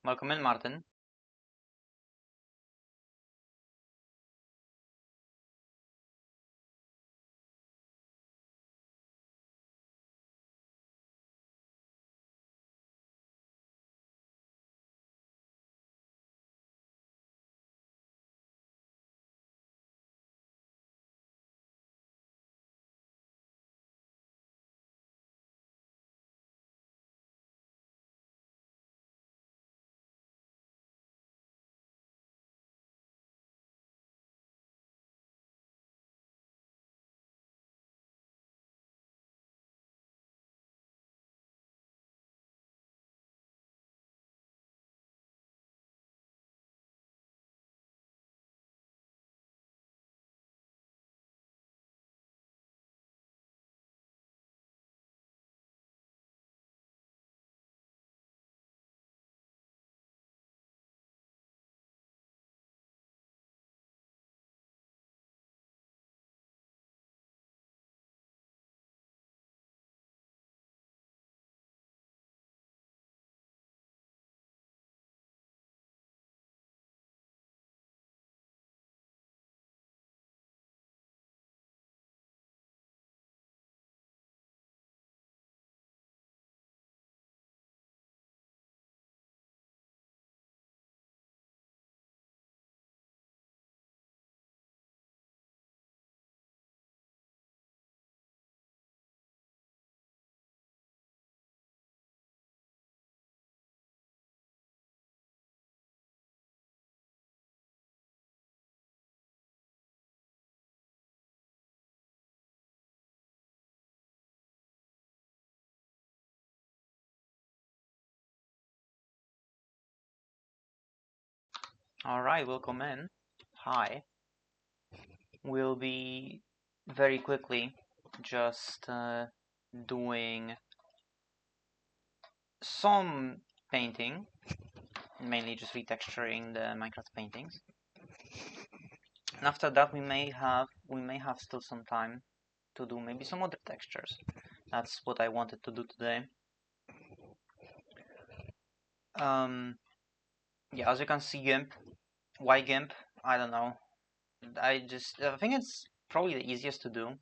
Welcome in, Martin. Alright, welcome in. Hi. We'll be very quickly just doing some painting, mainly just retexturing the Minecraft paintings. And after that we may have still some time to do maybe some other textures. That's what I wanted to do today. Yeah, as you can see, GIMP. Why GIMP? I don't know. I think it's probably the easiest to do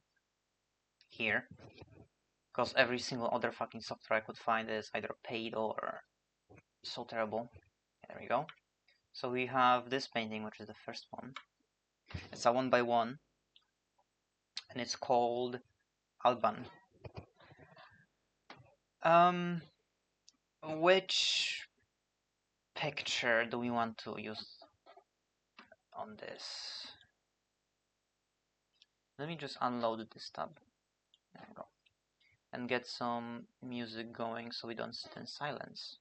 here, because every single other fucking software I could find is either paid or so terrible. There we go. So we have this painting, which is the first one. It's a 1x1, and it's called Alban. Which picture do we want to use on this? Let me just unload this tab. There we go. And get some music going so we don't sit in silence.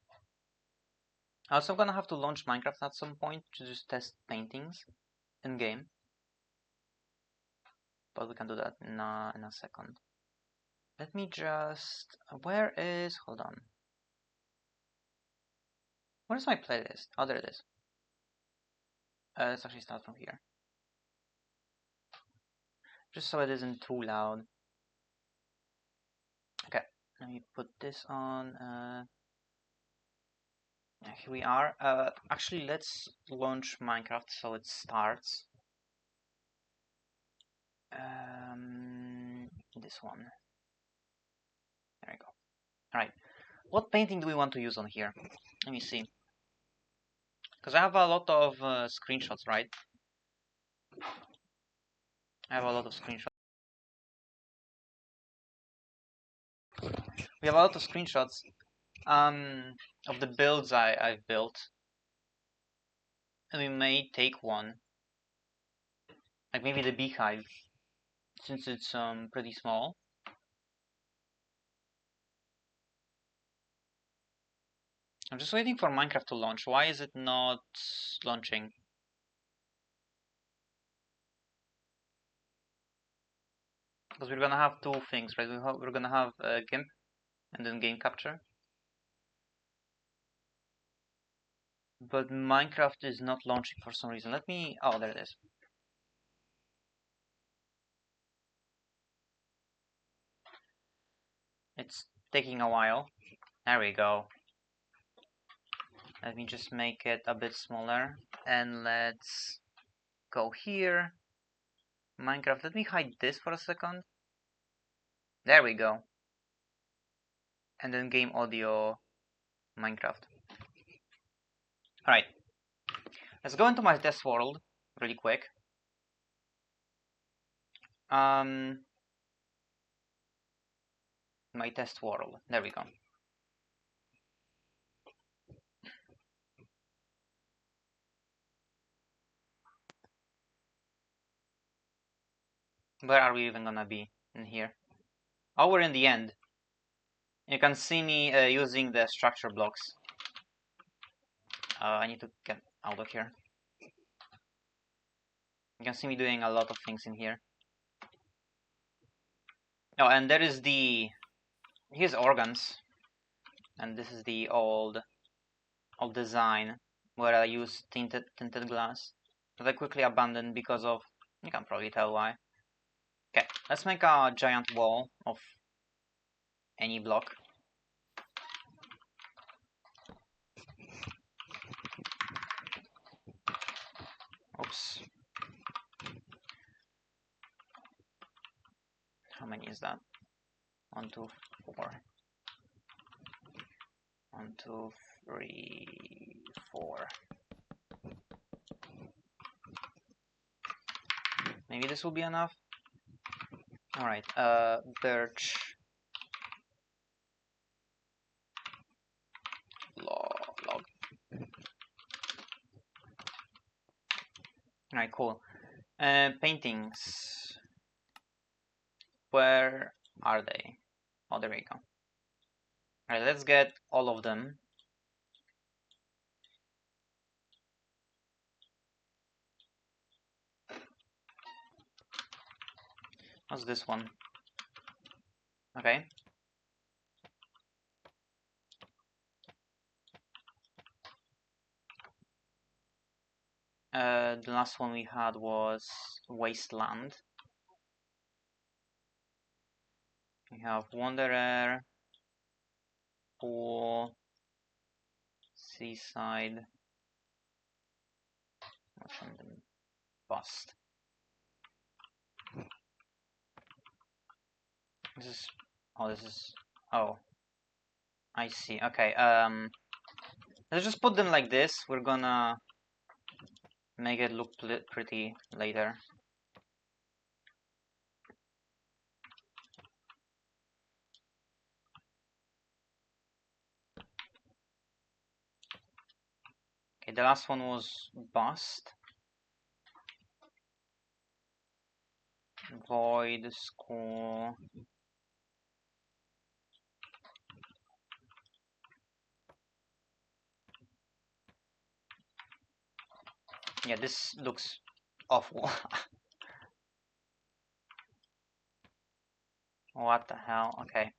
Also, I'm gonna have to launch Minecraft at some point to just test paintings in game, but we can do that in a second. Let me just. Hold on. Where's my playlist? Oh, there it is. Let's actually start from here, just so it isn't too loud. Okay, let me put this on. Here we are. Actually, let's launch Minecraft so it starts. This one. There we go. Alright. What painting do we want to use on here? Let me see. Because I have a lot of screenshots, right? I have a lot of screenshots. We have a lot of screenshots of the builds I've built. And we may take one. Like maybe the beehive, since it's pretty small. I'm just waiting for Minecraft to launch. Why is it not launching? Because we're gonna have two things, right? We're gonna have GIMP and then game capture. But Minecraft is not launching for some reason. Let me. Oh, there it is. It's taking a while. There we go. Let me just make it a bit smaller, and let's go here. Minecraft, let me hide this for a second. There we go. And then game audio, Minecraft. Alright. Let's go into my test world really quick. My test world. There we go. Where are we even gonna be in here? Oh, we're in the end. You can see me using the structure blocks. I need to get out of here. You can see me doing a lot of things in here. Oh, and there is here's organs. And this is the old design where I use tinted glass that I quickly abandoned because of, you can probably tell why. Okay, let's make a giant wall of any block. Oops. How many is that? 1, 2, 4. 1, 2, 3, 4. Maybe this will be enough. Alright, birch. Log. Alright, cool. Paintings. Where are they? Oh, there we go. Alright, let's get all of them. What's this one? Okay. The last one we had was Wasteland. We have Wanderer, Pool, Seaside, Bust. This is, oh, I see. Okay, let's just put them like this. We're gonna make it look pretty later. Okay, the last one was Bust. Void, School. Yeah, this looks awful. What the hell? Okay.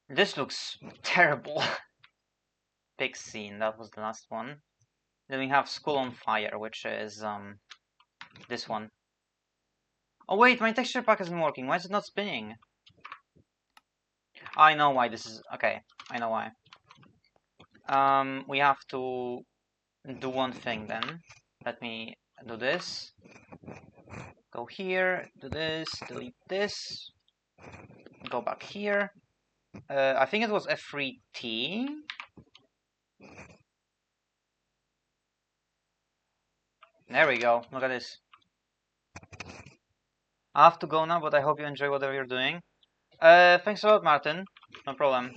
This looks terrible. Big scene, that was the last one. Then we have School on Fire, which is this one. Oh wait, my texture pack isn't working. Why is it not spinning? I know why this is. Okay, I know why. We have to do one thing then. Let me do this. Go here, do this, delete this. Go back here. I think it was F3T. There we go. Look at this. I have to go now, but I hope you enjoy whatever you're doing. Thanks a lot, Martin. No problem.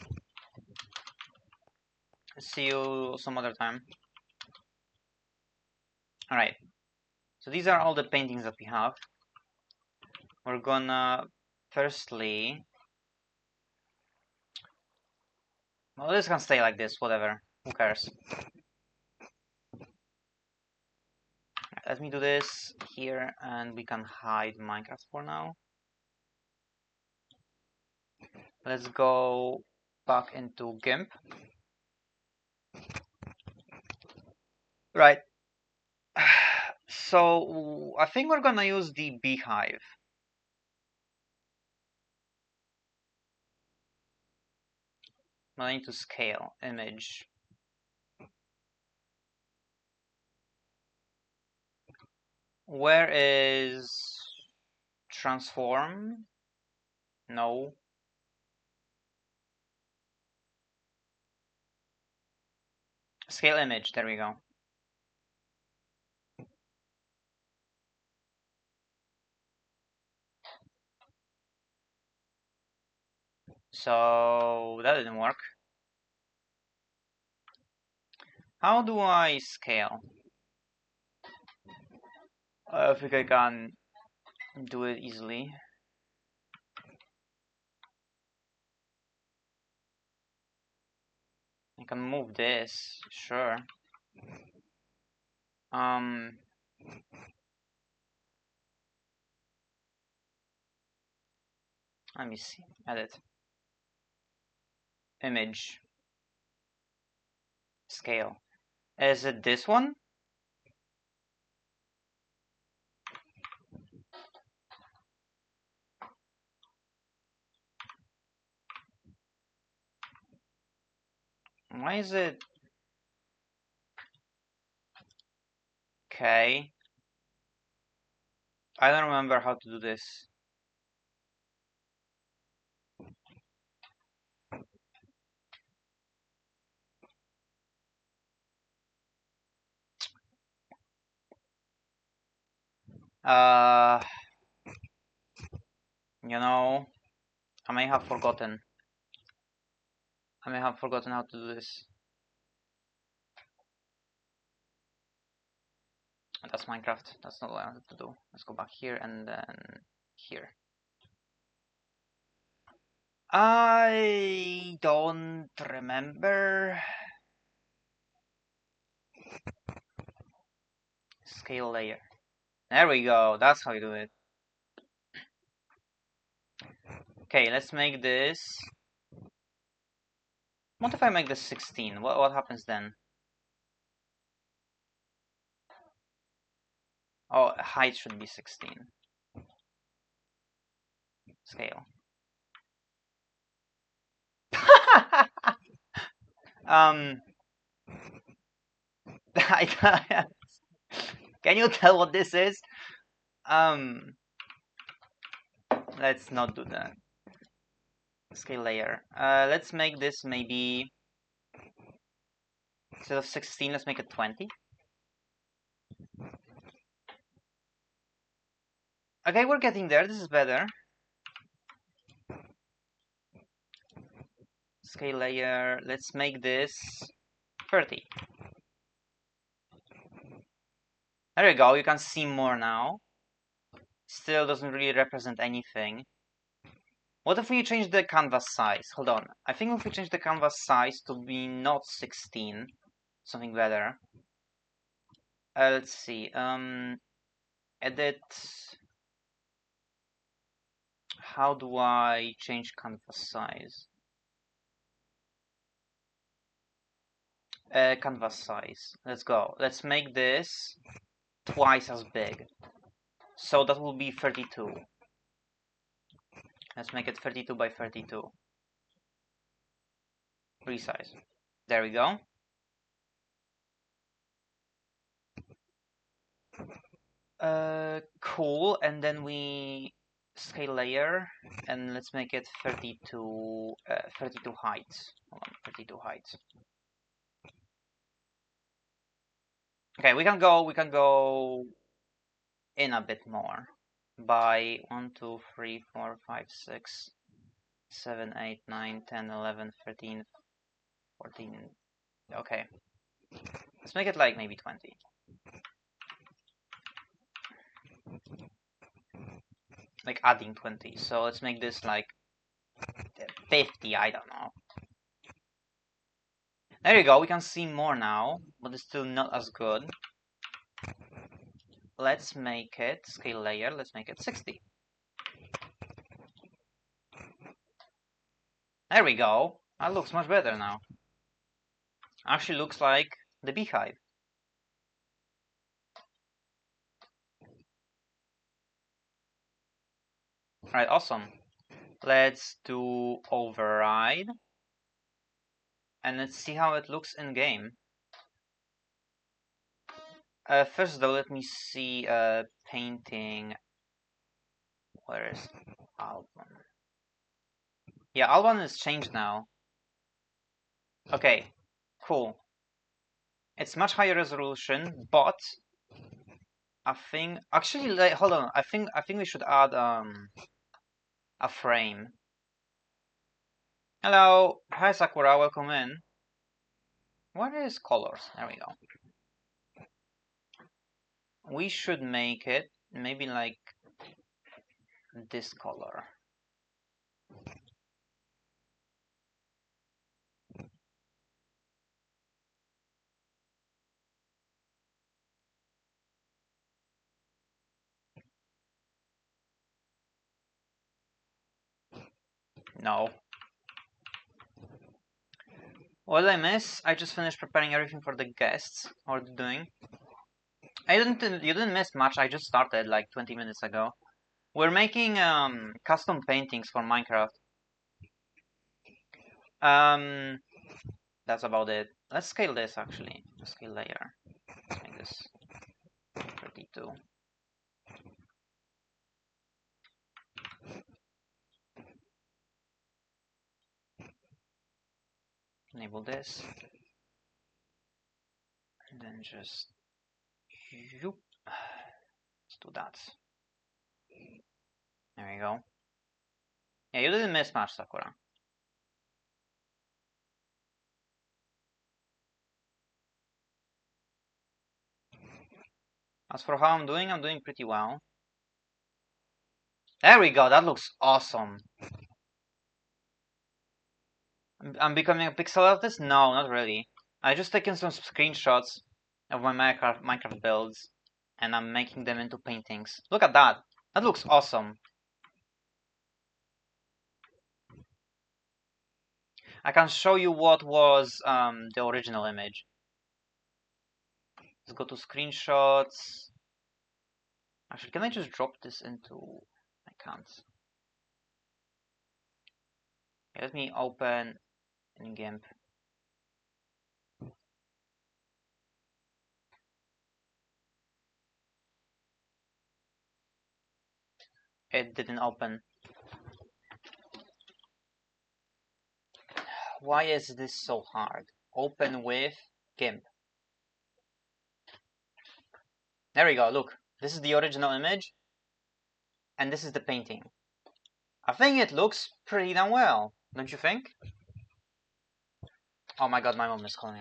See you some other time. Alright. So these are all the paintings that we have. We're gonna firstly... Well, this can stay like this, whatever. Who cares? Let me do this here, and we can hide Minecraft for now. Let's go back into GIMP. Right. So I think we're gonna use the beehive. I need to scale image. Where is transform? No. Scale image, there we go. So that didn't work. How do I scale? I think I can do it easily. I can move this, sure. Let me see. Edit. Image. Scale. Is it this one? Why is it? Okay. I don't remember how to do this. You know, I may have forgotten. I may have forgotten how to do this. That's Minecraft. That's not what I wanted to do. Let's go back here and then here. I don't remember. Scale layer. There we go. That's how you do it. Okay, let's make this. What if I make this 16? What happens then? Oh, height should be 16. Scale. Can you tell what this is? Let's not do that. Scale layer. Let's make this maybe instead of 16, let's make it 20. Okay, we're getting there. This is better. Scale layer. Let's make this 30. There we go. You can see more now. Still doesn't really represent anything. What if we change the canvas size? Hold on. I think if we change the canvas size to be not 16, something better. Let's see. Edit. How do I change canvas size? Canvas size. Let's go. Let's make this twice as big. So that will be 32. Let's make it 32 by 32. Resize. There we go. Cool. And then we scale layer and let's make it 32. 32 height. Hold on, 32 height. Okay, we can go in a bit more by 1, 2, 3, 4, 5, 6, 7, 8, 9, 10, 11, 13, 14. Okay. Let's make it like maybe 20. Like adding 20. So let's make this like 50, I don't know. There you go, we can see more now, but it's still not as good. Let's make it scale layer, let's make it 60. There we go. That looks much better now. Actually looks like the beehive. Alright, awesome. Let's do override. And let's see how it looks in game. First though, let me see painting. Where is Alban? Yeah, Alban is changed now. Okay, cool. It's much higher resolution, but I think actually, like, hold on. I think we should add a frame. Hello, hi Sakura, welcome in. What is colors? There we go. We should make it maybe like this color. No. What did I miss? I just finished preparing everything for the guests. What are they doing? You didn't miss much. I just started like 20 minutes ago. We're making custom paintings for Minecraft. That's about it. Let's scale this actually. Scale layer. Let's make this 32. Enable this. And then just let's do that. There we go. Yeah, you didn't miss much, Sakura. As for how I'm doing pretty well. There we go, that looks awesome. I'm becoming a pixel artist? No, not really. I just taken some screenshots of my Minecraft builds and I'm making them into paintings. Look at that. That looks awesome. I can show you what was the original image. Let's go to screenshots. Actually, can I just drop this into... I can't. Let me open in GIMP. It didn't open. Why is this so hard? Open with GIMP. There we go, look. This is the original image. And this is the painting. I think it looks pretty damn well, don't you think? Oh my god, my mom is calling.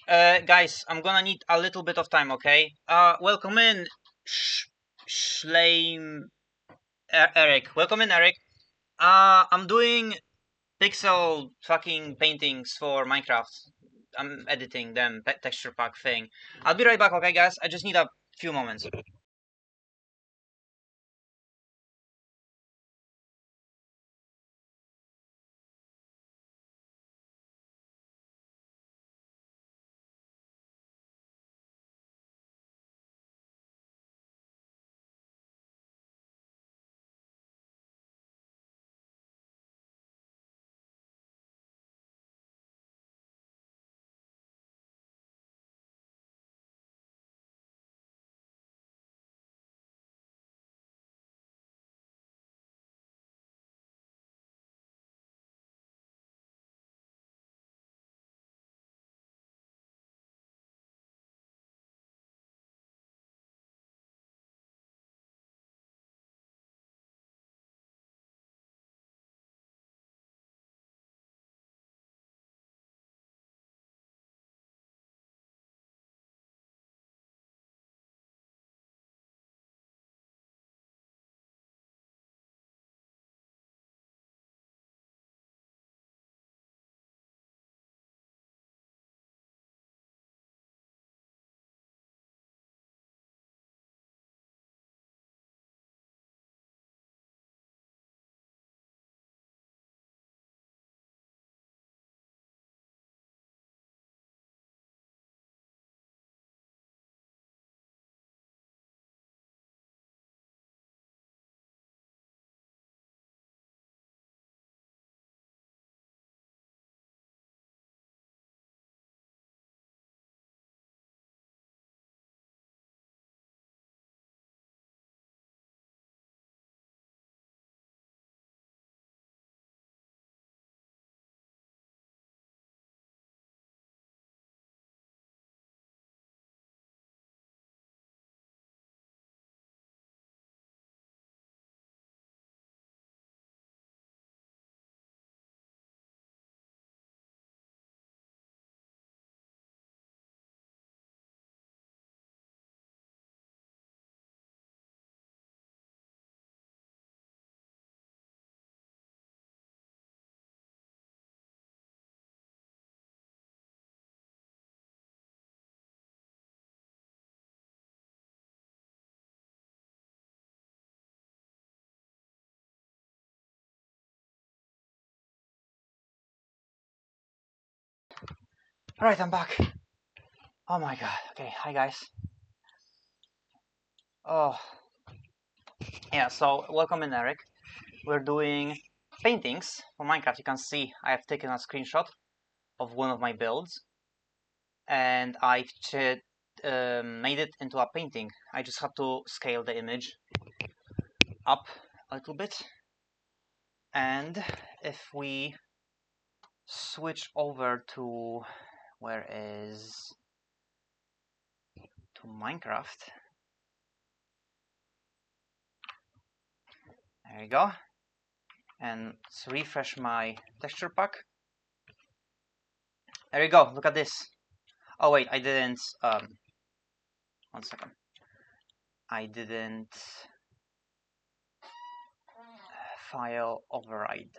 Guys, I'm gonna need a little bit of time, okay? Welcome in, Schleim, Eric. Welcome in, Eric. I'm doing pixel fucking paintings for Minecraft. I'm editing them, texture pack thing. I'll be right back, okay, guys? I just need a few moments. Alright, I'm back. Oh my god. Okay, hi guys. Oh, yeah, so welcome in, Eric. We're doing paintings for Minecraft. You can see I have taken a screenshot of one of my builds and I've made it into a painting. I just had to scale the image up a little bit. And if we switch over to where is to Minecraft, there you go, and let's refresh my texture pack. There you go, look at this. Oh wait, I didn't 1 second, I didn't file override.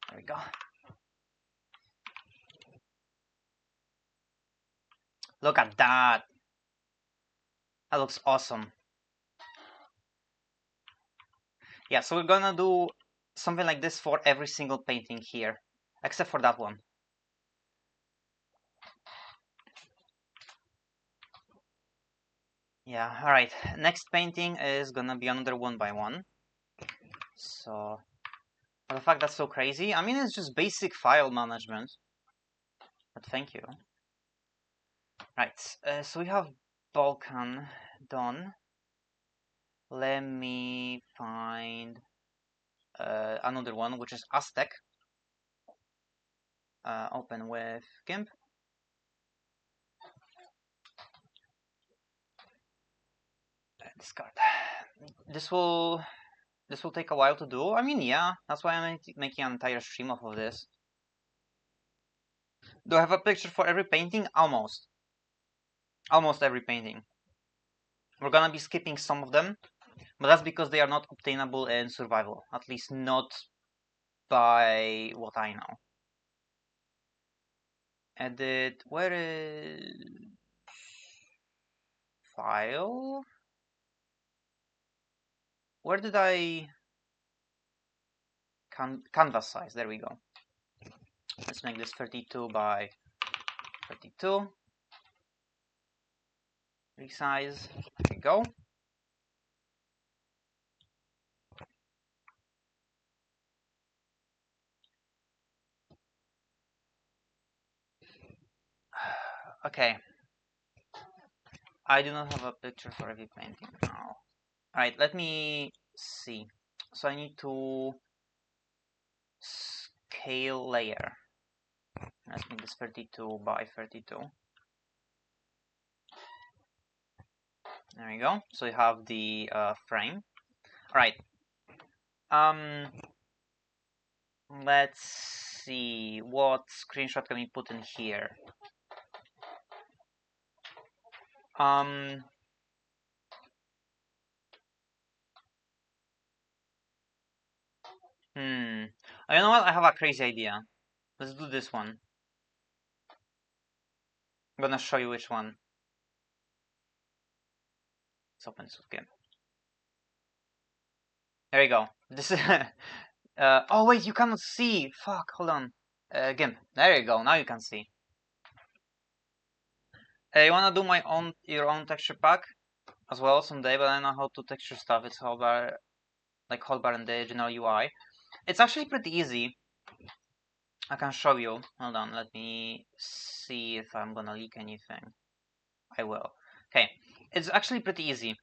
There we go. Look at that. That looks awesome. Yeah, so we're gonna do something like this for every single painting here, except for that one. Yeah, alright. Next painting is gonna be another 1x1. So, the fact that's so crazy, I mean, it's just basic file management. But thank you. Right, so we have Balkan done. Let me find another one, which is Aztec. Open with GIMP. Discard. This will take a while to do. I mean, yeah, that's why I'm making an entire stream off of this. Do I have a picture for every painting? Almost. Almost every painting. We're gonna be skipping some of them, but that's because they are not obtainable in survival. At least not by what I know. Edit. Where is file? Where did I canvas size? There we go. Let's make this 32 by 32. Resize. There we go. Okay. I do not have a picture for every painting now. Alright, let me see. So I need to scale layer. Let's make this 32 by 32. There we go. So you have the frame. Alright. Let's see. What screenshot can we put in here? You know what? I have a crazy idea. Let's do this one. I'm gonna show you which one. Let's open this again. There you go. This is. Oh wait, you cannot see. Fuck. Hold on. GIMP. There you go. Now you can see. You wanna do your own texture pack as well someday? But I know how to texture stuff. It's hotbar, like hotbar in the original UI. It's actually pretty easy. I can show you. Hold on. Let me see if I'm gonna leak anything. I will. Okay. It's actually pretty easy.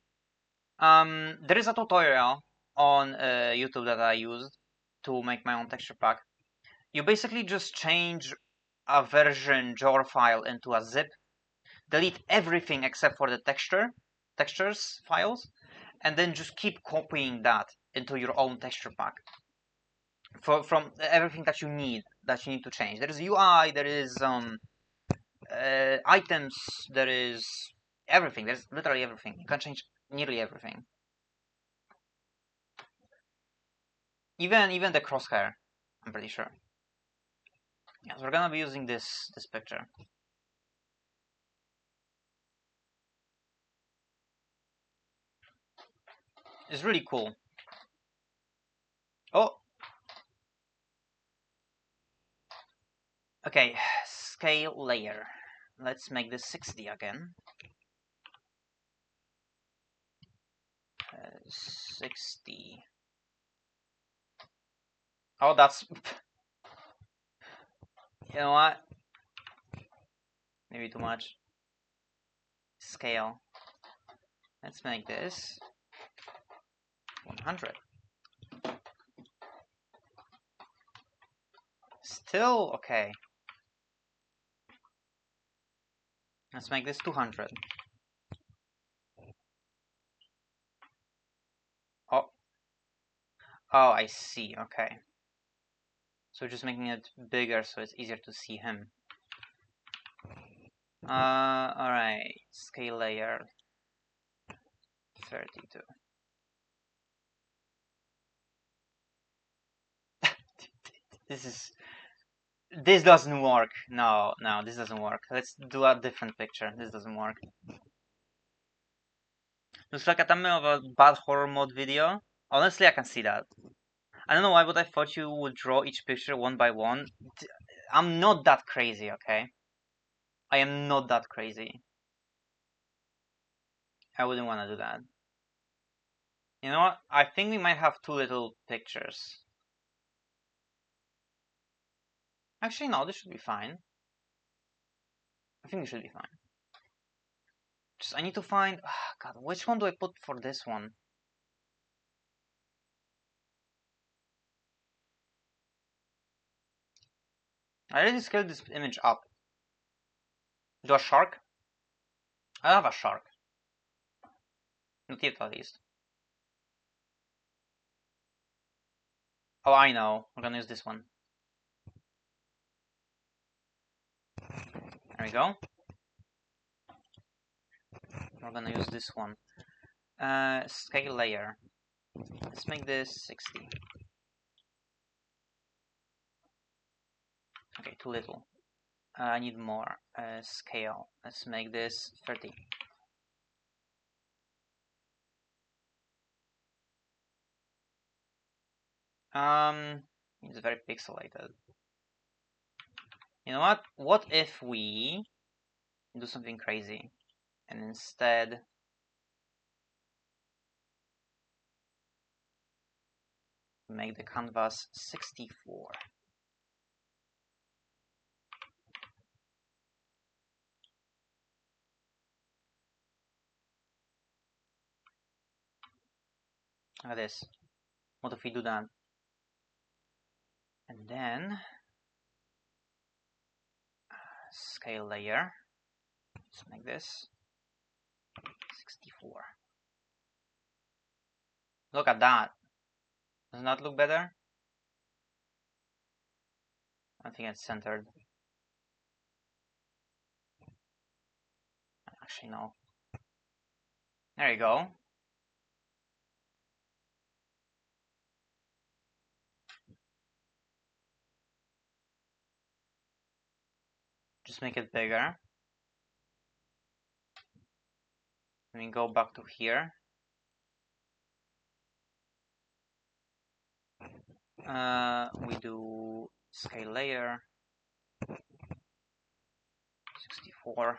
There is a tutorial on YouTube that I used to make my own texture pack. You basically just change a version jar file into a zip, delete everything except for the textures files, and then just keep copying that into your own texture pack from everything that you need to change. There is UI, there is items, there is everything. There's literally everything. You can change nearly everything. Even the crosshair, I'm pretty sure. Yeah, so we're gonna be using this picture. It's really cool. Oh, Okay, scale layer. Let's make this 60 again. 60. Oh, that's... You know what? Maybe too much. Scale. Let's make this 100. Still okay. Let's make this 200. Oh. Oh, I see. Okay. So just making it bigger so it's easier to see him. Alright. Scale layer 32. This doesn't work. No, this doesn't work. Let's do a different picture. This doesn't work. Looks like a thumbnail of a bad horror mode video. Honestly, I can see that. I don't know why, but I thought you would draw each picture one by one. I'm not that crazy, okay? I am not that crazy. I wouldn't want to do that. You know what? I think we might have too little pictures. Actually, no, this should be fine. I think it should be fine. Just, I need to find... Oh, God, which one do I put for this one? I already scaled this image up. Do a shark? I have a shark. Not yet, at least. Oh, I know. We're gonna use this one. There we go. We're gonna use this one. Scale layer. Let's make this 60. Okay, too little. I need more. Scale. Let's make this 30. It's very pixelated. You know what? What if we do something crazy and instead make the canvas 64? Look at this. What if we do that? And then scale layer. Let's make this 64. Look at that. Doesn't that look better? I think it's centered. Actually, no. There you go. Just make it bigger. Let me go back to here. We do scale layer 64.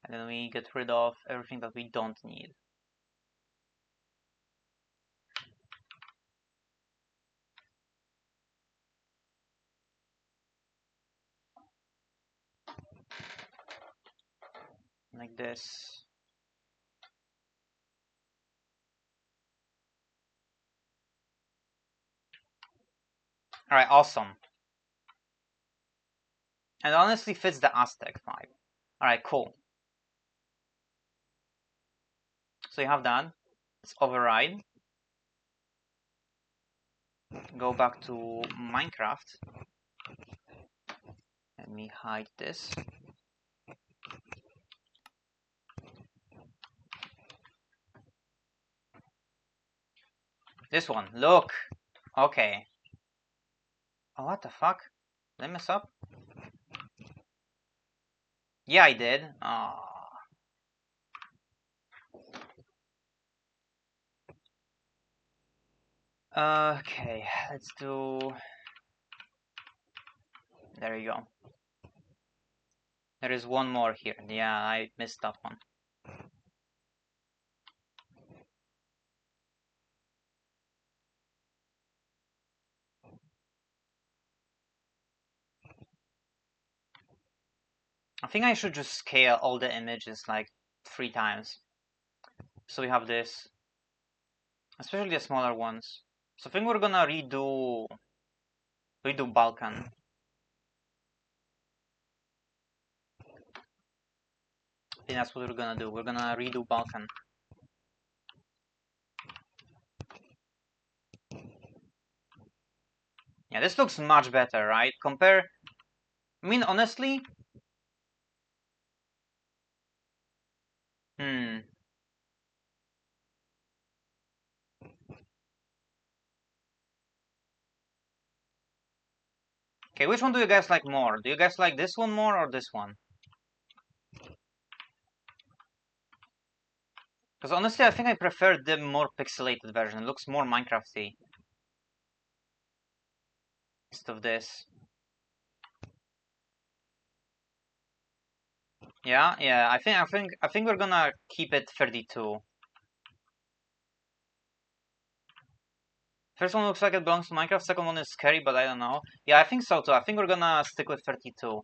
And then we get rid of everything that we don't need. Like this. Alright, awesome. And honestly fits the Aztec vibe. Alright, cool. So you have that. Let's override. Go back to Minecraft. Let me hide this. This one, look. Okay. Oh, what the fuck? Did I mess up? Yeah, I did. Oh. Okay, let's do. There you go. There is one more here. Yeah, I missed that one. I think I should just scale all the images like 3 times. So we have this, especially the smaller ones. So I think we're gonna redo Balkan. I think that's what we're gonna do. We're gonna redo Balkan. Yeah, this looks much better, right? Compare. I mean, honestly. Hmm. Okay, which one do you guys like more? Do you guys like this one more or this one? Because honestly, I think I prefer the more pixelated version. It looks more Minecrafty. Instead of this. Yeah, yeah. I think we're gonna keep it 32. First one looks like it belongs to Minecraft. Second one is scary, but I don't know. Yeah, I think so too. I think we're gonna stick with 32.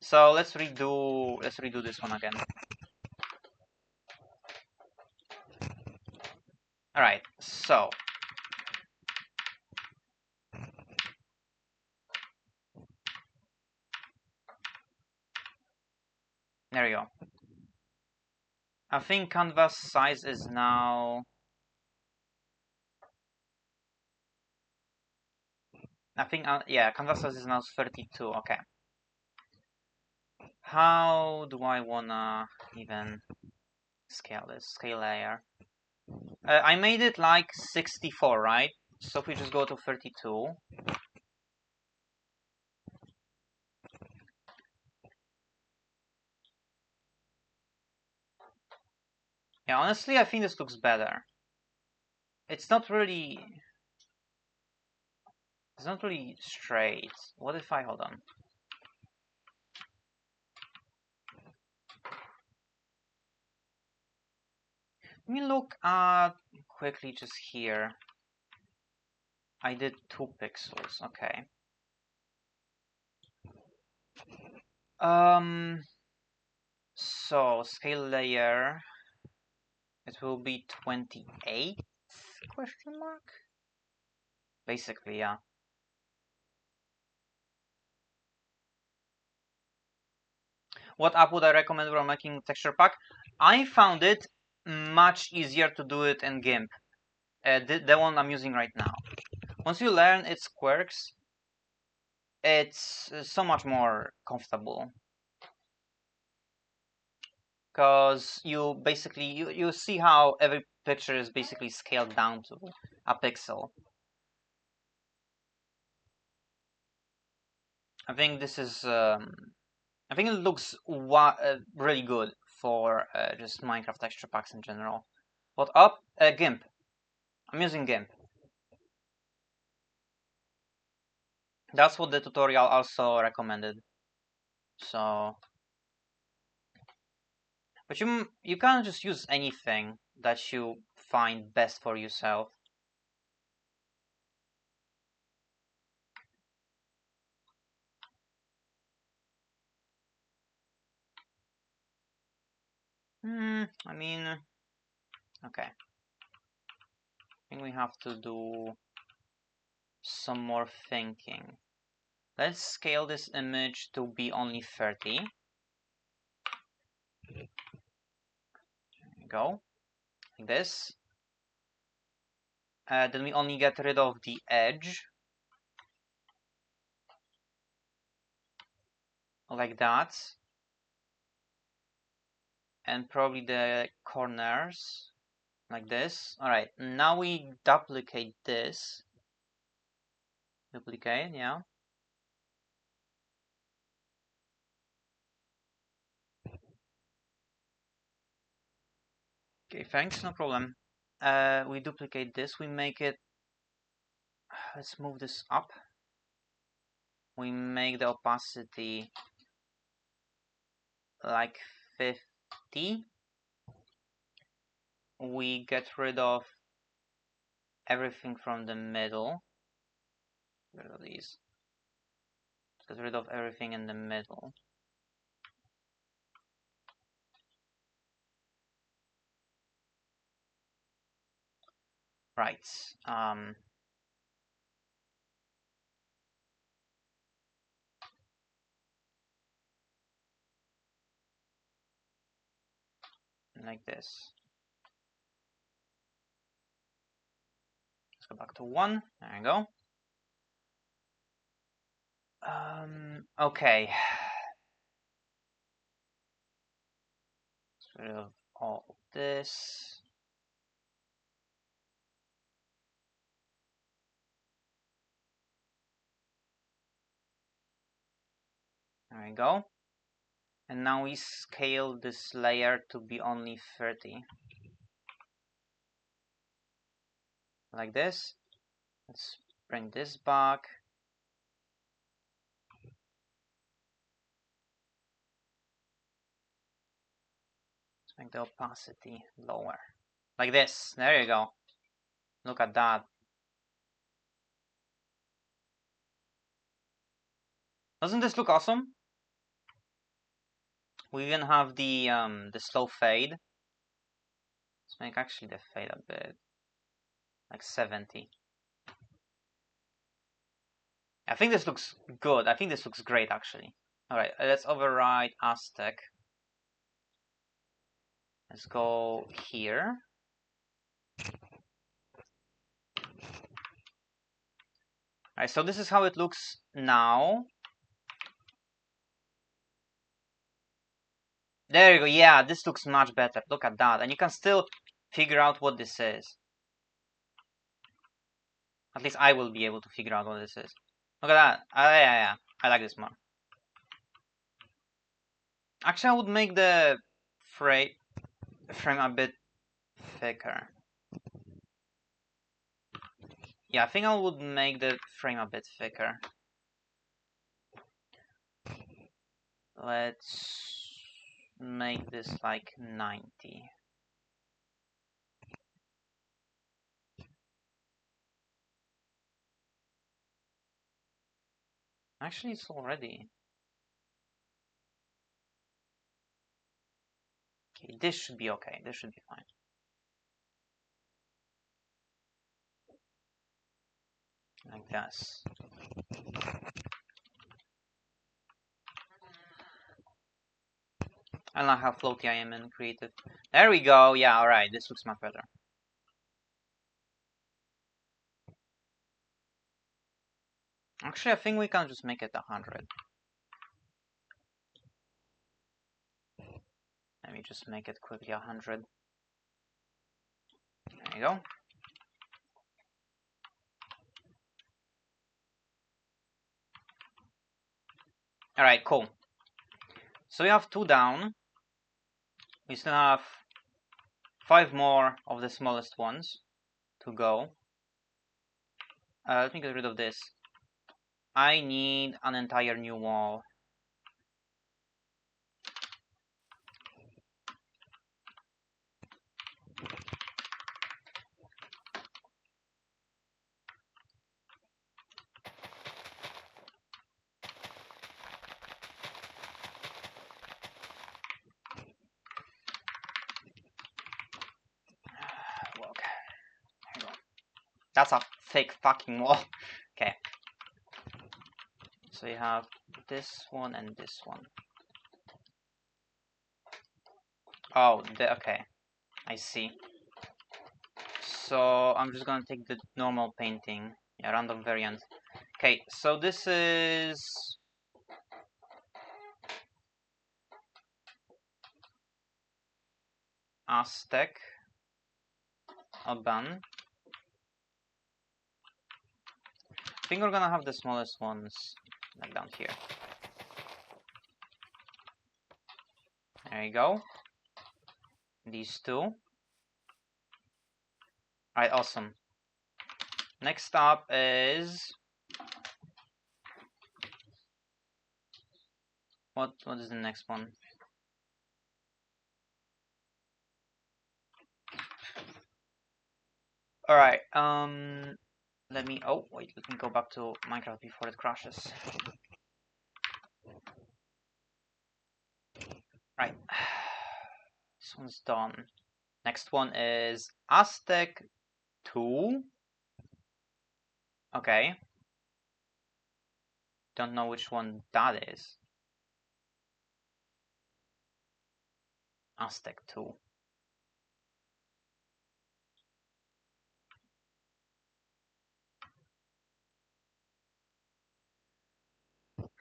So let's redo this one again. All right. So there you go. I think canvas size is now. I think yeah, canvas size is now 32. Okay. How do I wanna even scale this? Scale layer. I made it like 64, right? So if we just go to 32. Yeah, honestly, I think this looks better. It's not really straight. What if I hold on? Let me look at quickly just here. I did 2 pixels. Okay. So scale layer. It will be 28 question mark. Basically, yeah. What app would I recommend for making texture pack? I found it much easier to do it in GIMP. The one I'm using right now. Once you learn its quirks, it's so much more comfortable. Because you basically you see how every picture is basically scaled down to a pixel. I think this is I think it looks really good for just Minecraft texture packs in general. What up? GIMP. I'm using GIMP. That's what the tutorial also recommended. So, but you can't just use anything that you find best for yourself. I mean, okay. I think we have to do some more thinking. Let's scale this image to be only 30. There you go. Like this. Then we only get rid of the edge. Like that. And probably the corners. Like this. Alright, now we duplicate this. Duplicate, yeah. Okay, thanks, no problem. We duplicate this, we make it let's move this up. We make the opacity like 50. We get rid of everything from the middle. Get rid of these. Get rid of everything in the middle. Right. Like this. Let's go back to 1. There you go. Okay. Let's get rid of all this. There we go. And now we scale this layer to be only 30. Like this. Let's bring this back. Let's make the opacity lower. Like this. There you go. Look at that. Doesn't this look awesome? We even have the slow fade. Let's make actually the fade a bit like 70. I think this looks good. I think this looks great actually. Alright, let's override Aztec. Let's go here. Alright, so this is how it looks now. There you go. Yeah, this looks much better. Look at that. And you can still figure out what this is. At least I will be able to figure out what this is. Look at that. Yeah. I like this more. Actually, I would make the frame a bit thicker. Yeah, I think I would make the frame a bit thicker. Let's make this like 90. Actually, it's already. Okay, this should be okay. This should be fine. Like this. I don't know how floaty I am in creative. There we go. Yeah, alright. This looks much better. Actually, I think we can just make it 100. Let me just make it quickly 100. There you go. Alright, cool. So we have 2 down. We still have 5 more of the smallest ones to go. Let me get rid of this. I need an entire new wall. That's a fake fucking wall. Okay. So you have this one and this one. Oh, okay. I see. So I'm just gonna take the normal painting. Yeah, random variant. Okay, so this is Aztec. Alban. I think we're gonna have the smallest ones like down here. There you go. These two. Alright, awesome. Next up is what is the next one? All right. Let me go back to Minecraft before it crashes. Right. This one's done. Next one is Aztec 2. Okay. Don't know which one that is. Aztec 2.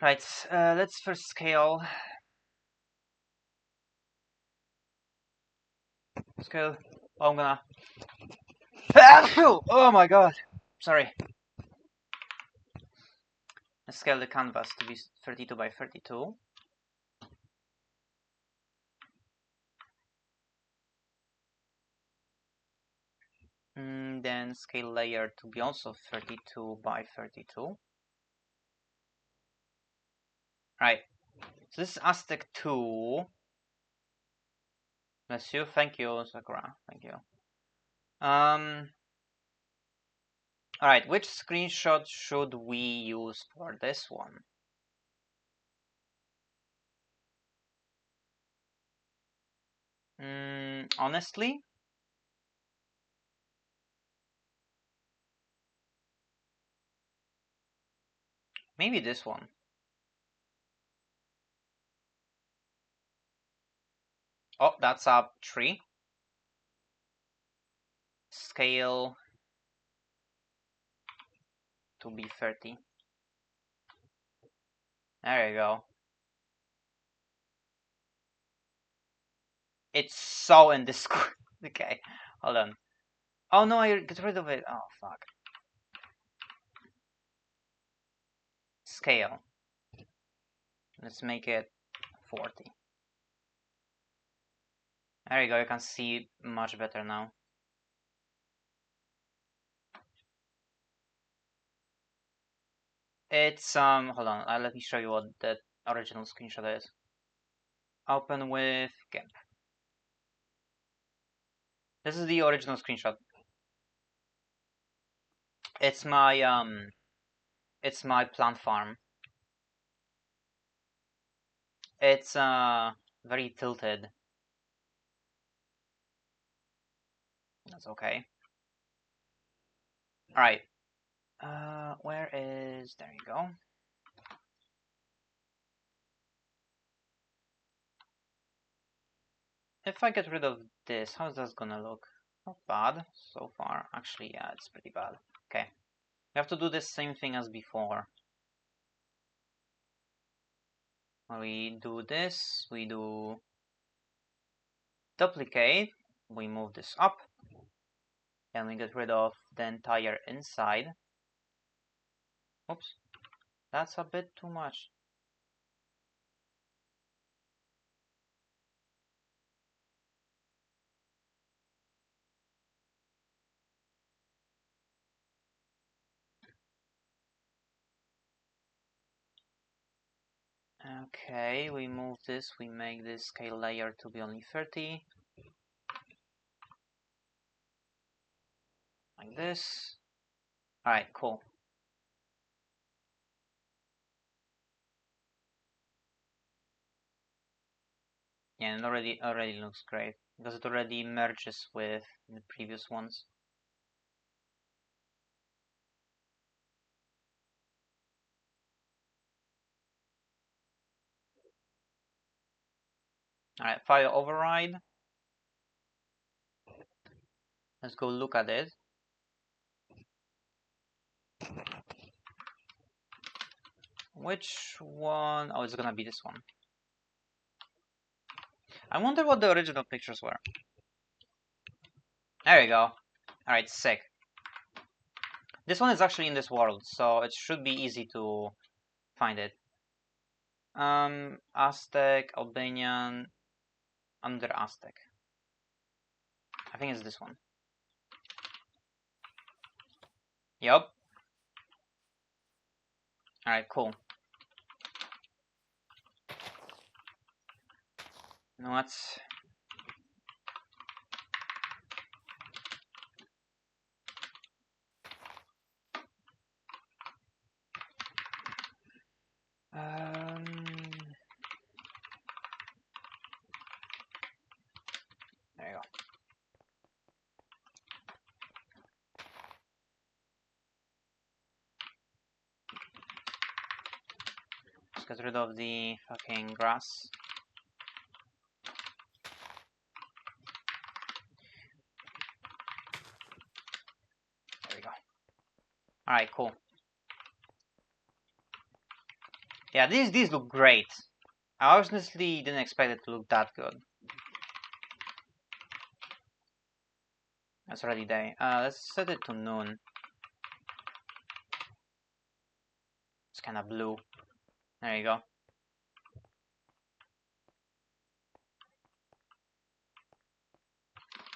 Right, let's first scale. Scale. Oh, I'm gonna. Oh my god. Sorry. Let's scale the canvas to be 32 by 32. Then scale layer to be also 32 by 32. Right. So this is Aztec 2. Bless you. Thank you, Sakura. Thank you. Alright, which screenshot should we use for this one? Honestly? Maybe this one. Oh, that's up 3. Scale to be 30. There you go. It's so in this. Okay, hold on. Oh no, I get rid of it. Oh fuck. Scale. Let's make it 40. There you go. You can see much better now. It's hold on. Let me show you what the original screenshot is. Open with GIMP. This is the original screenshot. It's my plant farm. It's very tilted. That's okay. All right. Where is? There you go. If I get rid of this, how's that gonna look? Not bad so far. Actually, yeah, it's pretty bad. Okay. We have to do the same thing as before. We do this, we do duplicate, we move this up, and we get rid of the entire inside. Oops, that's a bit too much. Okay, we move this, we make this scale layer to be only 30. Like this. Alright, cool. Yeah, it already looks great because it already merges with the previous ones. Alright, file override. Let's go look at it. Which one? Oh, it's gonna be this one. I wonder what the original pictures were. There you go. Alright, sick. This one is actually in this world, so it should be easy to find it. Aztec, Albanian, under Aztec. I think it's this one. Yup. Alright, cool. You know what? There you go. Just get rid of the fucking grass. There we go. Alright, cool. Yeah, these look great. I honestly didn't expect it to look that good. It's already day. Let's set it to noon. It's kind of blue. There you go.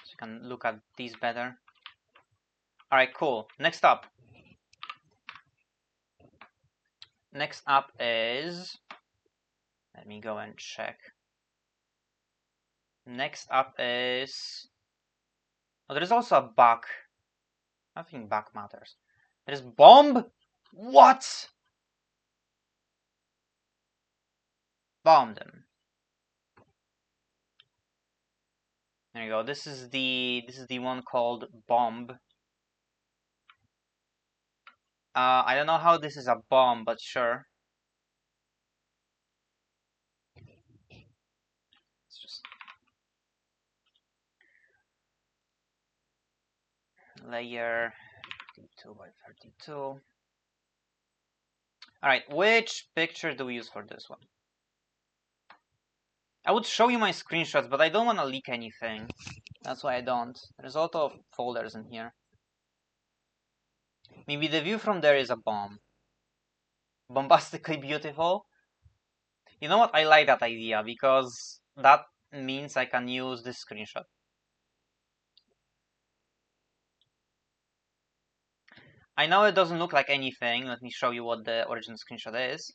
So you can look at these better. Alright, cool. Next up. Next up is... Let me go and check. Next up is... Oh, there is also a bug. I think bug matters. There's bomb? What? Bomb them. There you go. This is the one called bomb. I don't know how this is a bomb, but sure. It's just layer 32 by 32. Alright, which picture do we use for this one? I would show you my screenshots, but I don't want to leak anything. That's why I don't. There's a lot of folders in here. Maybe the view from there is a bomb. Bombastically beautiful. You know what? I like that idea because that means I can use this screenshot. I know it doesn't look like anything. Let me show you what the original screenshot is.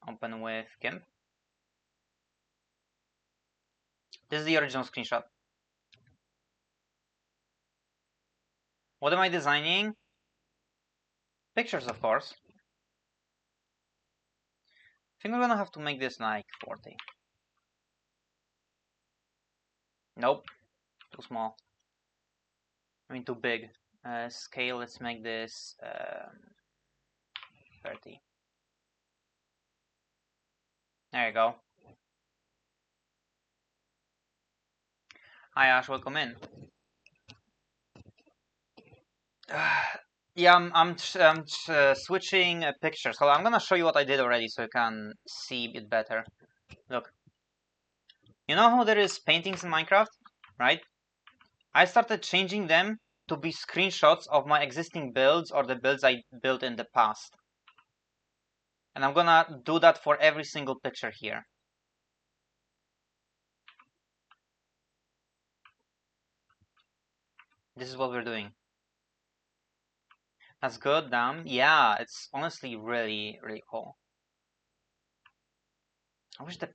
Open with GIMP. This is the original screenshot. What am I designing? Pictures, of course. I think we're gonna have to make this like 40. Nope, too small. I mean, too big. Scale, let's make this 30. There you go. Hi Ash, welcome in. Yeah, I'm switching pictures. So I'm gonna show you what I did already so you can see it better. Look. You know how there is paintings in Minecraft, right? I started changing them to be screenshots of my existing builds or the builds I built in the past. And I'm gonna do that for every single picture here. This is what we're doing. That's good, damn. Yeah, it's honestly really, really cool. I wish the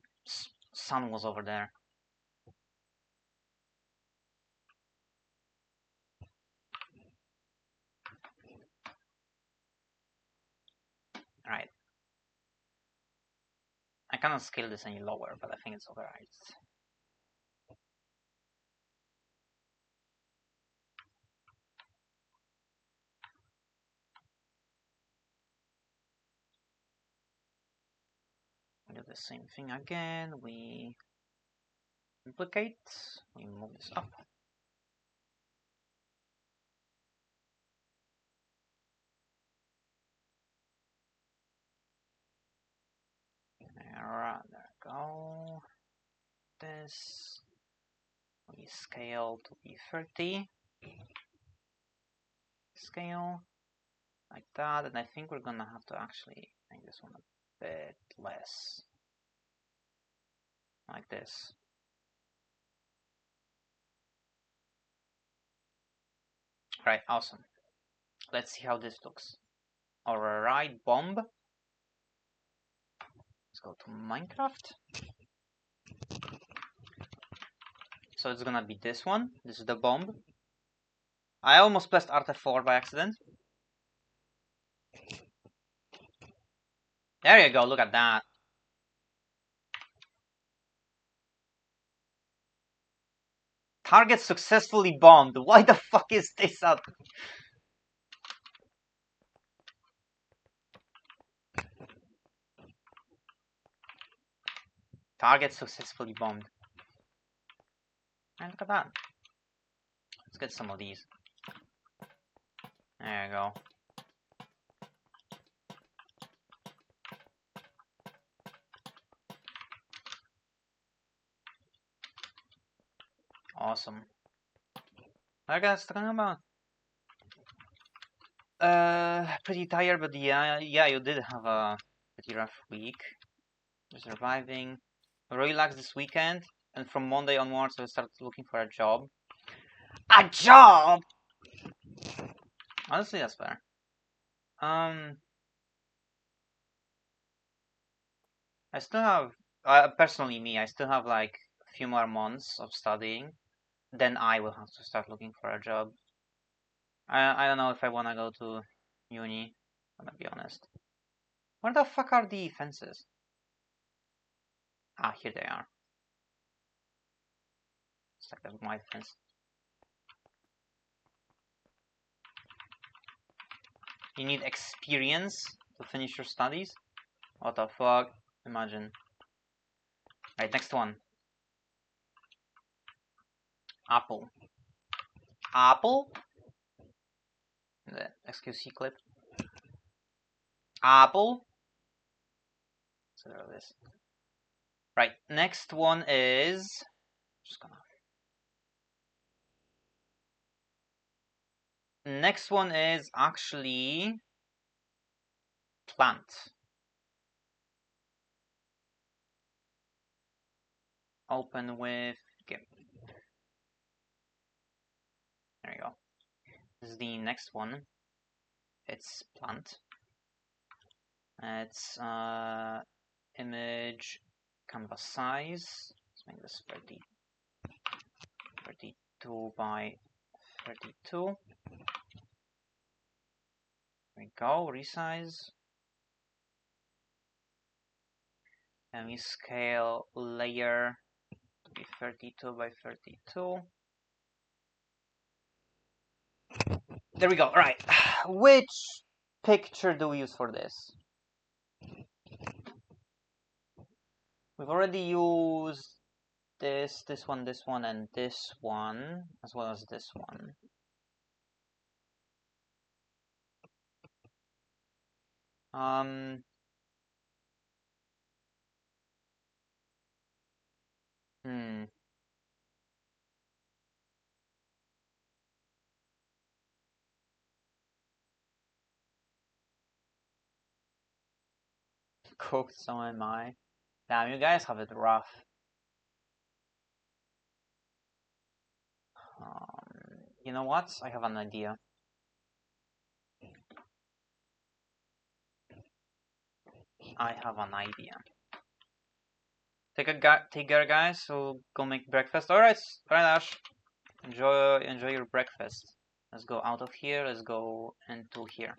sun was over there. Alright. I cannot scale this any lower, but I think it's alright. We do the same thing again. We duplicate. We move this up. There we go. This we scale to be 30. Scale like that, and I think we're gonna have to actually make this one a bit less. Like this. Right, awesome. Let's see how this looks. Alright, bomb. Let's go to Minecraft. So it's gonna be this one. This is the bomb. I almost pressed Alt F4 by accident. There you go, look at that. Target successfully bombed. Why the fuck is this up? Target successfully bombed. And look at that. Let's get some of these. There you go. Awesome. I guess talking about. Pretty tired, but yeah, you did have a pretty rough week. You're surviving. Relax this weekend, and from Monday onwards, I'll start looking for a job. A job! Honestly, that's fair. I still have, personally me, I still have like a few more months of studying. Then I will have to start looking for a job. I don't know if I want to go to uni, I'm gonna be honest. Where the fuck are the fences? Ah, here they are. It's like a white fence. You need experience to finish your studies? What the fuck? Imagine. Right, next one. Apple. Apple? The XQC clip. Apple? So there it is. Right, next one is... Just gonna... Next one is actually... Plant. Open with GIMP. There you go. This is the next one. It's plant. It's image canvas size. Let's make this 32 by 32. There we go. Resize. And we scale layer to be 32 by 32. There we go. All right. Which picture do we use for this? We've already used this one, and this one, as well as this one. Cooked, so am I. Damn, you guys have it rough. You know what? I have an idea. Take care, guys. So go make breakfast. All right, Ash. Enjoy your breakfast. Let's go out of here. Let's go into here.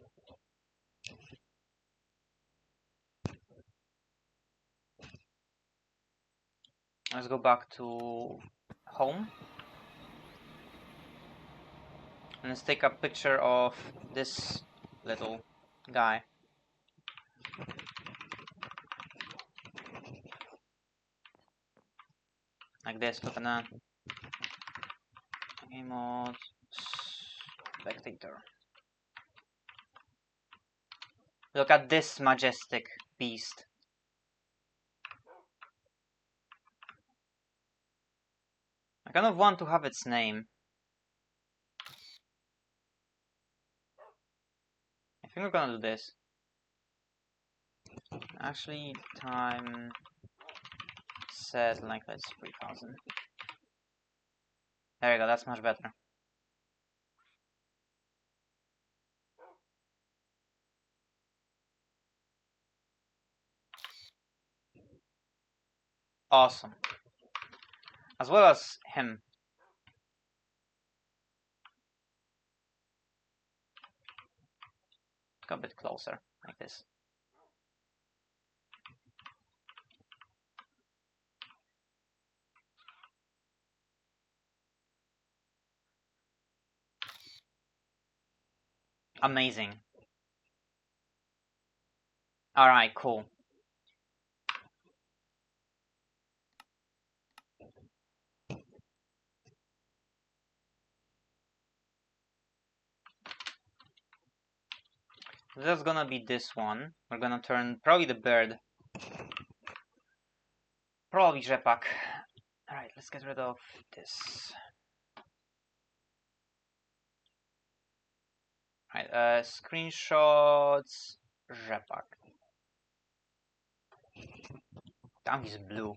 Let's go back to home. And let's take a picture of this little guy. Like this, look at that. Game mode, spectator. Look at this majestic beast. I kind of want to have its name. I think we're gonna do this. Actually, time set like that's 3000. There you go, that's much better. Awesome. As well as him. Go a bit closer, like this. Amazing. Alright, cool. That's gonna be this one. We're gonna turn probably the bird. Probably Rzepak. Alright, let's get rid of this. Alright, screenshots. Rzepak. Damn, he's blue.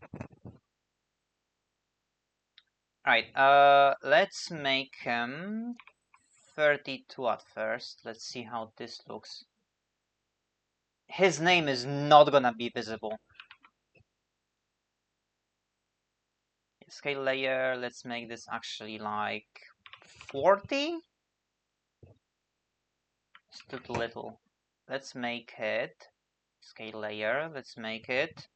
Alright, let's make him 32 at first. Let's see how this looks. His name is not gonna be visible. Scale layer, let's make this actually like 40? It's too little. Let's make it, scale layer, let's make it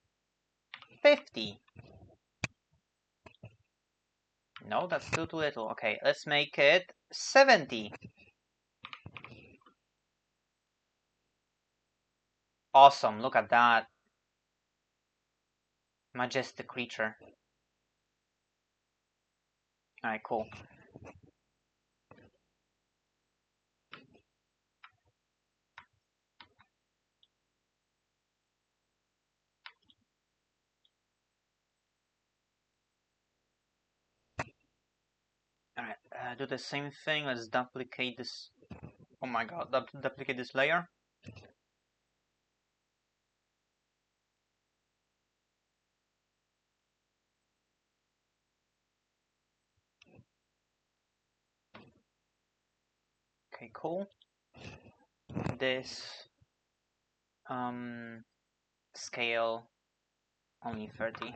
50. No, that's still too little. Okay, let's make it 70. Awesome, look at that. Majestic creature. Alright, cool. Alright, do the same thing. Let's duplicate this. Oh my god, duplicate this layer. Okay, cool. This scale only 30.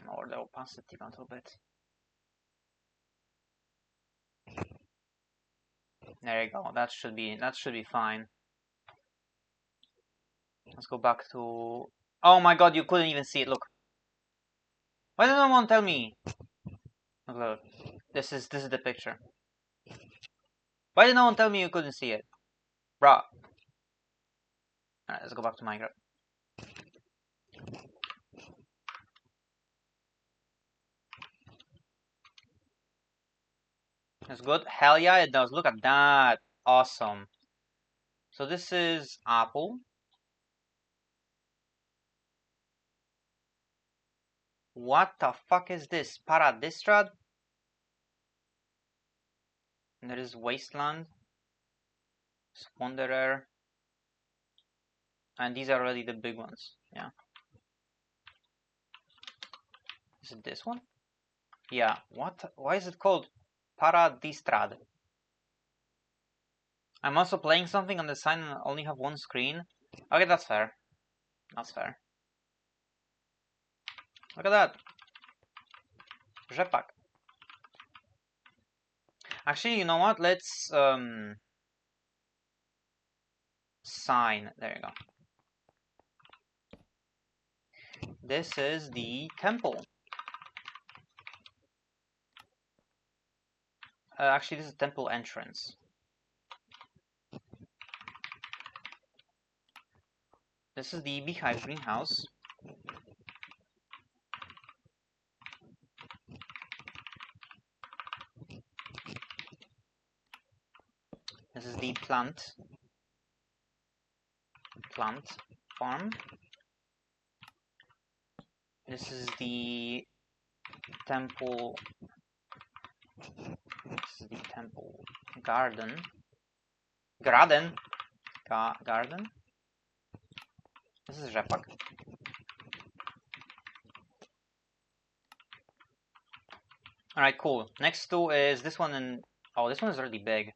Lower the opacity a little bit. There you go. That should be fine. Let's go back to. Oh my god, you couldn't even see it. Look. Why did no one tell me? Look, this is the picture. Why did no one tell me you couldn't see it? Bruh. Alright, let's go back to Minecraft. That's good. Hell yeah, it does. Look at that. Awesome. So this is Apple. What the fuck is this? Paradistrad? And there is Wasteland. Wanderer. And these are already the big ones. Yeah. Is it this one? Yeah. What? Why is it called Paradistrad? I'm also playing something on the side and I only have one screen. Okay, that's fair. That's fair. Look at that. Rzepak. Actually, you know what? Let's sign. There you go. This is the temple. Actually, this is temple entrance. This is the beehive greenhouse. This is the plant farm. This is the temple. This is the temple garden. Garden. This is Rzepak. Alright, cool. Next two is this one and oh, this one is really big.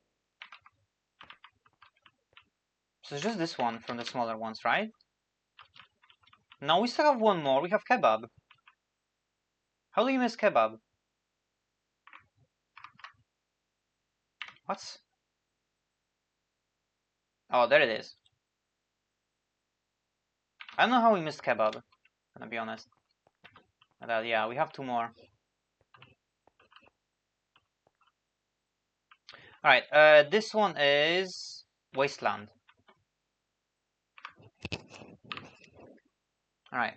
So it's just this one from the smaller ones, right? No, we still have one more. We have kebab. How do you miss kebab? What? Oh, there it is. I don't know how we missed kebab, gonna be honest. But, yeah, we have two more. Alright, this one is Wasteland. Alright.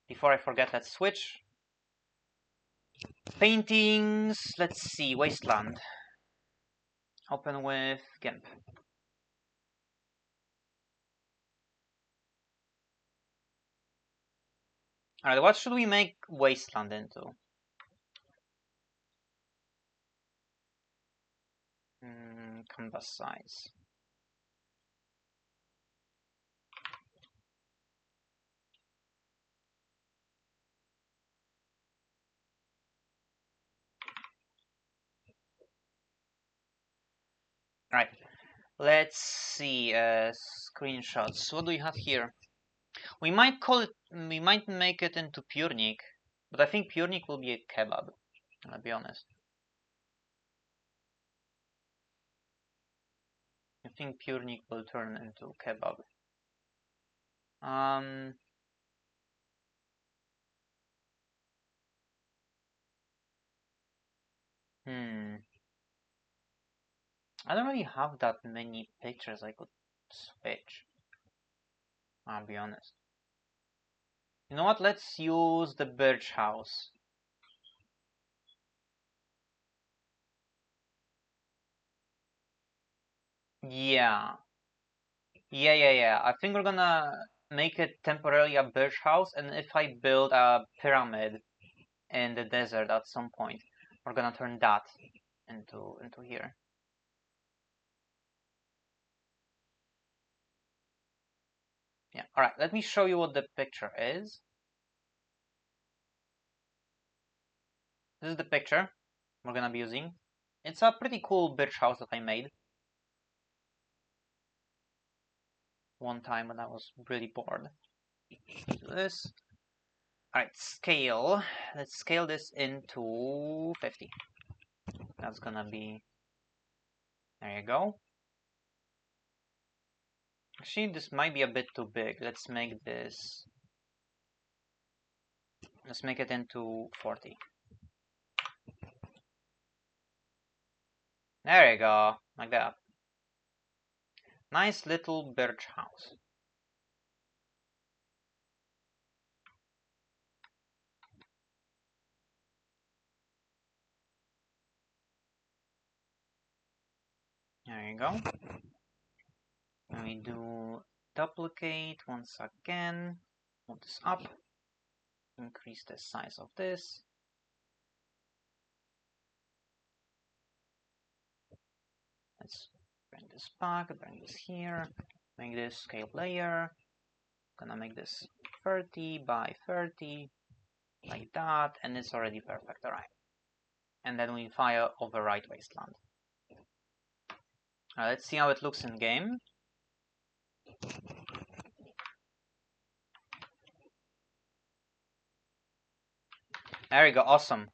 Before I forget, let's switch. Paintings, let's see, Wasteland. Open with GIMP. Alright, what should we make Wasteland into? Canvas size. Alright, let's see, screenshots. What do we have here? We might call it, we might make it into Purnik, but I think Purnik will be a kebab, I'll be honest. I think Purnik will turn into kebab. I don't really have that many pictures I could switch. I'll be honest. You know what? Let's use the birch house. Yeah. I think we're gonna make it temporarily a birch house, and if I build a pyramid in the desert at some point, we're gonna turn that into here. Yeah. All right. Let me show you what the picture is. This is the picture we're gonna be using. It's a pretty cool birch house that I made one time when I was really bored. Do this. Alright, scale. Let's scale this into 50. That's gonna be... There you go. Actually, this might be a bit too big. Let's make this... Let's make it into 40. There you go. Like that. Nice little birch house. There you go. And we do duplicate once again. Move this up. Increase the size of this. Let's bring this back, bring this here. Make this scale layer. Gonna make this 30 by 30. Like that, and it's already perfect. Alright. And then we fire overwrite wasteland. Let's see how it looks in game. There we go, awesome.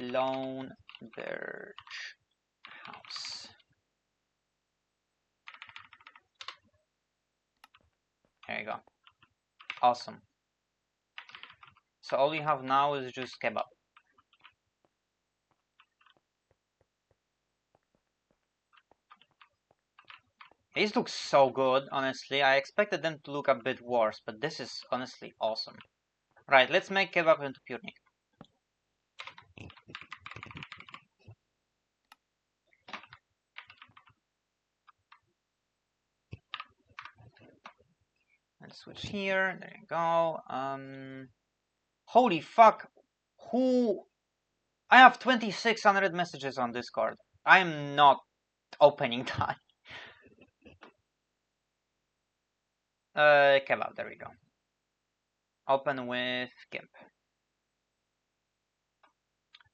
Lone birch house. There you go. Awesome. So all we have now is just kebab. These look so good, honestly. I expected them to look a bit worse, but this is honestly awesome. Right, let's make kebab into Purnik. Let's switch here. There you go. Holy fuck! Who? I have 2,600 messages on Discord. I'm not opening that. Kebab, there we go. Open with GIMP.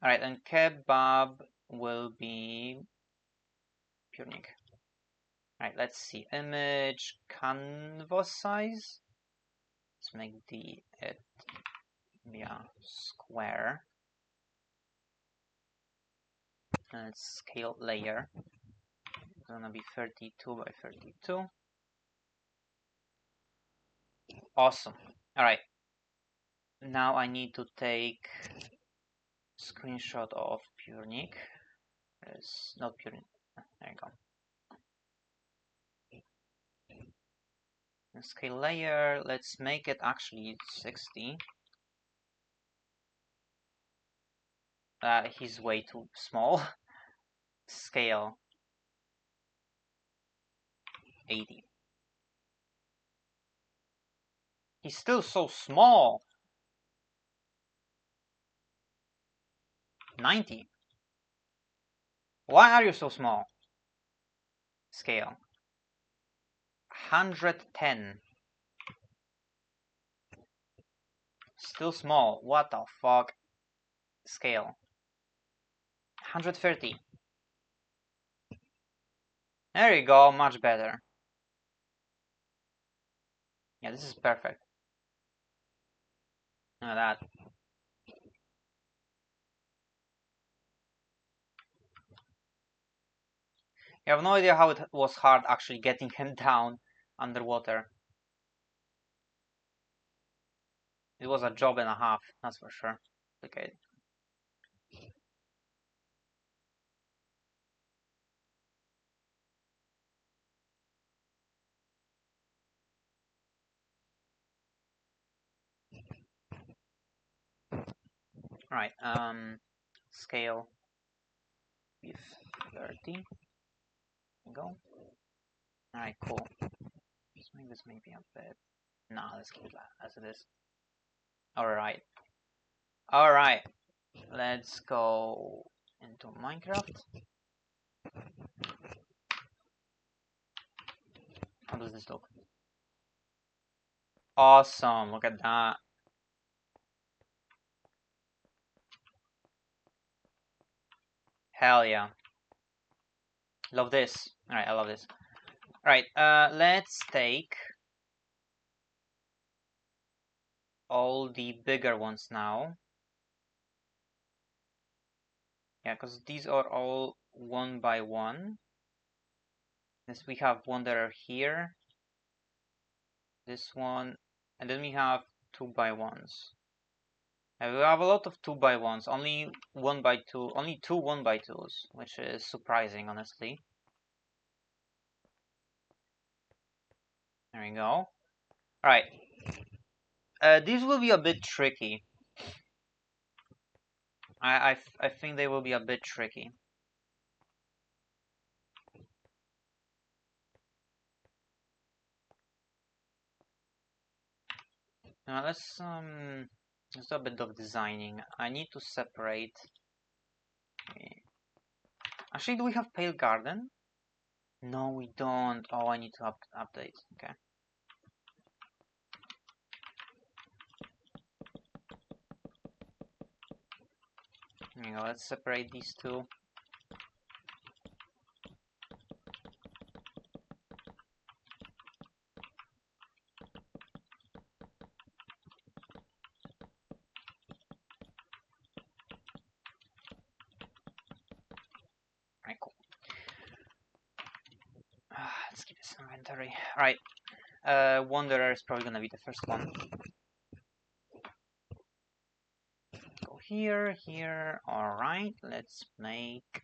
Alright, and kebab will be Purnik. Right, let's see. Image canvas size. Let's make it be a square. And let's scale layer. It's gonna be 32 by 32. Awesome. Alright. Now I need to take screenshot of Purnik. It's not Purnik. There you go. And scale layer, let's make it actually 60. He's way too small. Scale 80. He's still so small. 90. Why are you so small? Scale 110. Still small. What the fuck? Scale 130. There you go, much better. Yeah, this is perfect. Look at that. You have no idea how it was hard actually getting him down underwater. It was a job and a half, that's for sure. Okay. Right, scale with 30. Go. Alright, cool. Just make this maybe a bit. Nah, let's keep it as it is. Alright. Alright. Let's go into Minecraft. How does this look? Awesome, look at that. Hell yeah. Love this. Alright, I love this. Alright, let's take all the bigger ones now. Yeah, because these are all 1 by 1. This we have Wanderer here. This one. And then we have 2 by 1s. And we have a lot of 2 by 1s. Only 1 by 2. Only 2 1 by 2s. Which is surprising, honestly. There we go. Alright. These will be a bit tricky. I think they will be a bit tricky. Now let's do a bit of designing. I need to separate. Actually, do we have Pale Garden? No, we don't. Oh, I need to update. Okay. There you go. Let's separate these two. Alright, cool. Let's keep this inventory. Alright. Wanderer is probably gonna be the first one. Go here, here. Alright, let's make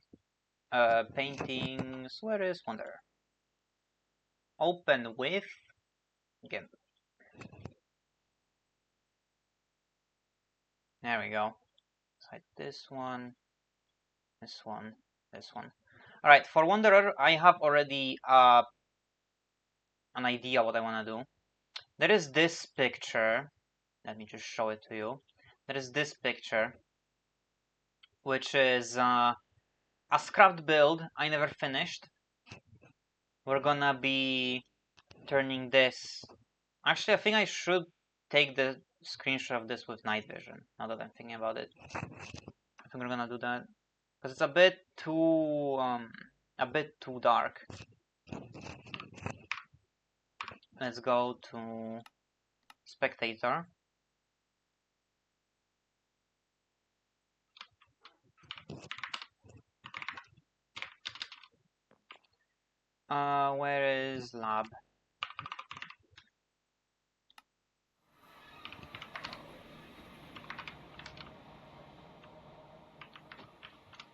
paintings. Where is Wanderer? Open with GIMP. There we go. Like this one, this one, this one. Alright, for Wanderer, I have already an idea what I want to do. There is this picture. Let me just show it to you. There is this picture, which is a scrapped build I never finished. We're gonna be turning this. Actually, I think I should take the screenshot of this with night vision, now that I'm thinking about it. I think we're gonna do that because it's a bit too dark. let's go to spectator. Where is lab?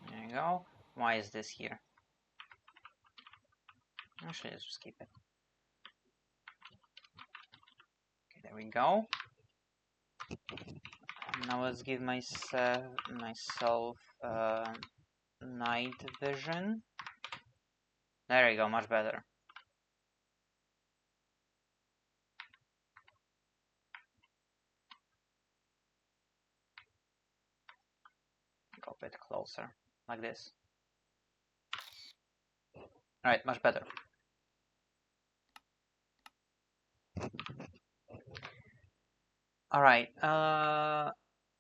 There you go. Why is this here? Actually, let's just keep it. Okay, there we go. Now let's give myself night vision. There you go, much better. Go a bit closer, like this. Alright, much better. Alright,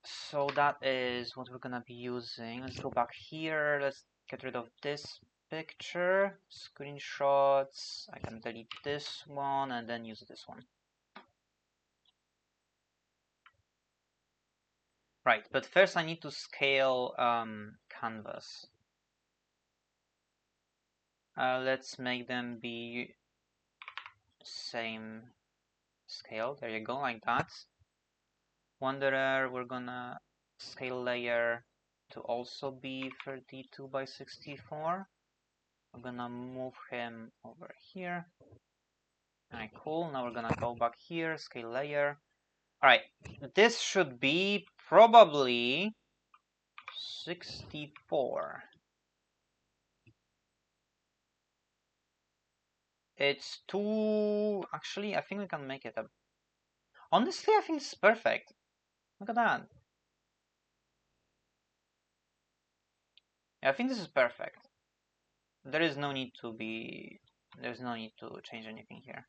so that is what we're gonna be using. Let's go back here. Let's get rid of this picture. Screenshots. I can delete this one and then use this one. Right, but first I need to scale canvas. Let's make them be same scale. There you go, like that. Wanderer, we're gonna scale layer to also be 32 by 64. We're gonna move him over here. Alright, cool. Now we're gonna go back here, scale layer. Alright, this should be probably 64. It's too... Actually, I think we can make it a... Honestly, I think it's perfect. Look at that. Yeah, I think this is perfect. There is no need to be... There's no need to change anything here.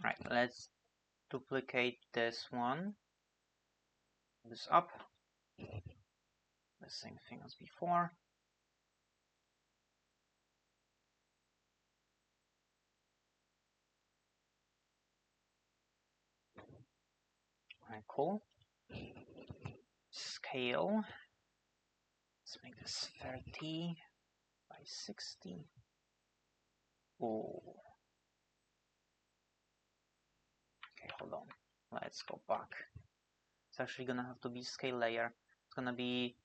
Right, let's duplicate this one. This up. The same thing as before. Alright, cool. Scale. Let's make this 30 by 60. Oh. Okay, hold on. Let's go back. It's actually gonna have to be scale layer. It's gonna be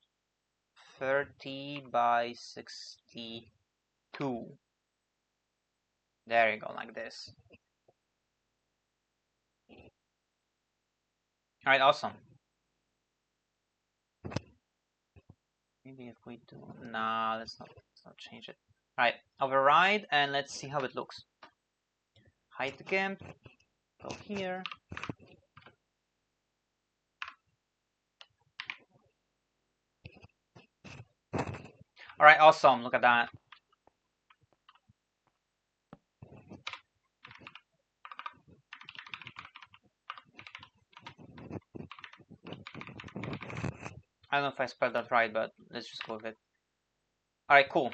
30 by 62. There you go, like this. Alright, awesome. Maybe if we do... Nah, let's not change it. Alright, override and let's see how it looks. Hide the GIMP. Go here. Alright, awesome. Look at that. I don't know if I spelled that right, but let's just go with it. Alright, cool.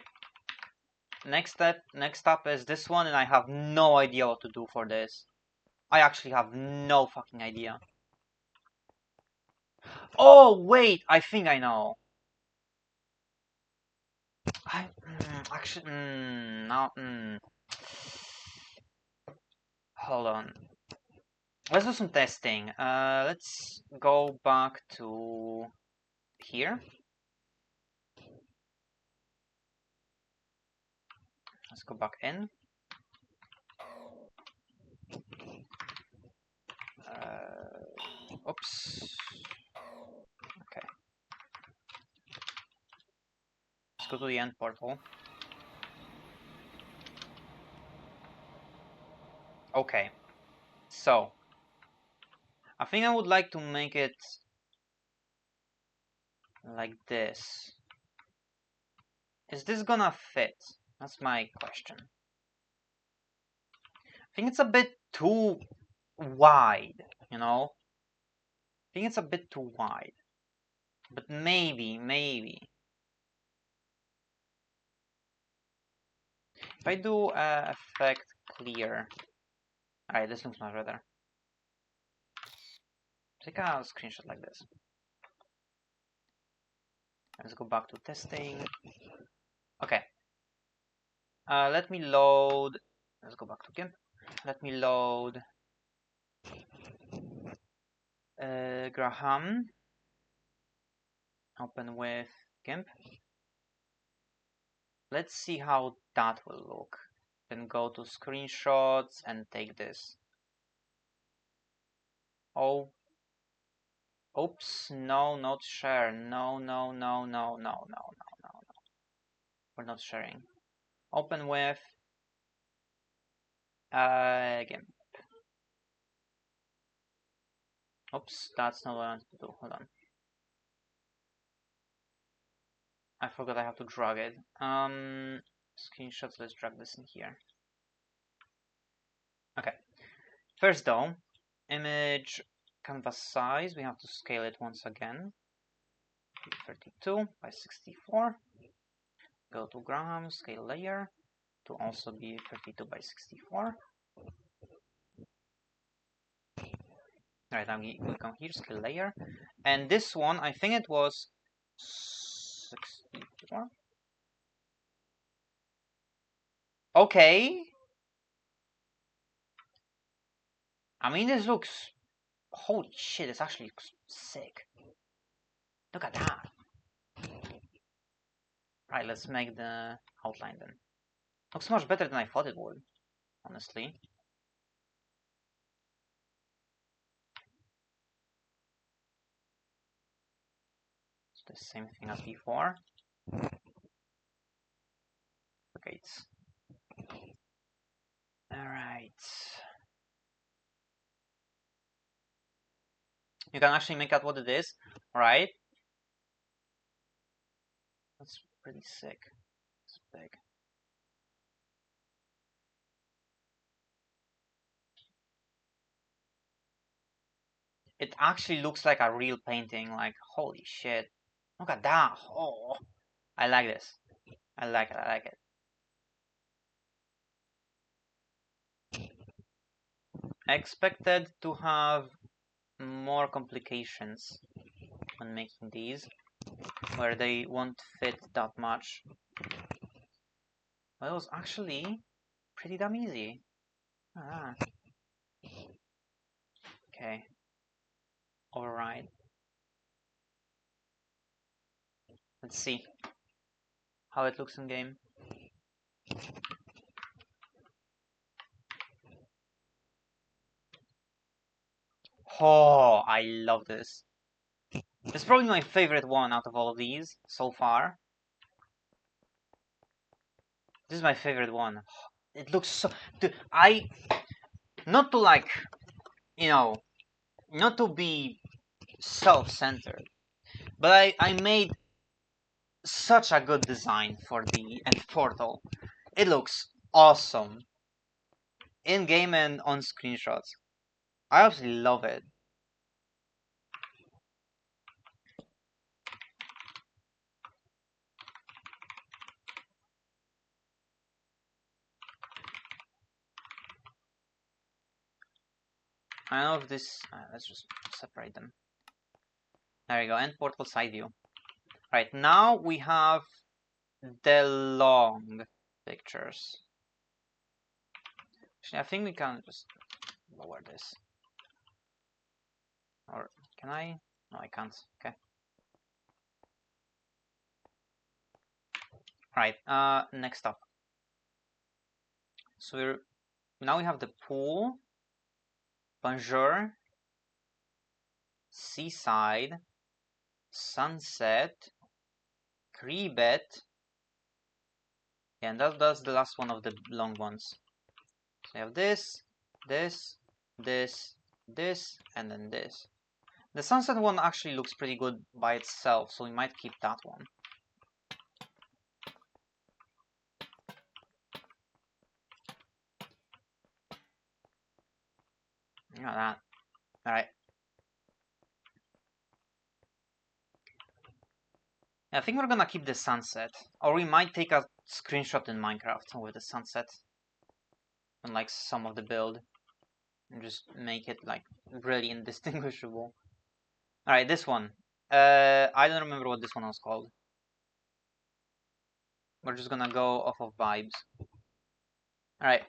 Next up is this one, and I have no idea what to do for this. I actually have no fucking idea. Oh, wait! I think I know. Actually, no, Hold on. Let's do some testing. Let's go back to here. Let's go back in. Oops. Okay. Let's go to the end portal. Okay. So, I think I would like to make it like this. Is this gonna fit? That's my question. I think it's a bit too wide, you know? I think it's a bit too wide. But maybe. If I do effect clear. Alright, this looks much better. Take a screenshot like this. Let's go back to testing. Okay. Let me load. Let's go back to GIMP. Let me load Graham. Open with GIMP. Let's see how that will look. Then go to screenshots and take this. Oh. Oops. No, not share. No. We're not sharing. Open with GIMP. Oops, that's not what I wanted to do. Hold on. I forgot I have to drag it. Screenshots, let's drag this in here. Okay. First though, image canvas size, we have to scale it once again. 32 by 64. Go to Graham, scale layer to also be 32 by 64. Right, now we come here, scale layer. And this one, I think it was 64. Okay. I mean, this looks... Holy shit, this actually looks sick. Look at that. Right, let's make the outline then. Looks much better than I thought it would, honestly. It's the same thing as before. Okay, it's... Alright. You can actually make out what it is, right? That's pretty sick. It's big. It actually looks like a real painting, like, holy shit. Look at that. Oh, I like this. I like it. I expected to have more complications when making these, where they won't fit that much. But it was actually pretty damn easy. Ah. Okay. Alright. Let's see how it looks in game. Oh, I love this. It's probably my favorite one out of all of these so far. This is my favorite one. It looks so... Dude, not to like, you know, not to be self-centered, but I made such a good design for the end portal. It looks awesome. In-game and on screenshots. I absolutely love it. I know if this... let's just separate them. There you go, end portal side view. Right, now we have the long pictures. Actually, I think we can just lower this. Or can I? No, I can't. Okay. Right. Next up. So now we have the pool, bonjour, seaside, sunset, Cribet. Yeah, and that's the last one of the long ones. So we have this, this, this, this, and then this. The sunset one actually looks pretty good by itself, so we might keep that one. Look at that. Alright. I think we're gonna keep the sunset, or we might take a screenshot in Minecraft with the sunset and like some of the build and just make it like really indistinguishable. All right, this one. I don't remember what this one was called. We're just gonna go off of vibes. All right,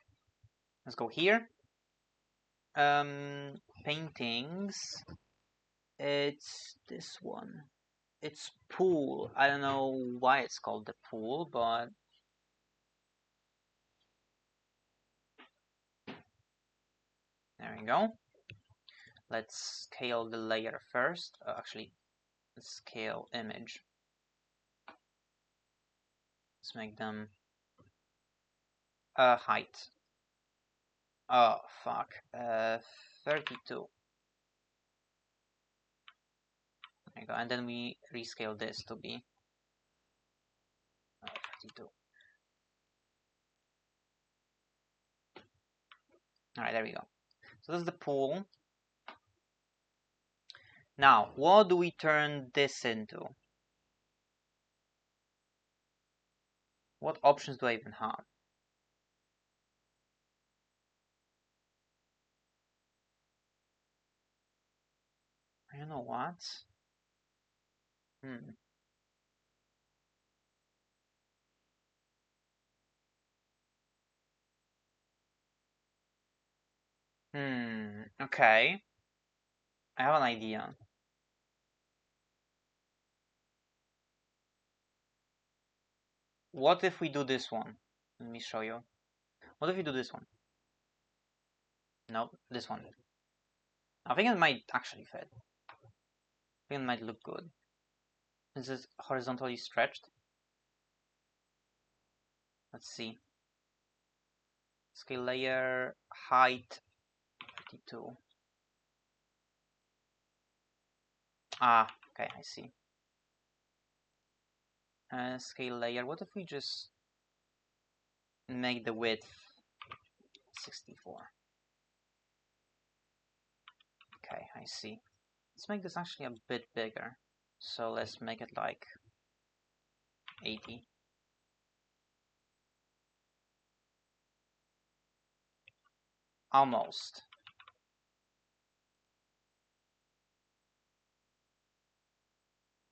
let's go here. Paintings. It's this one. It's pool. I don't know why it's called the pool, but there we go. Let's scale the layer first. Actually, let's scale image. Let's make them height. Oh fuck. 32. There you go. And then we rescale this to be 32. Alright, there we go. So this is the pool. Now, what do we turn this into? What options do I even have? You know what? Okay. I have an idea. What if we do this one? Let me show you. What if we do this one? No, this one. I think it might actually fit. I think it might look good. This is horizontally stretched. Let's see. Scale layer, height, 52. Ah, okay, I see. Scale layer, what if we just make the width 64? Okay, I see. Let's make this actually a bit bigger. So let's make it like 80. Almost.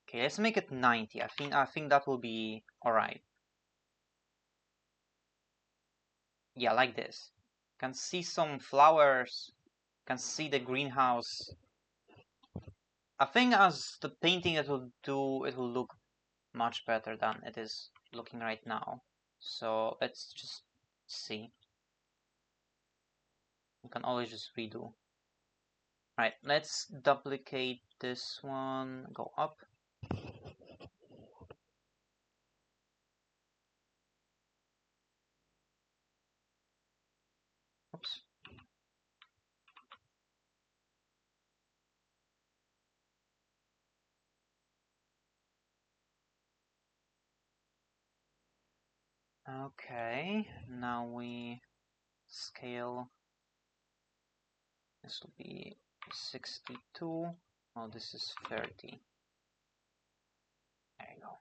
Okay, let's make it 90. I think that will be alright. Yeah, like this. Can see some flowers. Can see the greenhouse. I think as the painting it will look much better than it is looking right now. So let's just see. You can always just redo. Right, let's duplicate this one, go up. Oops. Okay, now we scale. This will be 62. Oh, this is 30. There you go.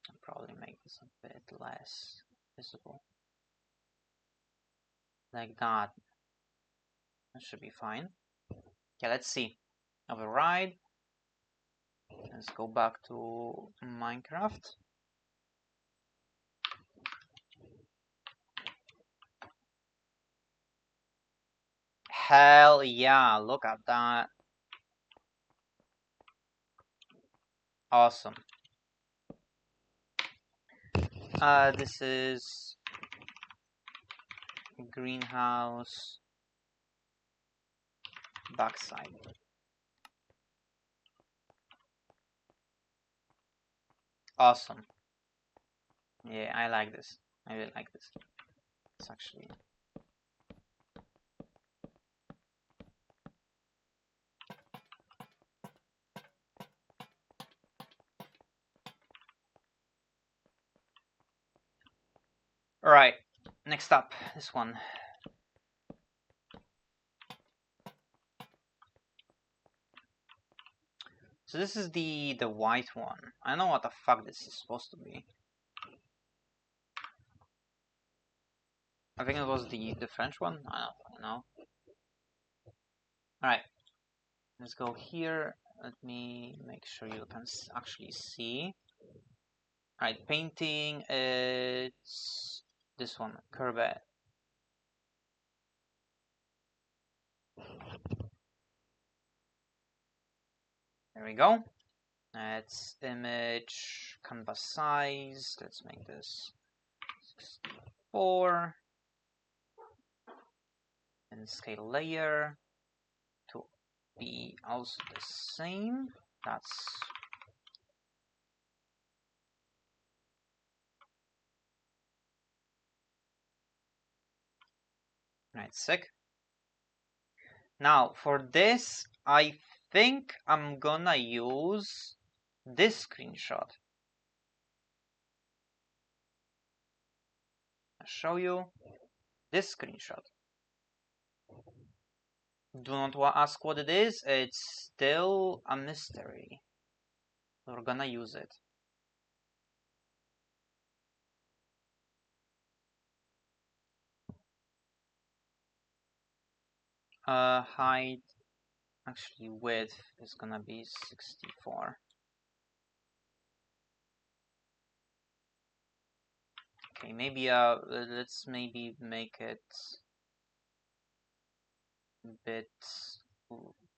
I'll probably make this a bit less visible. Like that. That should be fine. Okay, let's see. Override. Let's go back to Minecraft. Hell yeah, look at that. Awesome. This is greenhouse backside. Awesome. Yeah, I like this. I really like this. It's actually alright. Next up, this one. So this is the white one. I don't know what the fuck this is supposed to be. I think it was the French one. I don't know. All right, let's go here. Let me make sure you can actually see. All right, painting. It's this one, curve. There we go. Let's image canvas size. Let's make this 64 and scale layer to be also the same. That's right. Sick. Now for this, I think I'm gonna use this screenshot. I'll show you this screenshot. Do not ask what it is. It's still a mystery. We're gonna use it. Height, actually width is gonna be 64. Okay, maybe let's maybe make it a bit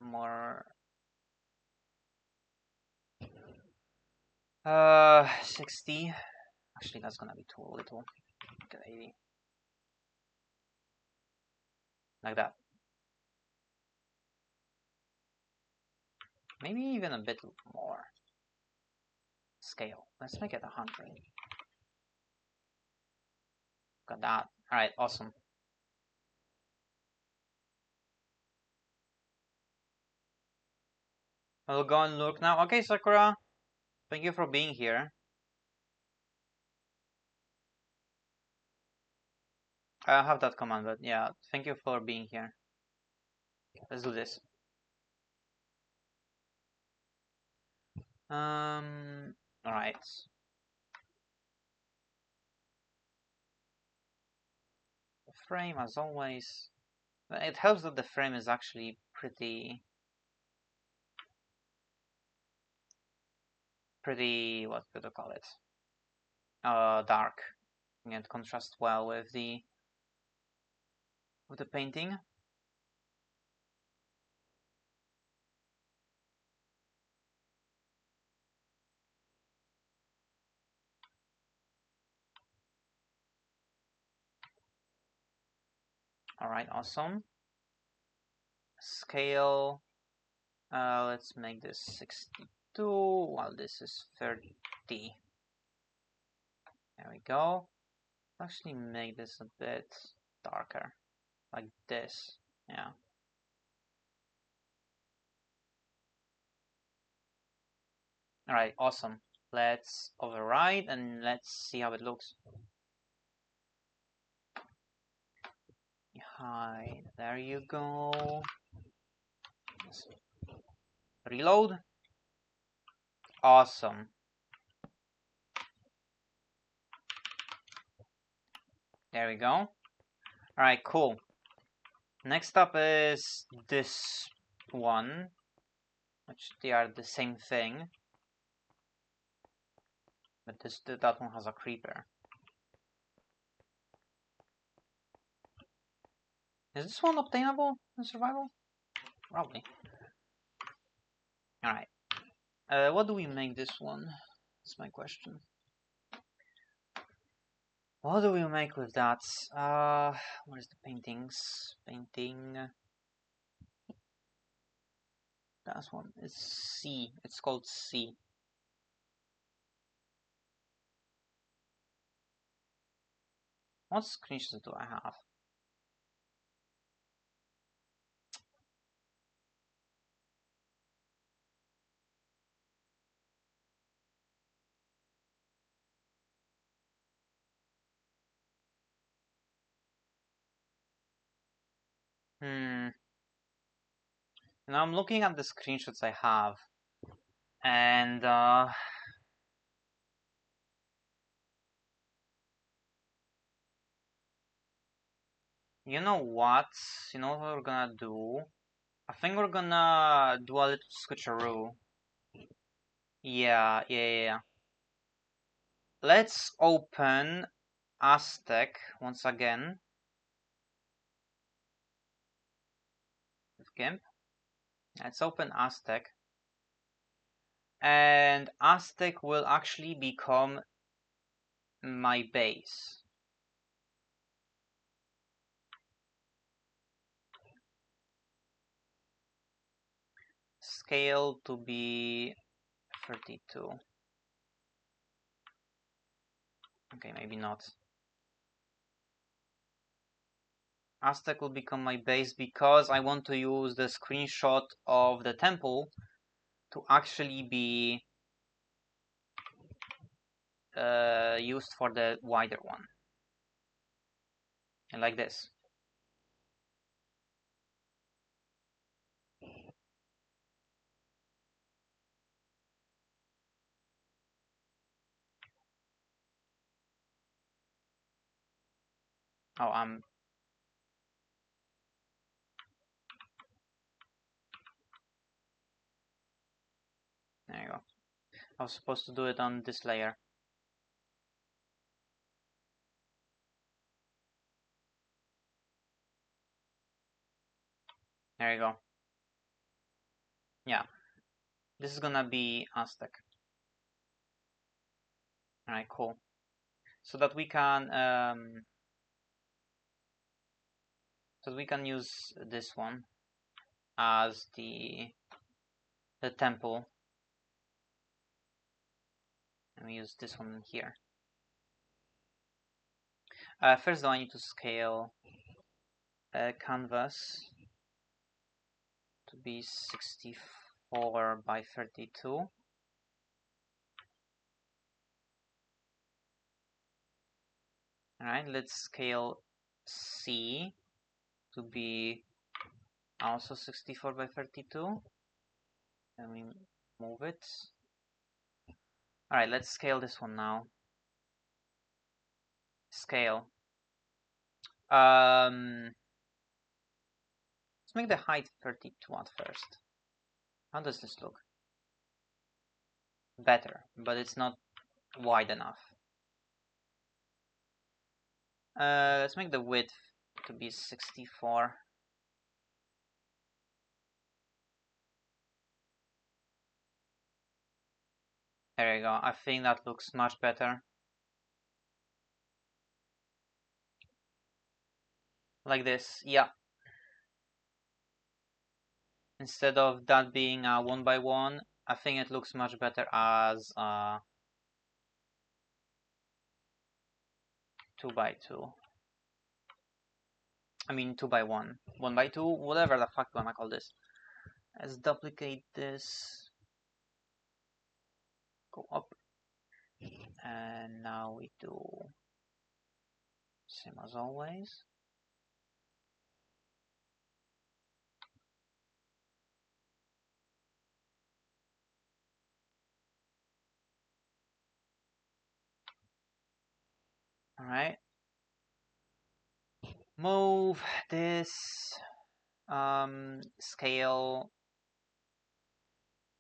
more 60. Actually, that's gonna be too little. Get 80. Like that. Maybe even a bit more. Scale. Let's make it 100. Got that. Alright, awesome. I'll go and look now. Okay, Sakura. Thank you for being here. I have that command, but yeah, thank you for being here. Let's do this. Alright. The frame, as always. It helps that the frame is actually pretty, what could I call it? Dark. And contrast well with the painting. Alright, awesome. Scale. Let's make this 62 while this is 30. There we go. Actually make this a bit darker. Like this. Yeah. Alright, awesome. Let's override and let's see how it looks. Hide. There you go. Reload. Awesome. There we go. Alright, cool. Next up is this one, which they are the same thing. But that one has a creeper. Is this one obtainable in survival? Probably. Alright. What do we make this one? That's my question. What do we make with that? Where's the paintings? Painting. That one. It's C. It's called C. What screenshots do I have? Now I'm looking at the screenshots I have. And you know what? You know what we're gonna do? I think we're gonna do a little switcheroo. Yeah. Let's open Aztec once again with GIMP. Let's open Aztec. And Aztec will actually become my base. Scale to be 32. Okay, maybe not. Aztec will become my base because I want to use the screenshot of the temple to actually be used for the wider one. And like this. Oh, there you go. I was supposed to do it on this layer. There you go. Yeah. This is gonna be Aztec. Alright, cool. So that we can use this one as the temple. And we use this one here. First though, I need to scale canvas to be 64 by 32. Alright, let's scale C to be also 64 by 32. And we move it. Alright, let's scale this one now. Scale. Let's make the height 32 at first. How does this look? Better, but it's not wide enough. Let's make the width to be 64. There you go. I think that looks much better. Like this, yeah. Instead of that being a 1 by 1, I think it looks much better as 2 by 2. I mean 2 by 1. 1 by 2, whatever the fuck you wanna call this. Let's duplicate this. Go up. And now we do same as always. Alright. Move this scale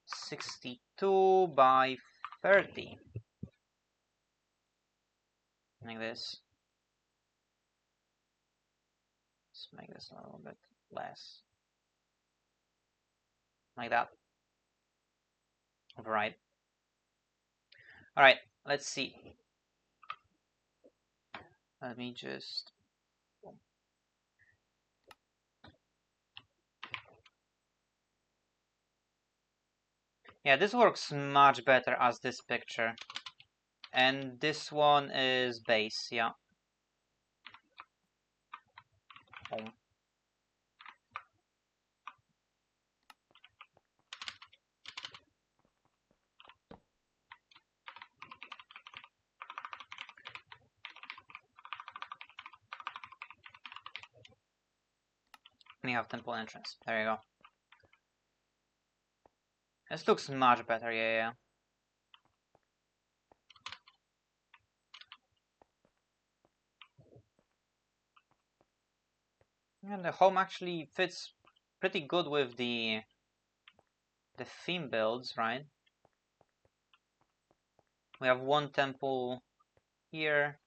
62 by 30. Like this. Let's make this a little bit less. Like that. Right. Alright, let's see. Let me just... Yeah, this works much better as this picture. And this one is base, yeah. Boom. And you have temple entrance. There you go. This looks much better, yeah. And the home actually fits pretty good with the theme builds, right? We have one temple here.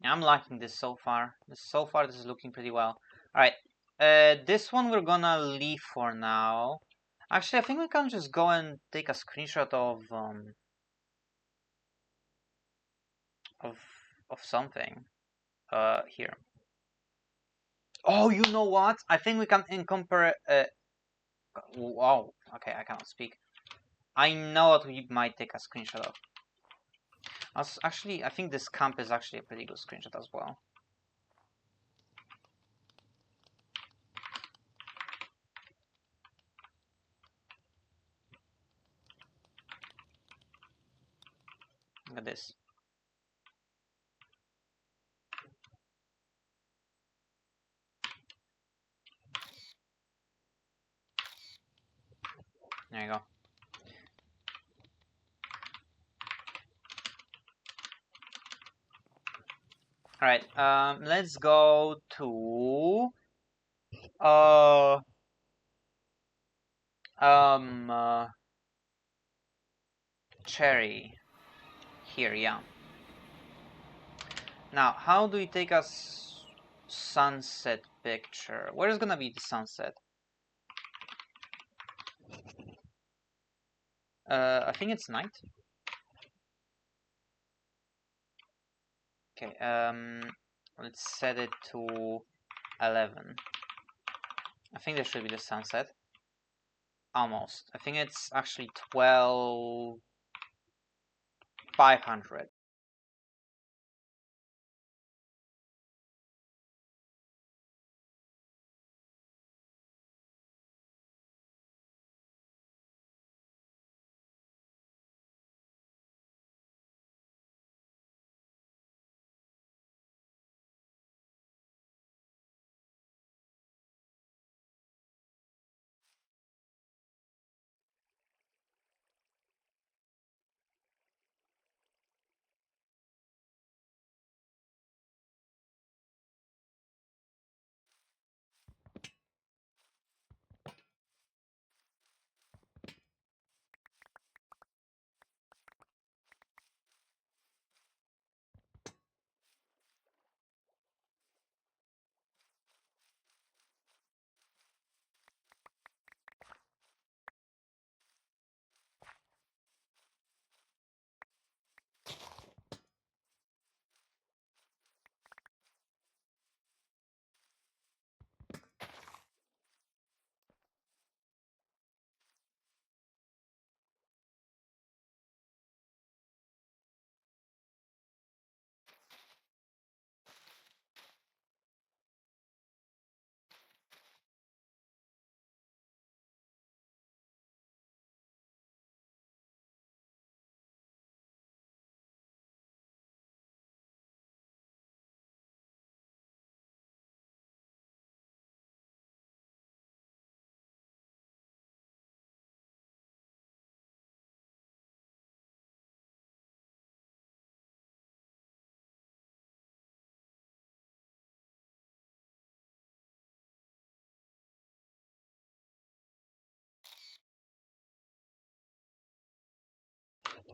Yeah, I'm liking this so far. So far, this is looking pretty well. All right, this one we're gonna leave for now. Actually, I think we can just go and take a screenshot of something. Here. Oh, you know what? I think we can compare. Wow. Okay, I cannot speak. I know what we might take a screenshot of. Actually, I think this camp is actually a pretty good screenshot as well. Look at this. There you go. All right. Let's go to cherry here. Yeah. Now, how do we take a sunset picture? Where is gonna be the sunset? I think it's night. Okay. Let's set it to 11. I think this should be the sunset. Almost. I think it's actually 12,500.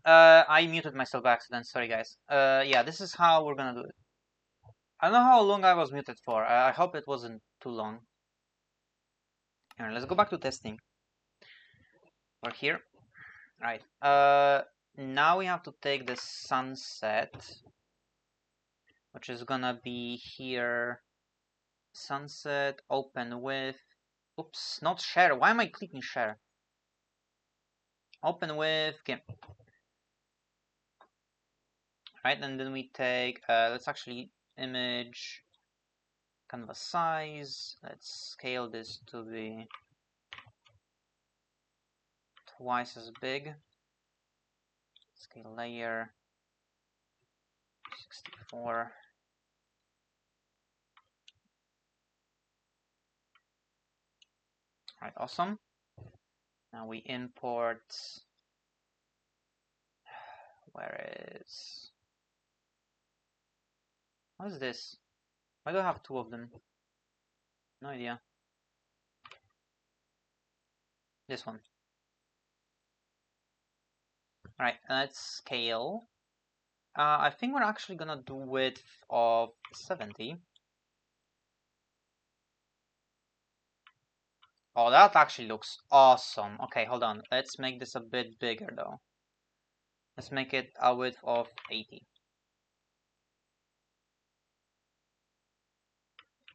I muted myself by accident. Sorry, guys. Yeah, this is how we're gonna do it. I don't know how long I was muted for. I hope it wasn't too long. Alright, let's go back to testing. We're here. Right. Now we have to take the sunset, which is gonna be here. Sunset, open with. Oops, not share. Why am I clicking share? Open with GIMP. Right, and then we take. Let's actually image canvas size. Let's scale this to be twice as big. Scale layer 64. Right, awesome. Now we import. Where is? What is this? Why do I have two of them? No idea. This one. Alright, let's scale. I think we're actually gonna do width of 70. Oh, that actually looks awesome. Okay, hold on. Let's make this a bit bigger though. Let's make it a width of 80.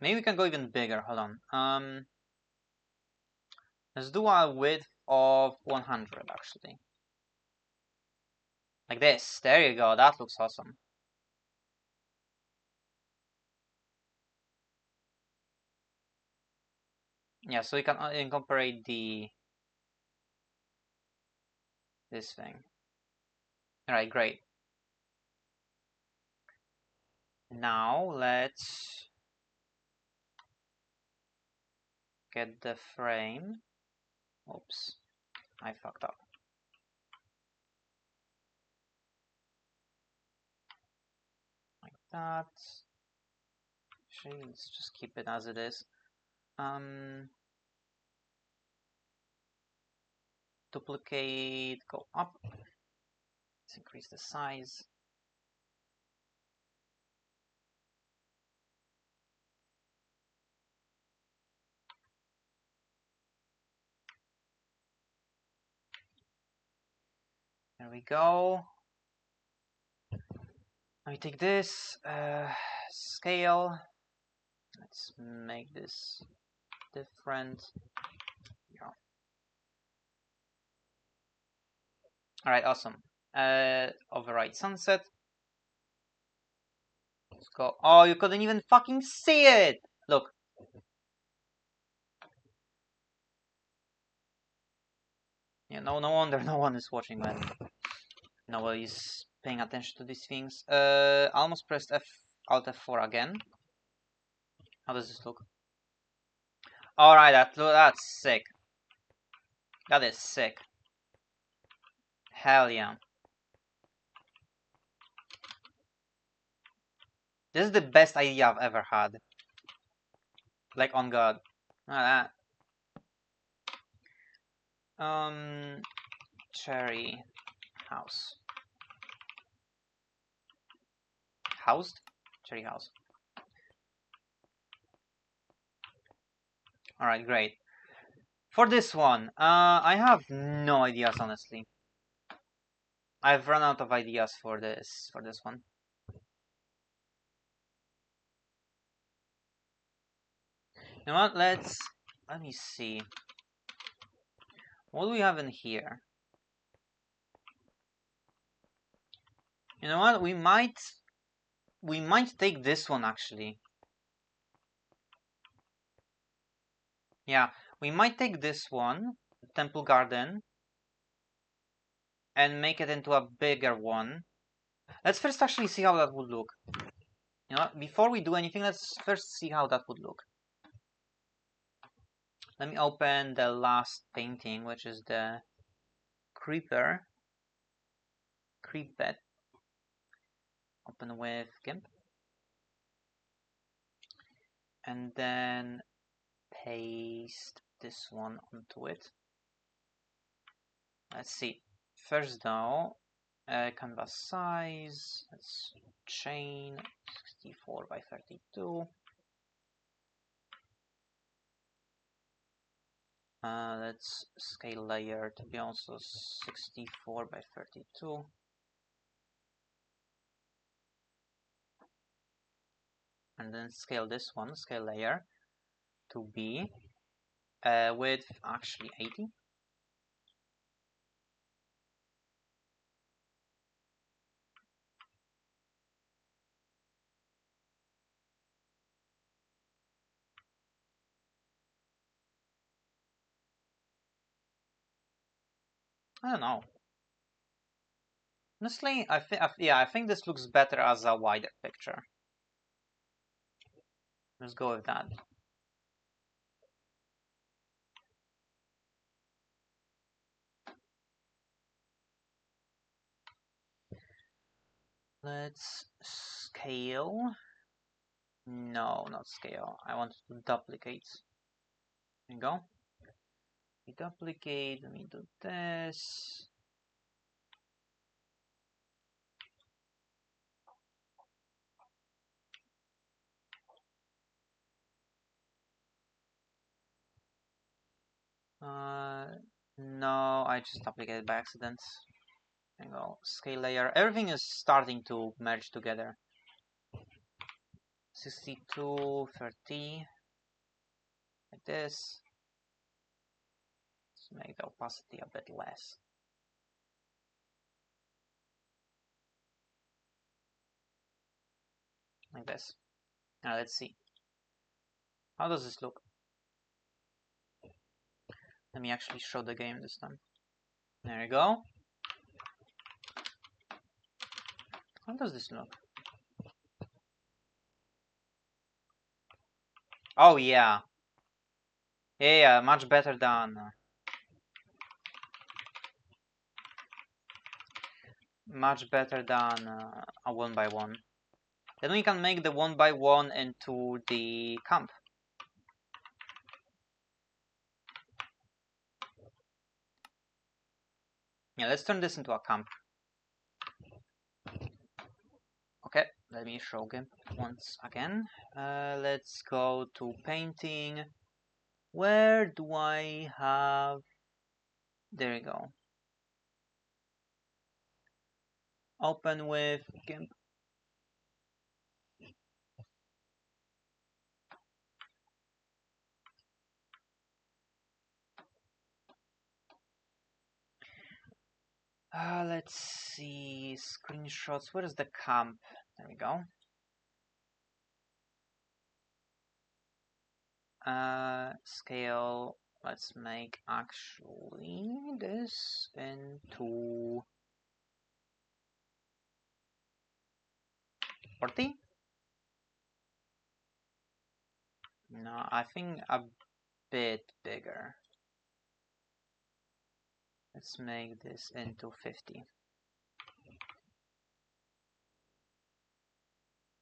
Maybe we can go even bigger. Hold on. Let's do a width of 100 actually. Like this. There you go. That looks awesome. Yeah, so we can incorporate this thing. Alright, great. Now let's get the frame. Oops, I fucked up. Like that. Actually, let's just keep it as it is. Duplicate, go up. Let's increase the size. There we go. Now we take this, scale. Let's make this different. Yeah. Alright, awesome. Override sunset. Let's go. Oh, you couldn't even fucking see it! Look. Yeah, no wonder no one is watching when nobody's paying attention to these things. Almost pressed Alt F4 again. How does this look? Alright, that's sick. That is sick. Hell yeah. This is the best idea I've ever had. Like, on God. Look at that. Cherry house. Housed? Cherry house. Alright, great. For this one, I have no ideas, honestly. I've run out of ideas for this one. You know what? Let me see. What do we have in here? You know what? We might take this one actually. Yeah, we might take this one, Temple Garden, and make it into a bigger one. Let's first actually see how that would look. You know what? Before we do anything, let's first see how that would look. Let me open the last painting, which is the creep bed. Open with GIMP. And then paste this one onto it. Let's see. First though, canvas size, let's chain 64 by 32. Let's scale layer to be also 64 by 32. And then scale this one, scale layer, to be width actually 80. I don't know. Honestly, I think this looks better as a wider picture. Let's go with that. Let's scale. No, not scale. I want to duplicate. There you go. We duplicate. Let me do this. No, I just duplicated by accident. There you go. Scale layer. Everything is starting to merge together. 62, 30. Like this. Let's make the opacity a bit less. Like this. Now let's see. How does this look? Let me actually show the game this time. There you go. How does this look? Oh yeah. Yeah, much better than a 1x1. Then we can make the 1x1 into the camp. Yeah, let's turn this into a camp. Okay, let me show GIMP once again. Let's go to painting. Where do I have... There you go. Open with GIMP. Let's see, screenshots. Where is the camp? There we go. Scale. Let's make actually this into 40. No, I think a bit bigger. Let's make this into 50.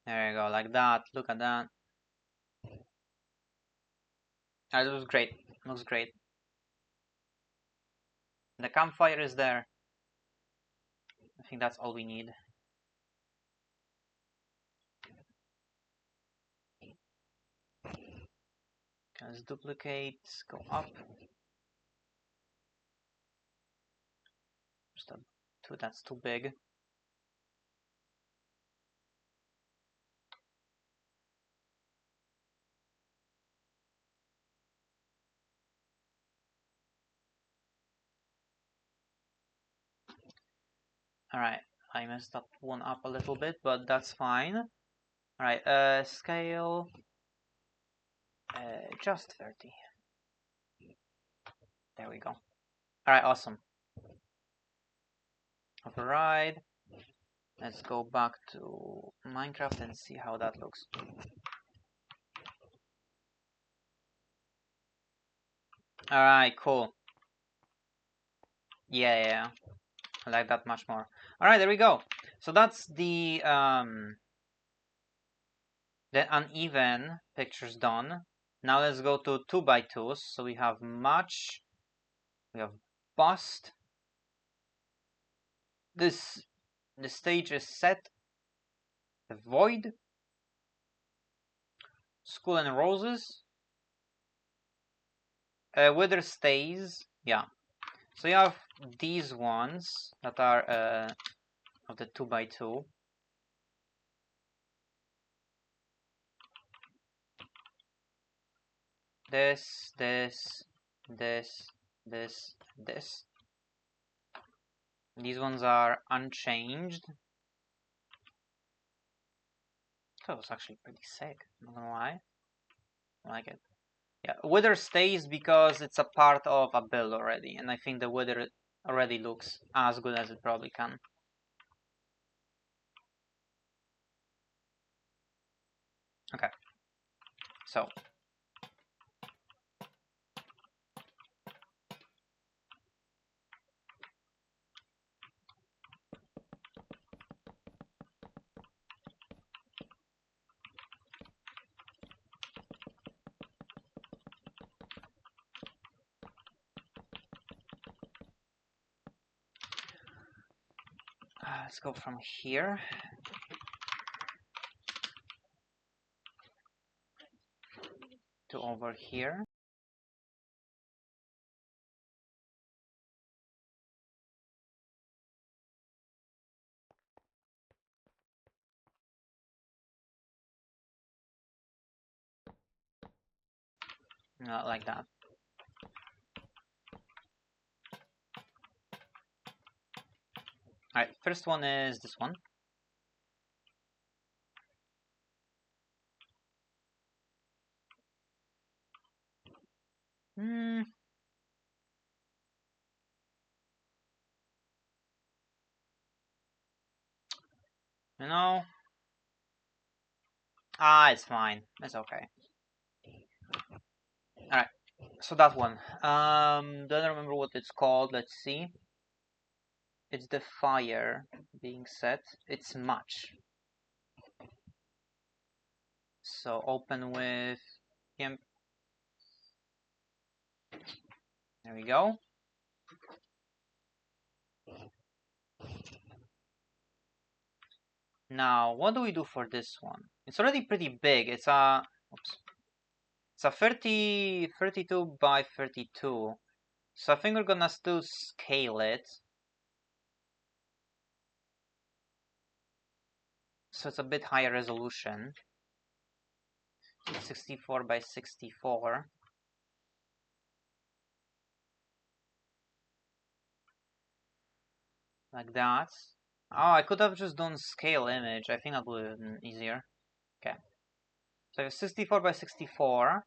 There you go, like that. Look at that. That looks great. Looks great. The campfire is there. I think that's all we need. Let's duplicate, go up. That's too big. Alright, I messed up one up a little bit, but that's fine. Alright, scale just 30. There we go. Alright, awesome. Override. Let's go back to Minecraft and see how that looks. Alright, cool. Yeah, I like that much more. Alright, there we go. So that's the uneven pictures done. Now let's go to 2x2s. So we have match, we have bust. The stage is set. The void. School and roses. Wither stays. Yeah. So you have these ones that are of the 2x2. This. These ones are unchanged. That was actually pretty sick, not gonna lie. I like it. Yeah, wither stays because it's a part of a build already, and I think the wither already looks as good as it probably can. Okay, so let's go from here. To over here. Not like that. Alright, first one is this one. You know, it's fine. It's okay. Alright, so that one. Don't remember what it's called. Let's see. It's the fire being set. It's match. So open with GIMP. There we go. Now, what do we do for this one? It's already pretty big. It's a, oops. It's a 32 by 32. So I think we're gonna still scale it. So it's a bit higher resolution. 64 by 64. Like that. Oh, I could have just done scale image. I think that would have been easier. Okay. So 64 by 64.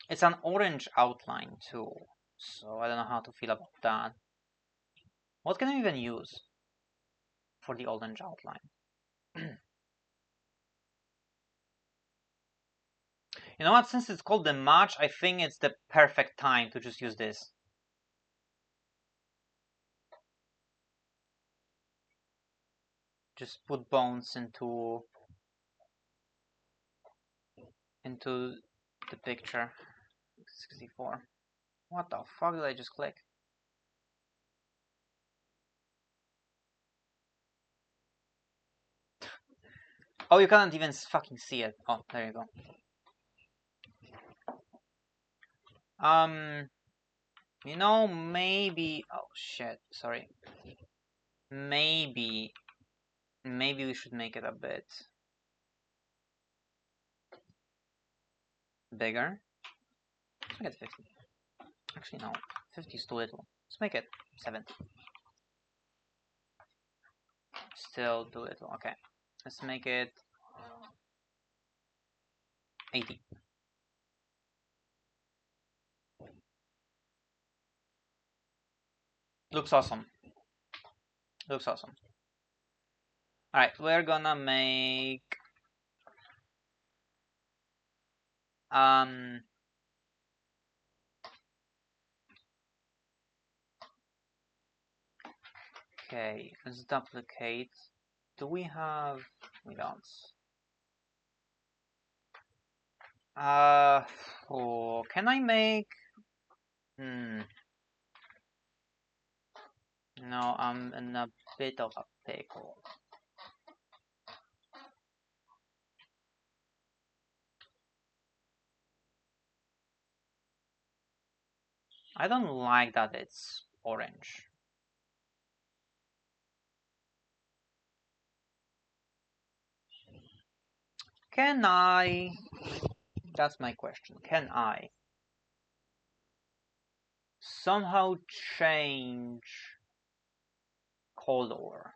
It's an orange outline too. So I don't know how to feel about that. What can I even use for the orange outline? You know what? Since it's called the match, I think it's the perfect time to just use this. Just put bones into the picture. 64. What the fuck did I just click? Oh, you can't even fucking see it. Oh, there you go. You know, maybe. Oh shit. Sorry. Maybe we should make it a bit bigger. Let's make it 50. Actually, no. 50 is too little. Let's make it 70. Still too little. Okay. Let's make it 80. Looks awesome. Looks awesome. Alright, we're gonna make okay, let's duplicate. Do we have, we don't. Oh, can I make, no, I'm in a bit of a pickle. I don't like that it's orange. Can I, that's my question, can I somehow change color?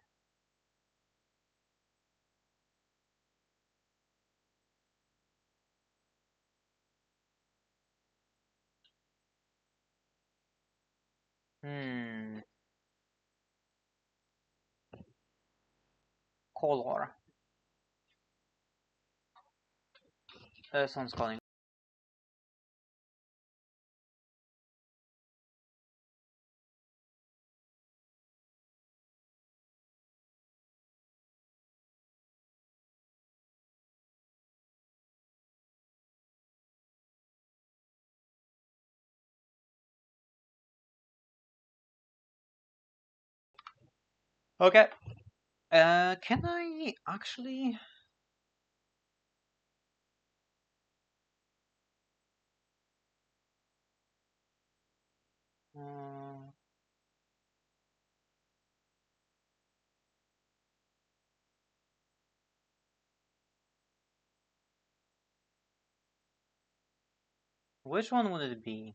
Color. Someone's calling. Okay. Can I actually? Uh, which one would it be?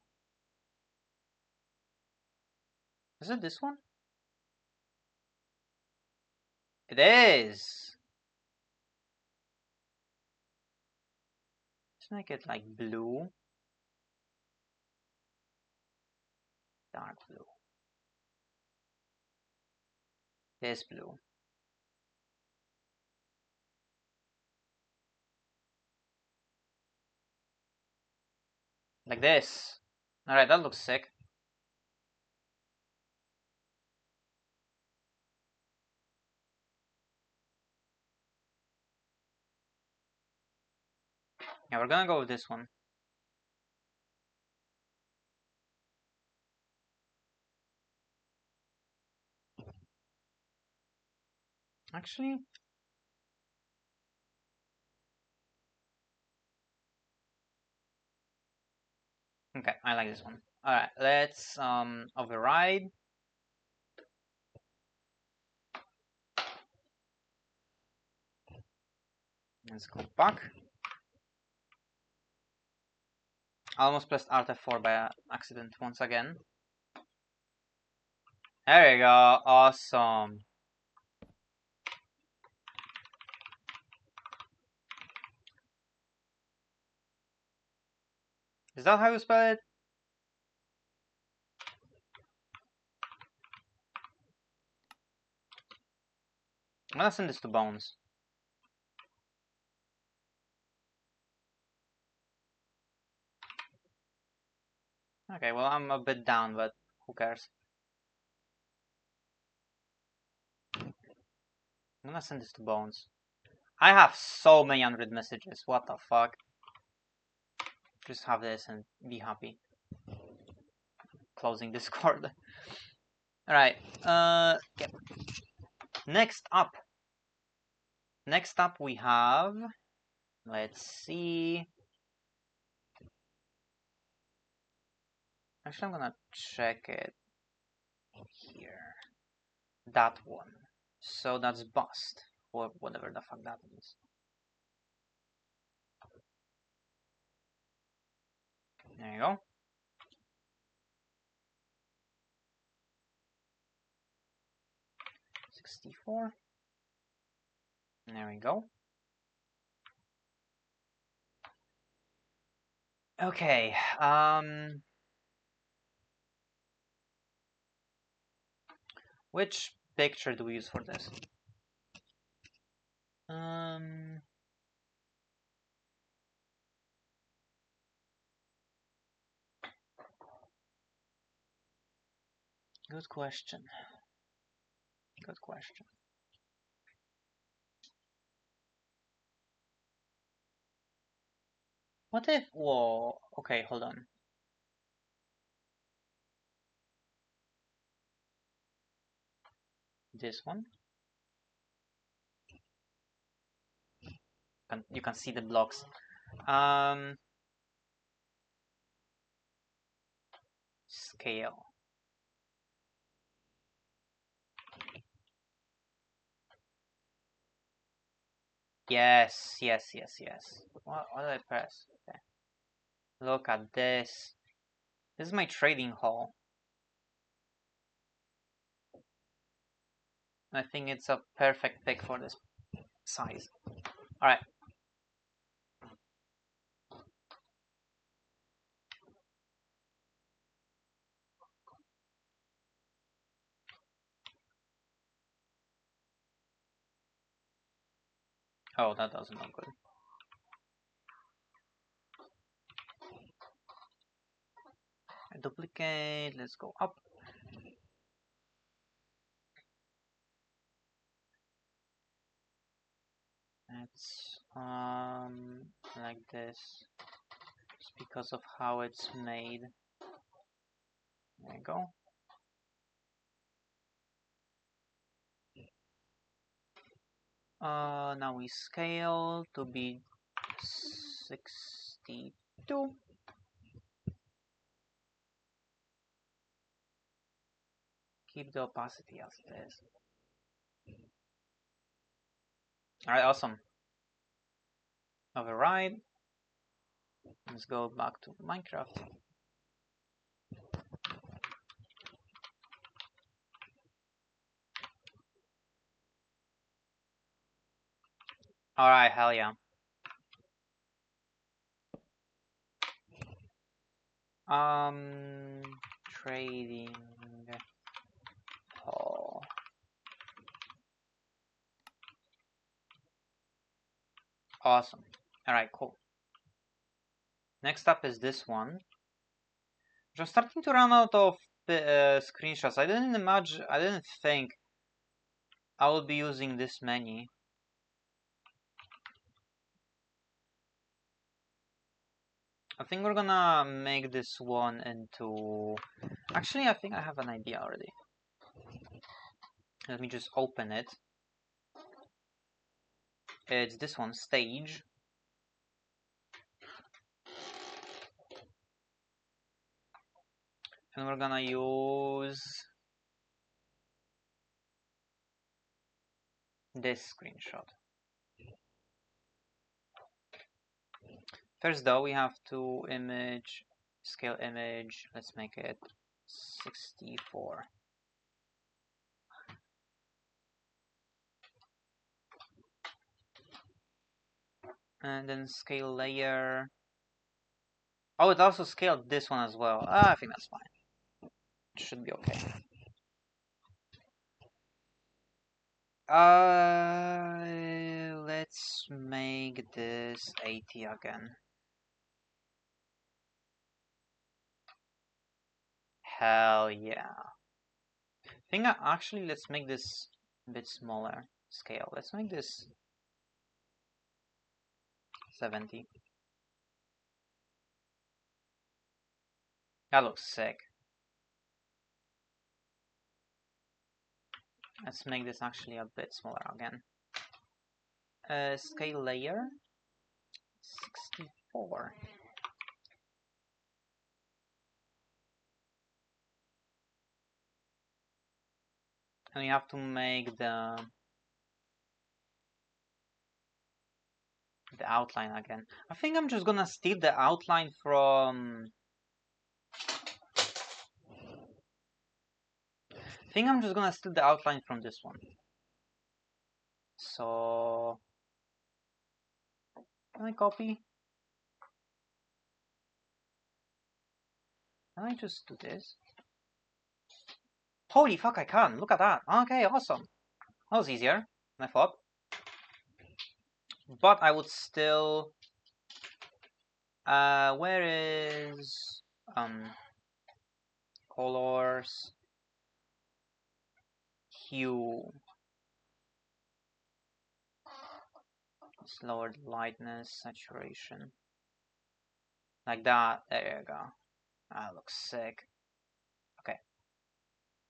Is it this one? It is. Let's make it like blue, dark blue. This blue. Like this. Alright, that looks sick. Yeah, we're gonna go with this one. Actually, okay, I like this one. Alright, let's override. Let's go back. I almost pressed Alt F4 by accident once again. There you go, awesome. Is that how you spell it? I'm gonna send this to Bones. Okay, well, I'm a bit down, but who cares? I'm gonna send this to Bones. I have so many unread messages, what the fuck? Just have this and be happy. Closing Discord. Alright, okay. Next up we have, let's see. Actually, I'm gonna check it here. That one. So that's bust, or whatever the fuck that means. There you go. $64. There we go. Okay. Which picture do we use for this? Good question. Good question. What if? Whoa. Okay, hold on. This one. You can see the blocks. Scale. Yes, yes, yes, yes. What did I press? Okay. Look at this. This is my trading hall. I think it's a perfect pick for this size. Alright. Oh, that doesn't look good. I duplicate. Let's go up. It's like this. Just because of how it's made. There you go. Now we scale to be 62. Keep the opacity as it is. Alright, awesome. Override. Let's go back to Minecraft. Alright, hell yeah. Trading hall. Awesome. Alright, cool. Next up is this one. I'm starting to run out of screenshots. I didn't think I would be using this many. I think we're gonna make this one into... Actually, I think I have an idea already. Let me just open it. It's this one, stage. And we're gonna use this screenshot. First though, we have to scale image, let's make it 64. And then scale layer. Oh, it also scaled this one as well. I think that's fine. It should be okay. Let's make this 80 again. Hell yeah. I think actually let's make this a bit smaller scale. Let's make this 70. That looks sick. Let's make this actually a bit smaller again. Scale layer 64. And we have to make the outline again. I think I'm just gonna steal the outline from... this one. So... Can I copy? Can I just do this? Holy fuck, I can! Look at that! Okay, awesome! That was easier than I thought. But I would still... where is... colors... hue... Let's lower the lightness, saturation. Like that, there you go. That looks sick. Okay.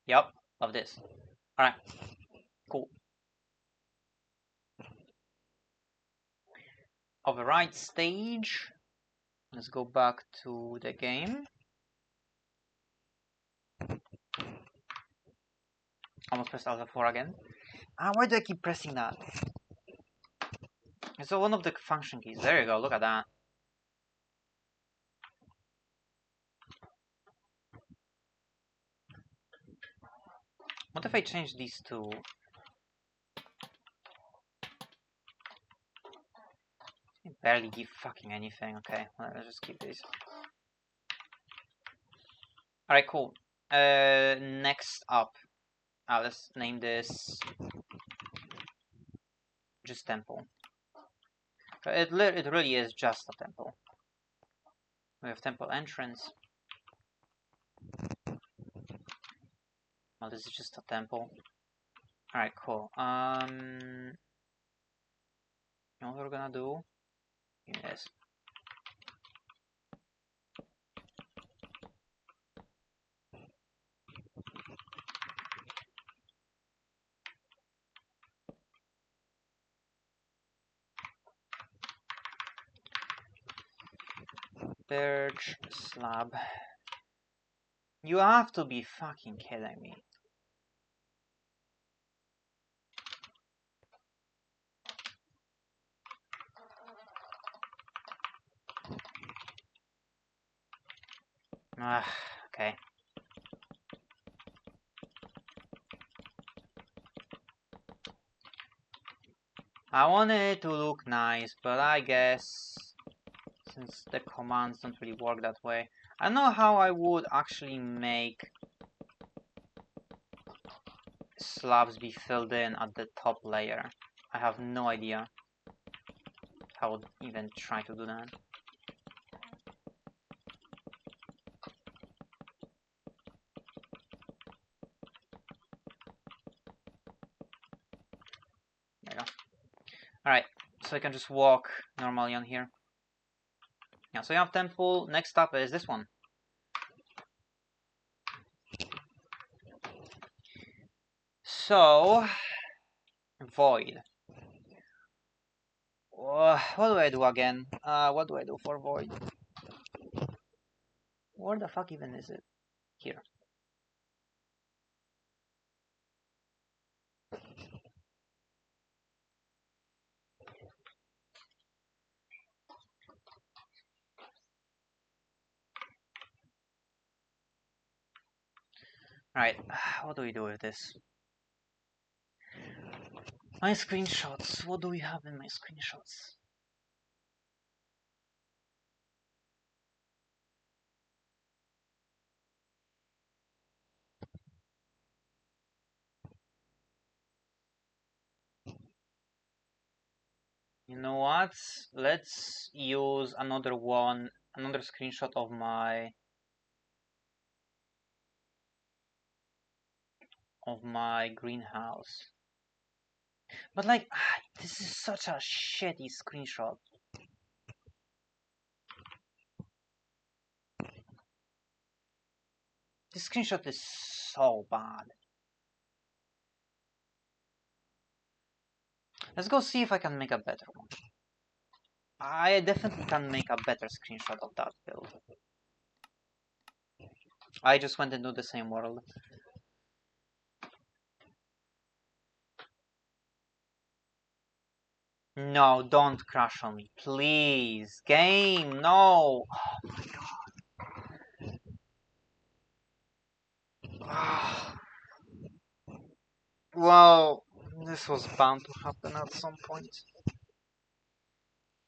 Yep, love this. Alright, cool. Override stage. Let's go back to the game. Almost pressed Alt F4 again. Why do I keep pressing that? It's one of the function keys. There you go, look at that. What if I change these two? I barely give fucking anything. Okay, let's just keep these. Alright, cool. Next up. Let's name this just temple. It really is just a temple. We have temple entrance. Oh, this is just a temple. Alright, cool. You know what we're gonna do? Yes. Birch slab. You have to be fucking kidding me. Okay. I wanted it to look nice, but I guess since the commands don't really work that way, I don't know how I would actually make slabs be filled in at the top layer. I have no idea how I would even try to do that. There you go. Alright, so I can just walk normally on here. Yeah, so you have temple. Next up is this one. So, void. What do I do again? What do I do for void? Where the fuck even is it? Here. Alright, what do we do with this? My screenshots. What do we have in my screenshots? You know what? Let's use another screenshot of my greenhouse. But like, this is such a shitty screenshot. This screenshot is so bad. Let's go see if I can make a better one. I definitely can make a better screenshot of that build. I just went into the same world. No, don't crash on me, please. Game, no. Oh my god. Well, this was bound to happen at some point.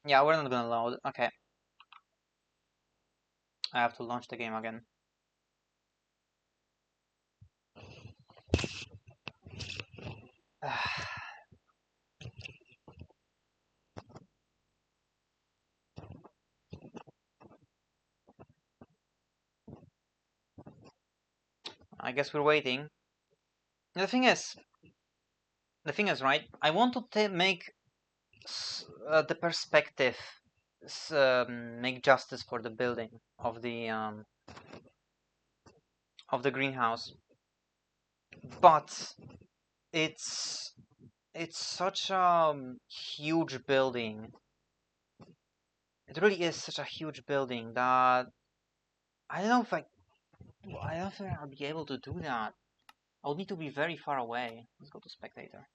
Yeah, we're not gonna load. Okay. I have to launch the game again. I guess we're waiting. The thing is, right? I want to make the perspective make justice for the building of the greenhouse, but it's such a huge building. It really is such a huge building that I don't know if I don't think I'll be able to do that. I'll need to be very far away. Let's go to spectator.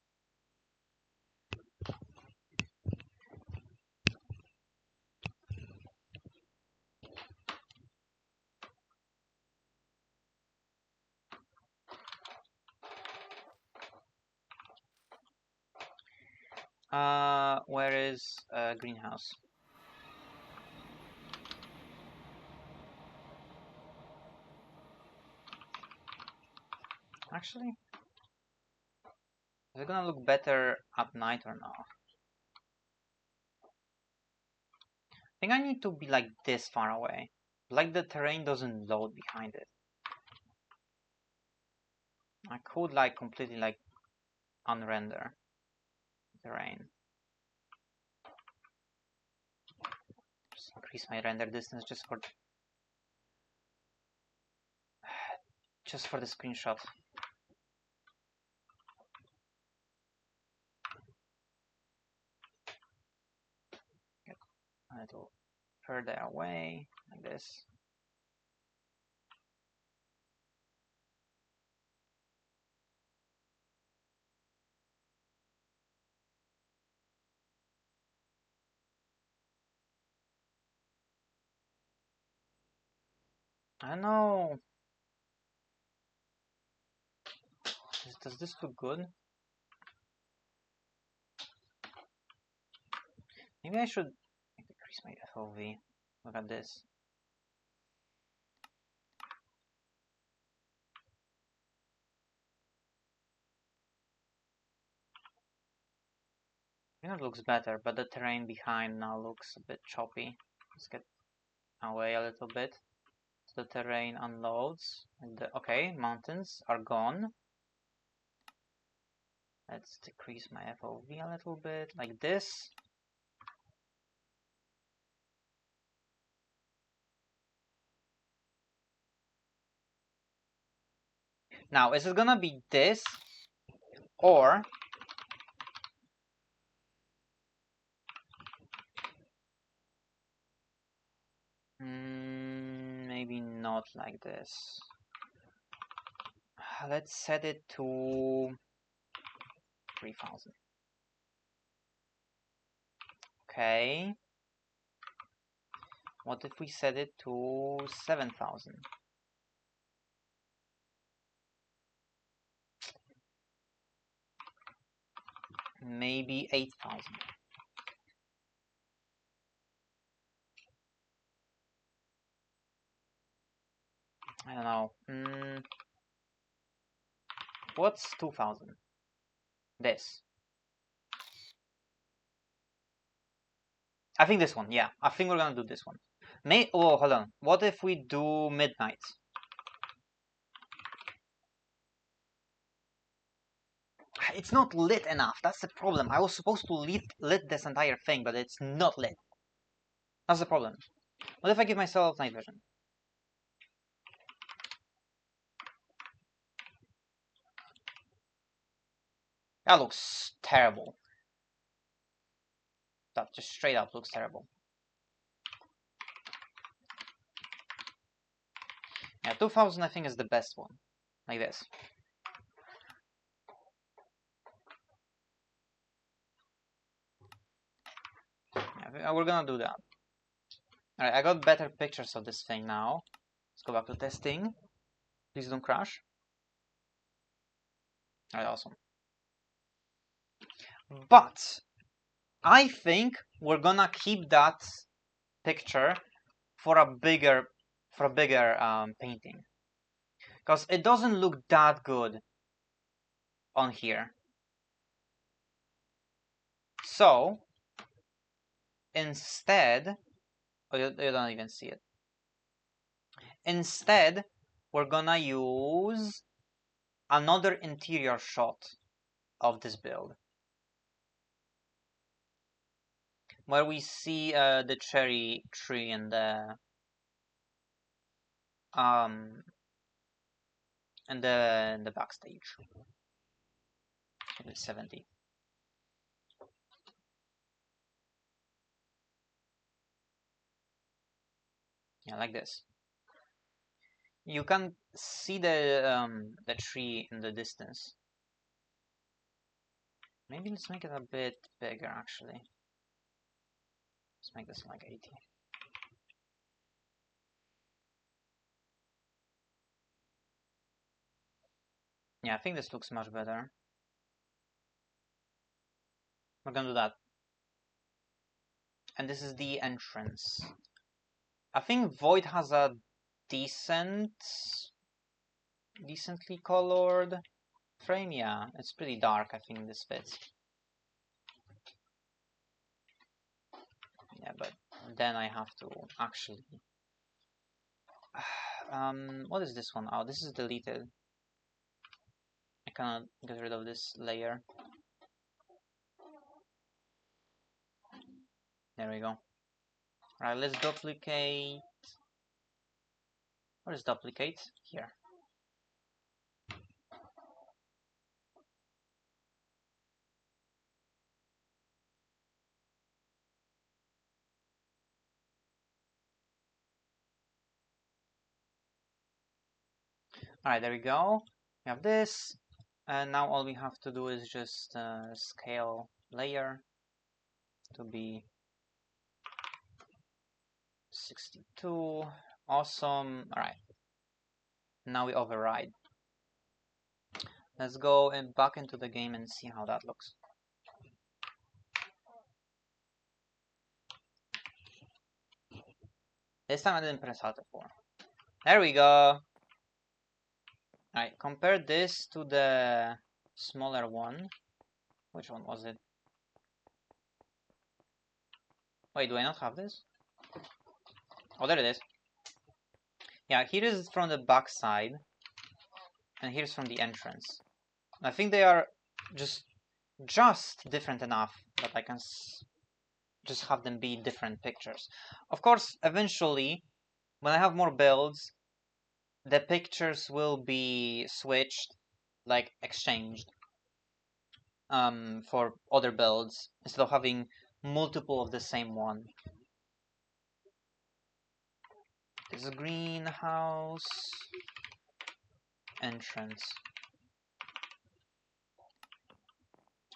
Where is greenhouse? Actually, is it gonna look better at night or not? I think I need to be like this far away. Like the terrain doesn't load behind it. I could like completely like unrender terrain. Just increase my render distance just for the screenshot. Get a little further away. like this. I know. Does this look good? Maybe I should increase my FOV. Look at this. I think it looks better, but the terrain behind now looks a bit choppy. Let's get away a little bit. So the terrain unloads. And okay, mountains are gone. Let's decrease my FOV a little bit, like this. Now, is it gonna be this, or maybe not like this? Let's set it to 3000. Okay. What if we set it to 7000? Maybe 8000. I don't know. What's 2000? This. I think this one, yeah. I think we're gonna do this one. Oh, hold on. What if we do midnight? It's not lit enough. That's the problem. I was supposed to lit this entire thing, but it's not lit. That's the problem. What if I give myself night vision? That looks terrible. That just straight up looks terrible. Yeah, 2000 I think is the best one. Like this. Yeah, we're gonna do that. Alright, I got better pictures of this thing now. Let's go back to testing. Please don't crash. Alright, awesome. But I think we're gonna keep that picture for a bigger painting, because it doesn't look that good on here. So instead, oh, you don't even see it. Instead, we're gonna use another interior shot of this build, where we see the cherry tree in the backstage. 70. Yeah, like this. You can see the tree in the distance. Maybe let's make it a bit bigger, actually. Let's make this like 80. Yeah, I think this looks much better. We're gonna do that. And this is the entrance. I think Void has a decently colored frame. Yeah, it's pretty dark. I think this fits. Yeah, but then I have to actually... what is this one? Oh, this is deleted. I cannot get rid of this layer. There we go. Right, let's duplicate. Where is duplicate? Here. Alright, there we go. We have this, and now all we have to do is just scale layer to be 62. Awesome. Alright, now we override. Let's go back into the game and see how that looks. This time I didn't press Alt F4. There we go. Alright, compare this to the smaller one. Which one was it? Wait, do I not have this? Oh, there it is. Yeah, here is from the back side, and here's from the entrance. I think they are just different enough that I can just have them be different pictures. Of course, eventually, when I have more builds, the pictures will be switched, like exchanged, for other builds instead of having multiple of the same one. This is greenhouse entrance.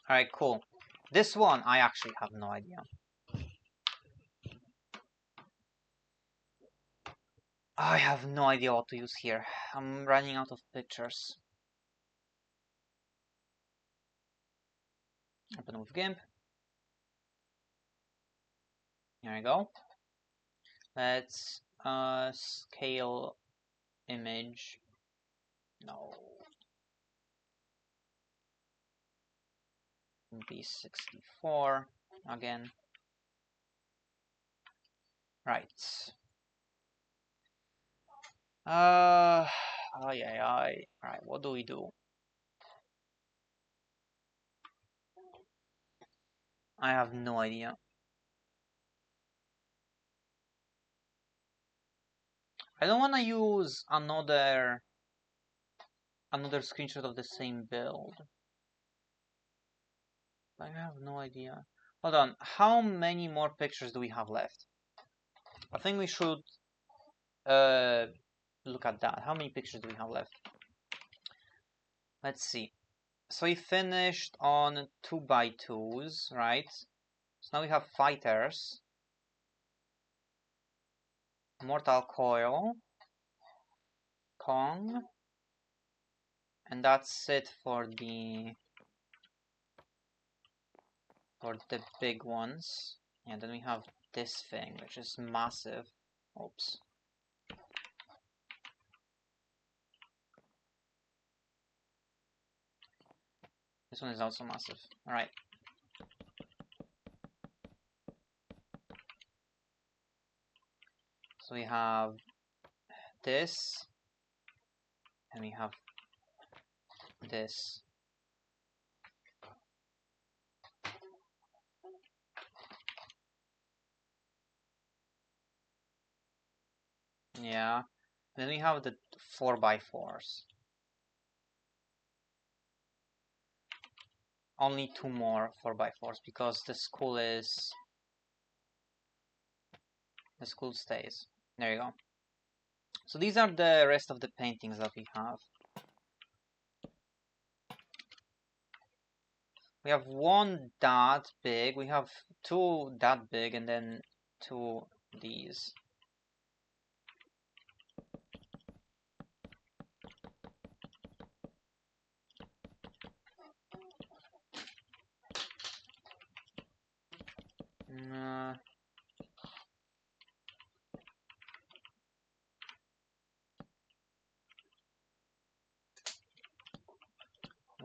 Alright, cool. This one, I actually have no idea. I have no idea what to use here. I'm running out of pictures. Open with GIMP. Here we go. Let's scale image. No. B64 again. Right. Alright, what do we do? I have no idea. I don't want to use another screenshot of the same build. I have no idea. Hold on, how many more pictures do we have left? I think we should look at that. How many pictures do we have left? Let's see. So we finished on 2x2s, right? So now we have fighters, Mortal Coil, Kong, and that's it for the big ones. And then we have this thing, which is massive. Oops. This one is also massive. Alright. So we have this, and we have this. Yeah. Then we have the 4x4s. Only 2 more 4x4s because the school stays. There you go. So these are the rest of the paintings that we have. We have one that big, we have 2 that big, and then 2 these.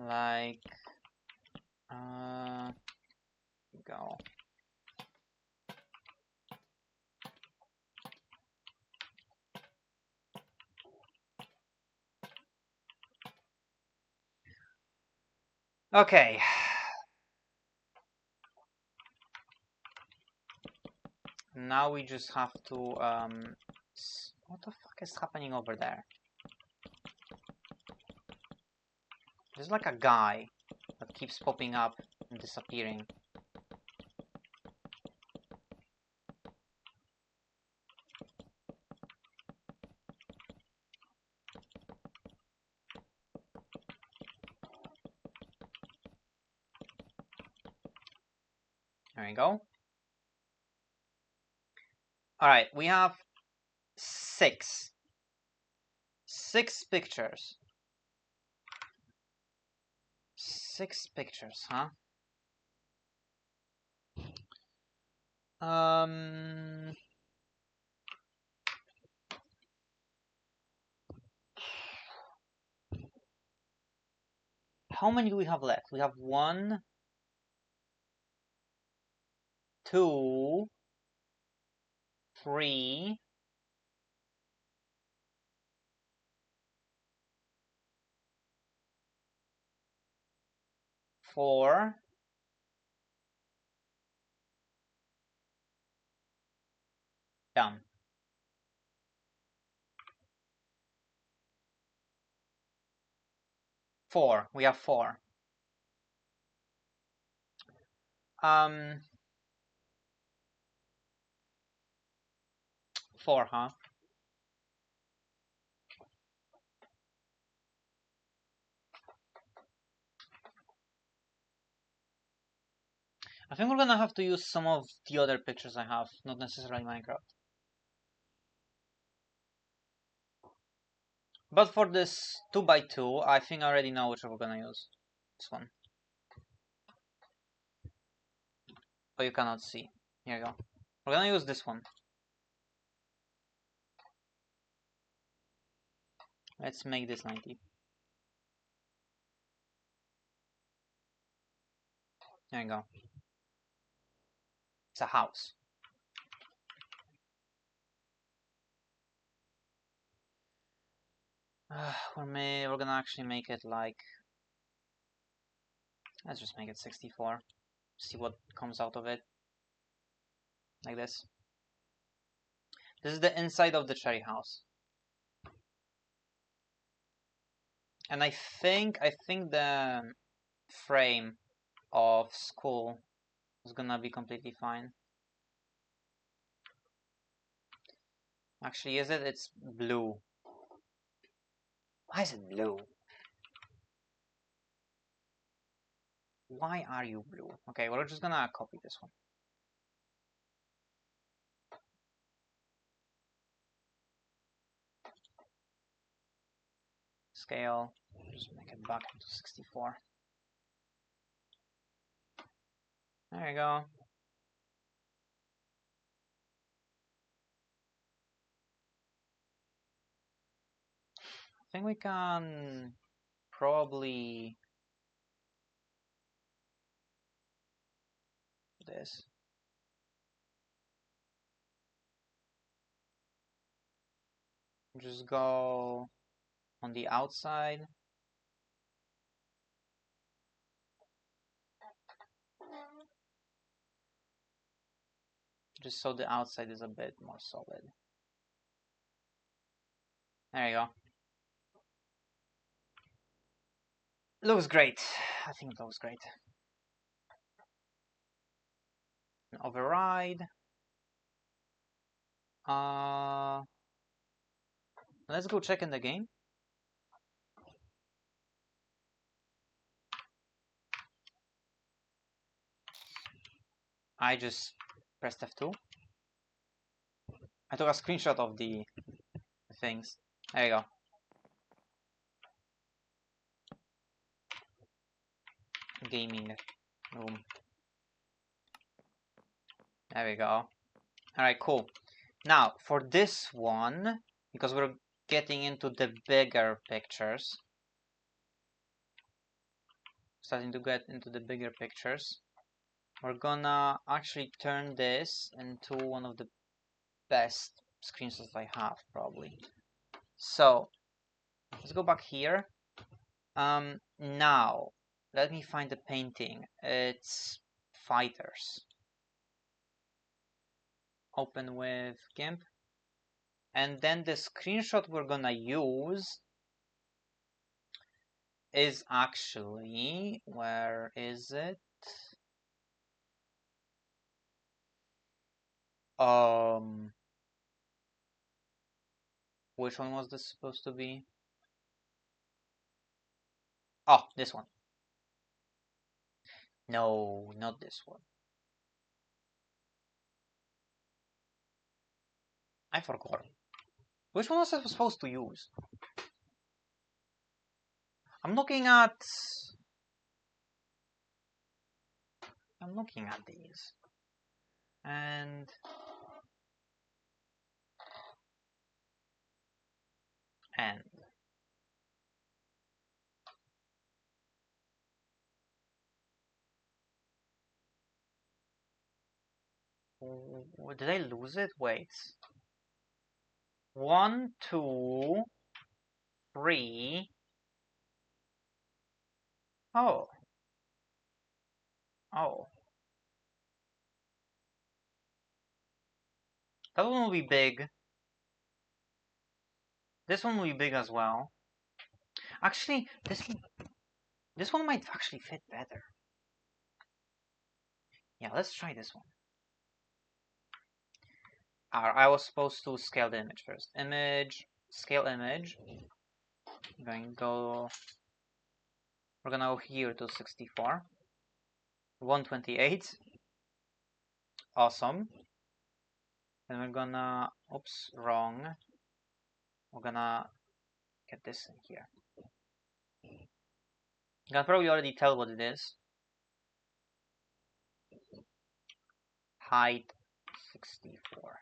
Like, go. Okay. Now we just have to, what the fuck is happening over there? There's like a guy that keeps popping up and disappearing. There we go. Alright, we have 6 pictures. 6 pictures, huh? How many do we have left? We have 1, 2, 3, 4, 4. We have 4. 4, huh? I think we're gonna have to use some of the other pictures I have, not necessarily Minecraft. But for this 2x2, I think I already know which we're gonna use. This one. But you cannot see. Here you go. We're gonna use this one. Let's make this 90. There you go. It's a house. We're gonna actually make it like... Let's just make it 64. See what comes out of it. Like this. This is the inside of the cherry house. And I think the frame of school is gonna be completely fine. Actually, is it? It's blue. Why is it blue? Why are you blue? Okay, we're just gonna copy this one. Scale, just make it back into 64. There you go. I think we can probably do this. Just go on the outside. Just so the outside is a bit more solid. There you go. Looks great. I think it looks great. Override. Let's go check in the game. I just pressed F2. I took a screenshot of the things. There you go. Gaming room. There we go. Alright, cool. Now, for this one, because we're getting into the bigger pictures, starting to get into the bigger pictures, we're gonna actually turn this into one of the best screenshots I have, probably. So, let's go back here. Now, let me find the painting. It's fighters. Open with GIMP. And then the screenshot we're gonna use is actually, where is it? Which one was this supposed to be? Oh, this one. No, not this one. I forgot. Which one was I supposed to use? I'm looking at these. And did I lose it? Wait. 1, 2, 3. Oh. Oh. That one will be big. This one will be big as well. Actually, this one might actually fit better. Yeah, let's try this one. I was supposed to scale the image first. Image, scale image. We're gonna go here to 64. 128. Awesome. And we're gonna, oops, wrong. We're gonna get this in here. You can probably already tell what it is. Height 64.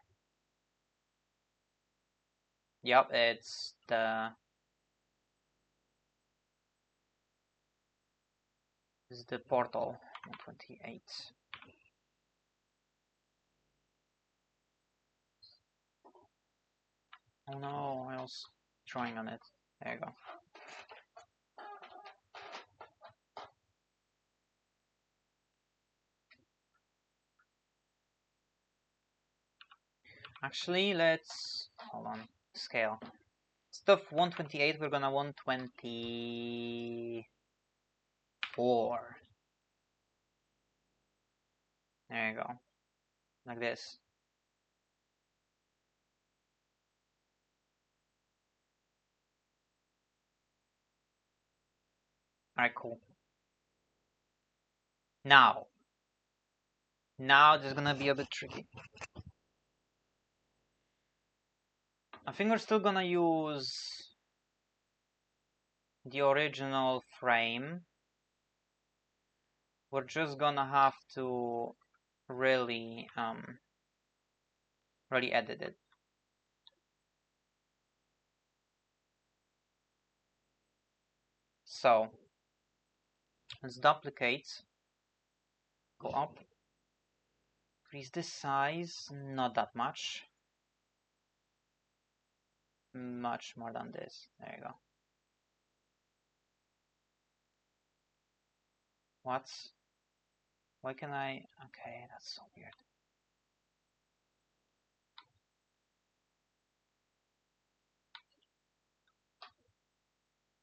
Yep, it's the portal 128. Oh no, I was drawing on it. There you go. Actually, let's hold on. Scale. Instead of 128, we're gonna 124. There you go. Like this. Alright, cool. Now this is gonna be a bit tricky. I think we're still gonna use the original frame. We're just gonna have to really edit it. So let's duplicate, go up, increase this size, not that much. Much more than this. There you go. Why can I? Okay, that's so weird.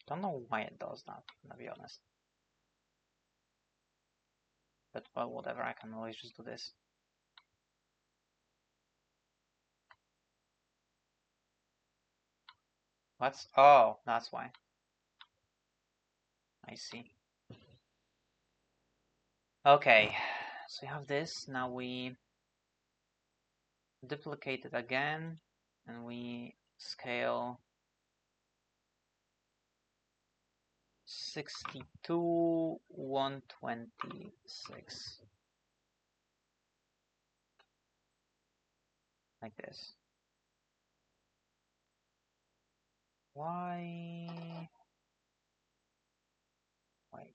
Don't know why it does that, to be honest. But well, whatever, I can always just do this. Oh, that's why. I see. Okay, so we have this. Now we duplicate it again, and we scale 62, 126. Like this. Why? Wait,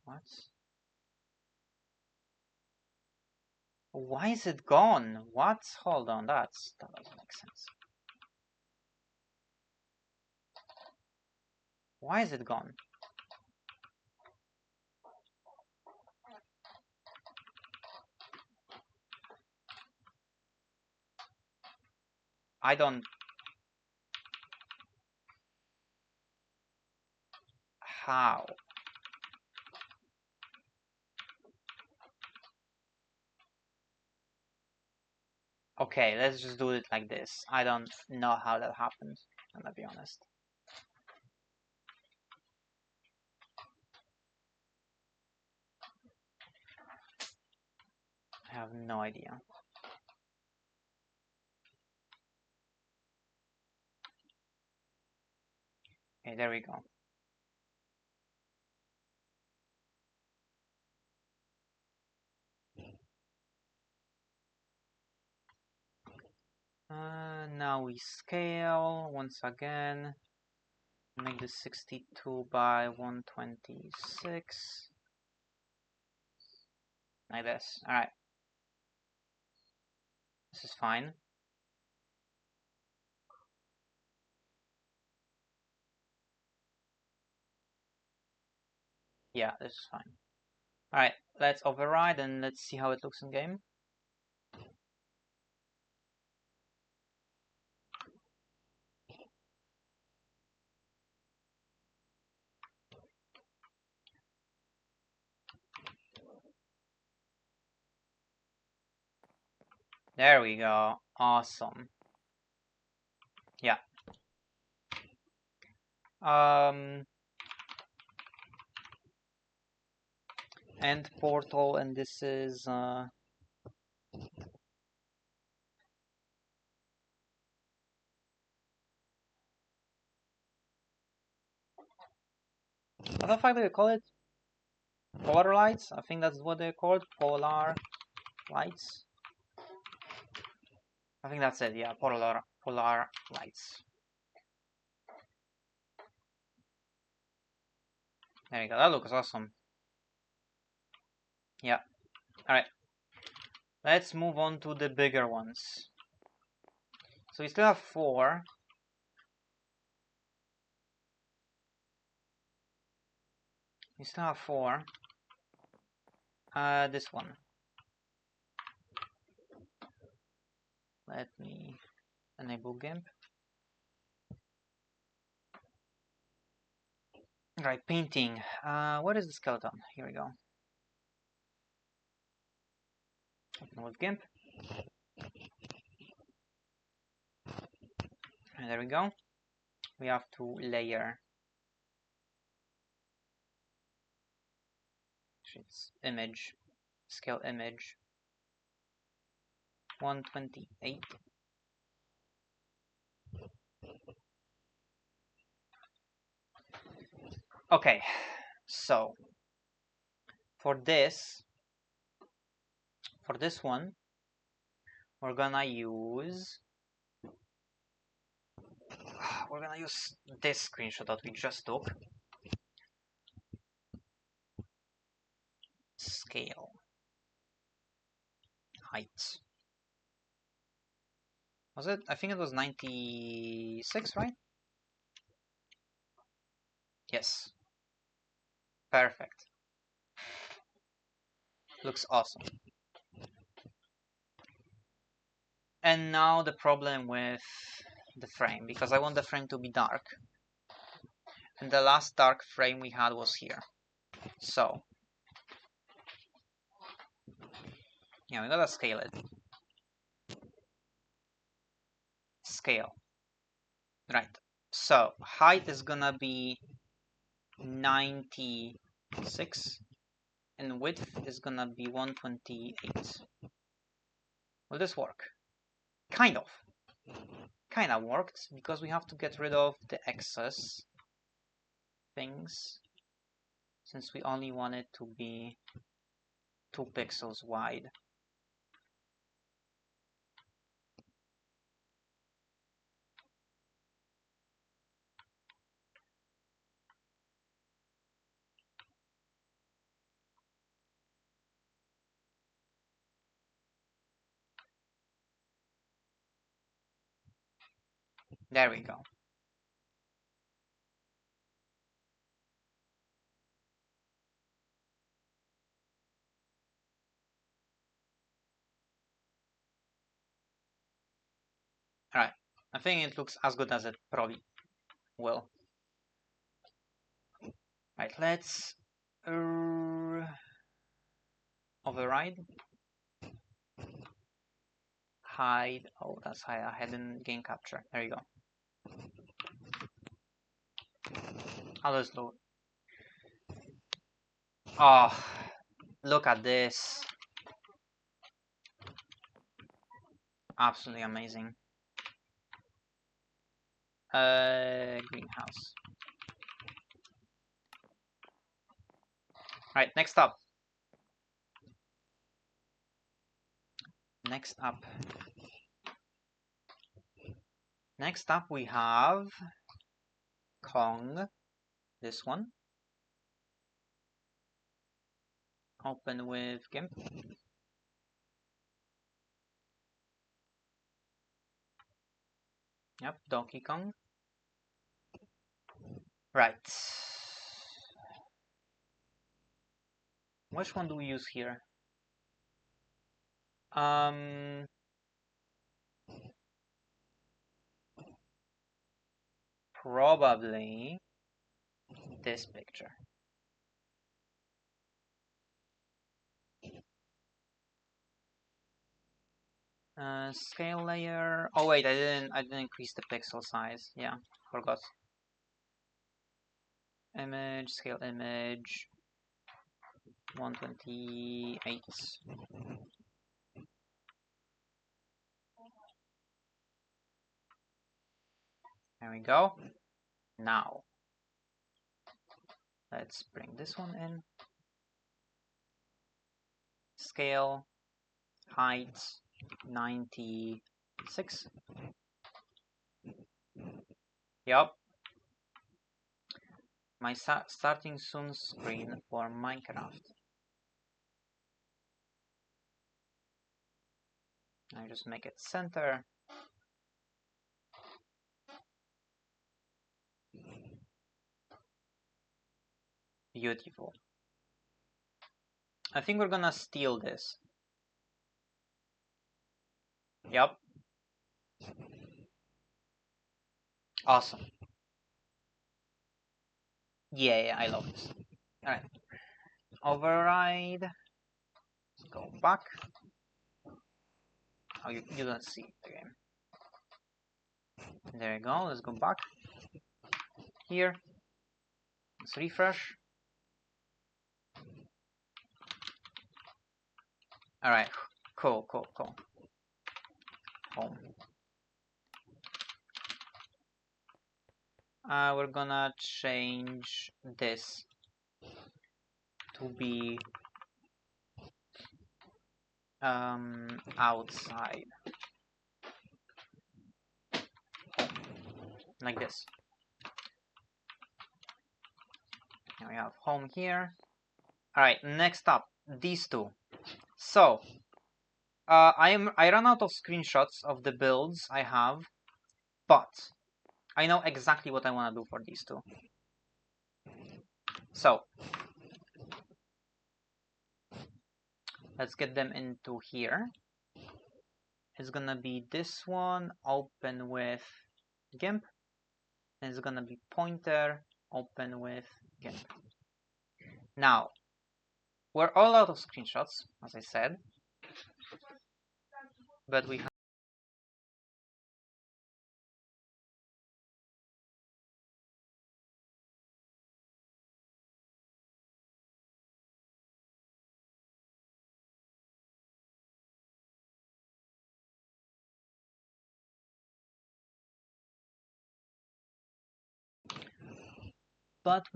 what? Why is it gone? What? Hold on, that doesn't make sense. Why is it gone? I don't... How? Okay, let's just do it like this. I don't know how that happened, I'm gonna be honest. I have no idea. Okay, there we go. Now we scale once again. Make this 62 by 126. Like this. Alright. This is fine. Yeah, this is fine. Alright, let's override and let's see how it looks in game. There we go. Awesome. Yeah. End portal, and this is what the fuck do you call it? Polar lights? I think that's what they're called. Polar lights. I think that's it. Yeah, polar lights. There you go. That looks awesome. Yeah. All right. Let's move on to the bigger ones. So we still have 4. We still have 4. This one. Let me enable GIMP. Right, painting. What is the skeleton? Here we go. Open with GIMP. And there we go. We have to layer. It's image, scale image. 128. Okay, so for this one, we're gonna use this screenshot that we just took. Scale, height. Was it? I think it was 96, right? Yes. Perfect. Looks awesome. And now the problem with the frame, because I want the frame to be dark. And the last dark frame we had was here. So, yeah, we gotta scale it. Scale. Right. So, height is gonna be 96 and width is gonna be 128. Will this work? Kind of. Kinda worked because we have to get rid of the excess things since we only want it to be 2 pixels wide. There we go. Alright, I think it looks as good as it probably will. Right, let's override. Hide. Oh, that's I had in game capture. There you go. I'll just load. Oh, look at this. Absolutely amazing. Greenhouse. Right, next up. Next up. Next up we have Kong, this one. Open with GIMP. Yep, Donkey Kong. Right. Which one do we use here? Probably this picture. Scale layer. Oh wait, I didn't increase the pixel size. Yeah, forgot. Image, scale image, 128. There we go. Now, let's bring this one in. Scale, height, 96. Yup. My starting soon screen for Minecraft. I just make it center. Beautiful. I think we're gonna steal this. Yup. Awesome. Yeah, I love this. Alright. Override. Let's go back. Oh, you don't see the game. There you go. Let's go back. Here. Let's refresh. Alright. Cool. Home. We're gonna change this to be outside. Home. Like this. Now we have home here. Alright, next up, these two. So, I ran out of screenshots of the builds I have, but I know exactly what I want to do for these two. So, let's get them into here. It's gonna be this one, open with GIMP. And it's gonna be pointer, open with GIMP. Now, we're all out of screenshots, as I said, but we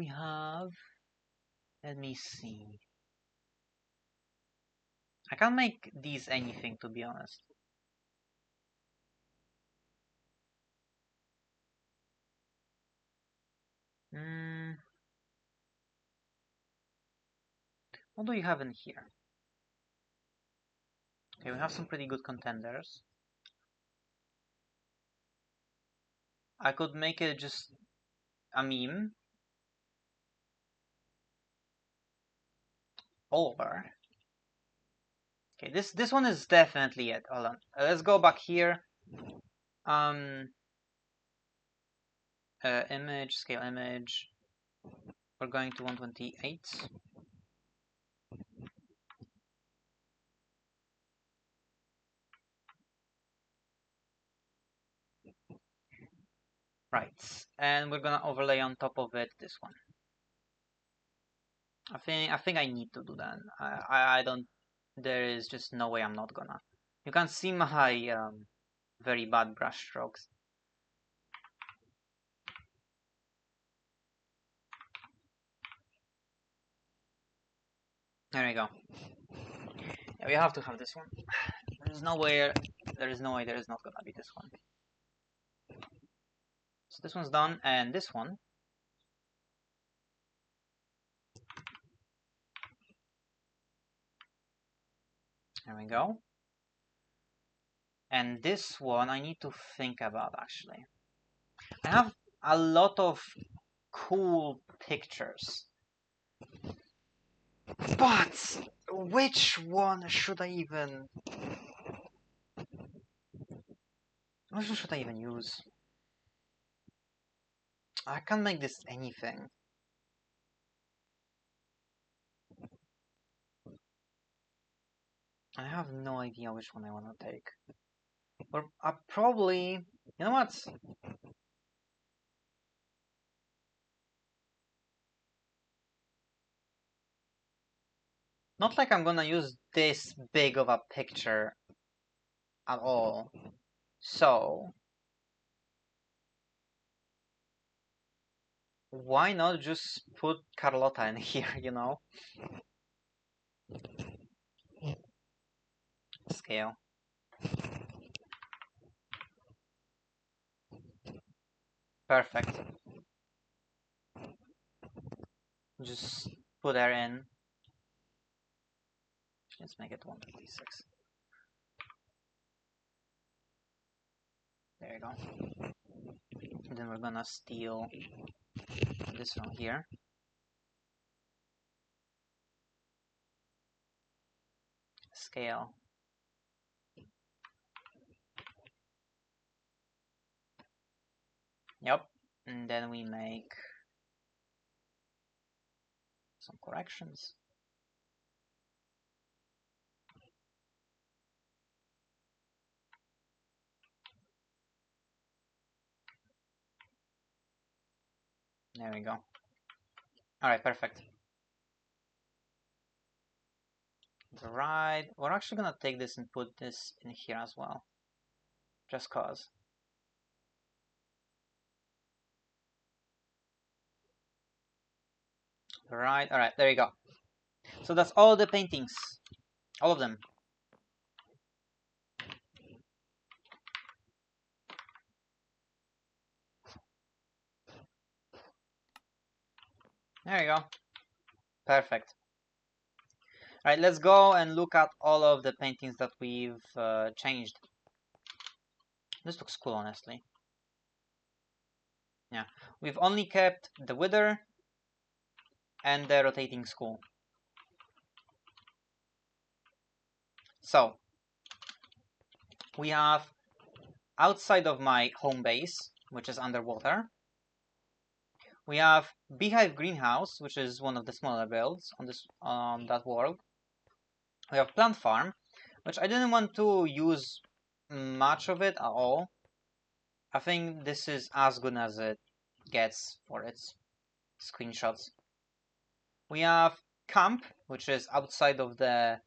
have let me see. I can't make these anything, to be honest. What do you have in here? Okay, we have some pretty good contenders. I could make it just a meme. Over. Okay, this one is definitely it. Hold on. Let's go back here. Image, scale image. We're going to 128. Right, and we're gonna overlay on top of it this one. I think I need to do that. I don't. There is just no way I'm not gonna. You can see my very bad brush strokes. There we go. Yeah, we have to have this one. There is no way there is not gonna be this one. So this one's done, and this one. There we go. And this one I need to think about actually. I have a lot of cool pictures. But which one should I even use? I can't make this anything. I have no idea which one I want to take. Or I probably, you know what? Not like I'm gonna use this big of a picture at all. So why not just put Carlotta in here, you know? Scale. Perfect. Just put her in. Let's make it 156. There you go. And then we're gonna steal this from here. Scale. Yep. And then we make some corrections. There we go. Alright, perfect. Right. We're actually gonna take this and put this in here as well. Just cause. Right, alright, there you go. So that's all the paintings. All of them. There you go. Perfect. Alright, let's go and look at all of the paintings that we've changed. This looks cool, honestly. Yeah, we've only kept the wither and the rotating skull. So, we have outside of my home base, which is underwater. We have beehive greenhouse, which is one of the smaller builds on that world. We have plant farm, which I didn't want to use much of it at all. I think this is as good as it gets for its screenshots. We have camp, which is outside of the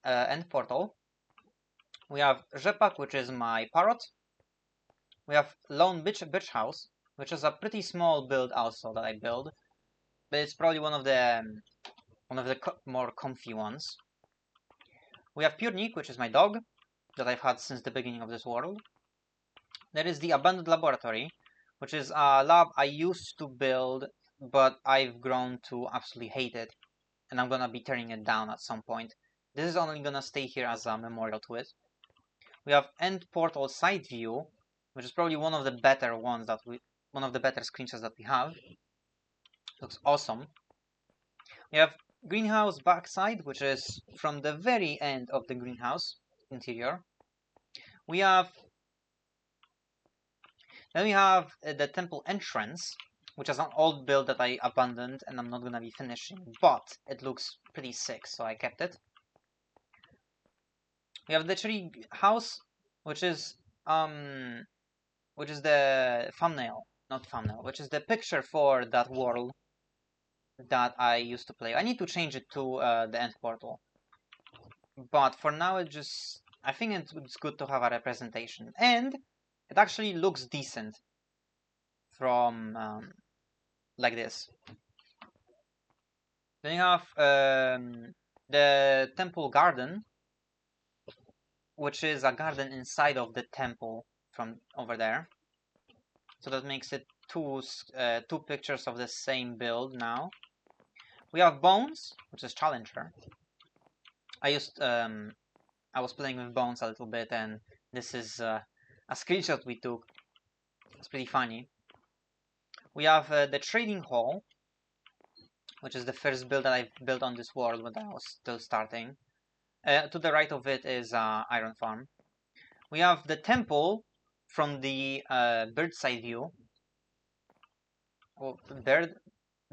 end portal. We have rzepak, which is my parrot. We have lone bitch house, which is a pretty small build also that I build, but it's probably one of the more comfy ones. We have Purnik, which is my dog that I've had since the beginning of this world. There is the abandoned laboratory, which is a lab I used to build, but I've grown to absolutely hate it, and I'm gonna be tearing it down at some point. This is only gonna stay here as a memorial to it. We have end portal side view, which is probably one of the better ones one of the better screenshots that we have. Looks awesome. We have greenhouse backside, which is from the very end of the greenhouse interior. We have the temple entrance, which is an old build that I abandoned and I'm not gonna be finishing, but it looks pretty sick, so I kept it. We have the tree house, which is the thumbnail, not thumbnail, which is the picture for that world that I used to play. I need to change it to the end portal, but for now I think it's good to have a representation, and it actually looks decent from like this. Then you have the temple garden, which is a garden inside of the temple from over there. So that makes it two pictures of the same build now. We have Bones, which is Challenger. I was playing with Bones a little bit, and this is a screenshot we took. It's pretty funny. We have the Trading Hall, which is the first build that I've built on this world when I was still starting. To the right of it is Iron Farm. We have the temple from the bird's eye view. Well,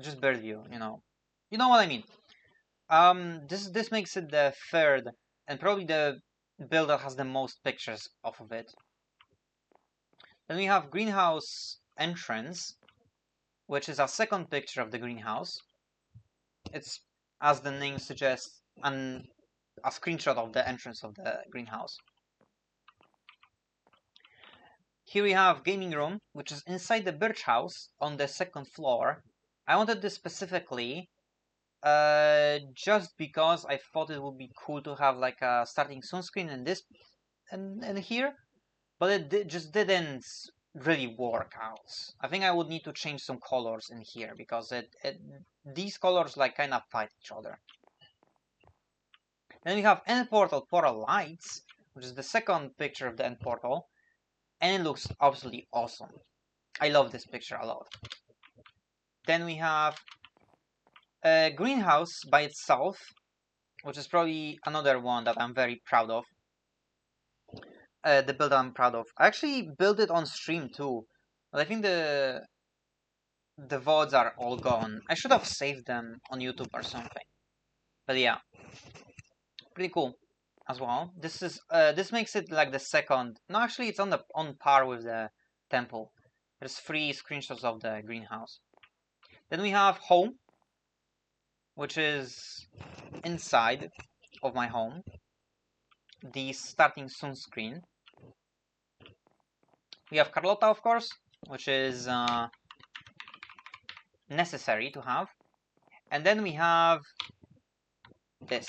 just bird view, you know what I mean. This makes it the third and probably the build that has the most pictures off of it. Then we have greenhouse entrance, which is a second picture of the greenhouse. It's, as the name suggests, a screenshot of the entrance of the greenhouse. Here we have gaming room, which is inside the birch house on the second floor. I wanted this specifically just because I thought it would be cool to have like a starting soon screen in this and here, but it just didn't really work out. I think I would need to change some colors in here because these colors like kind of fight each other. Then we have end portal lights, which is the second picture of the end portal, and it looks absolutely awesome. I love this picture a lot. Then we have a greenhouse by itself, which is probably another one that I'm very proud of. The build I'm proud of. I actually built it on stream too, but I think the VODs are all gone. I should have saved them on YouTube or something. But yeah, pretty cool as well. This makes it like the second. No, actually, it's on par with the temple. There's 3 screenshots of the greenhouse. Then we have home, which is inside of my home. The starting soon screen. We have Carlotta, of course, which is necessary to have. And then we have this.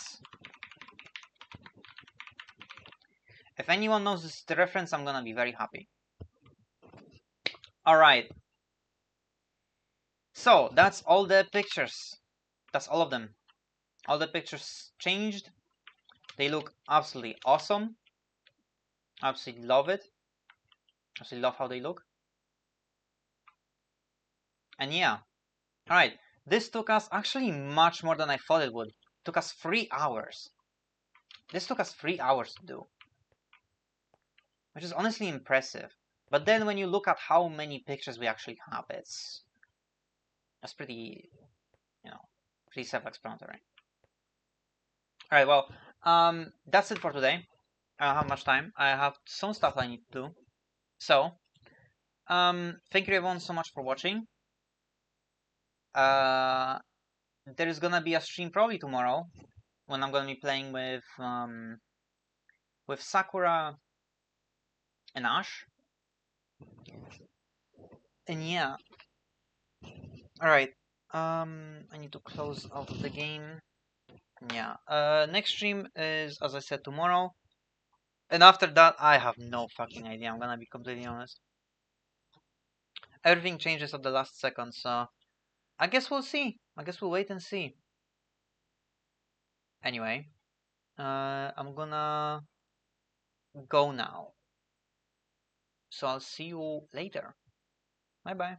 If anyone knows the reference, I'm gonna be very happy. Alright. So, that's all the pictures. That's all of them. All the pictures changed. They look absolutely awesome. Absolutely love it. Absolutely love how they look. And yeah. Alright. This took us actually much more than I thought it would. It took us 3 hours. This took us 3 hours to do. Which is honestly impressive. But then when you look at how many pictures we actually have, that's pretty, pretty self-explanatory. Alright, well, that's it for today. I don't have much time. I have some stuff I need to do. So, thank you everyone so much for watching. There is gonna be a stream probably tomorrow when I'm gonna be playing with Sakura and Ash. And yeah. Alright. I need to close out of the game. Yeah. Next stream is, as I said, tomorrow. And after that, I have no fucking idea. I'm gonna be completely honest. Everything changes at the last second, so I guess we'll see. I guess we'll wait and see. Anyway, I'm gonna go now. So I'll see you later. Bye bye.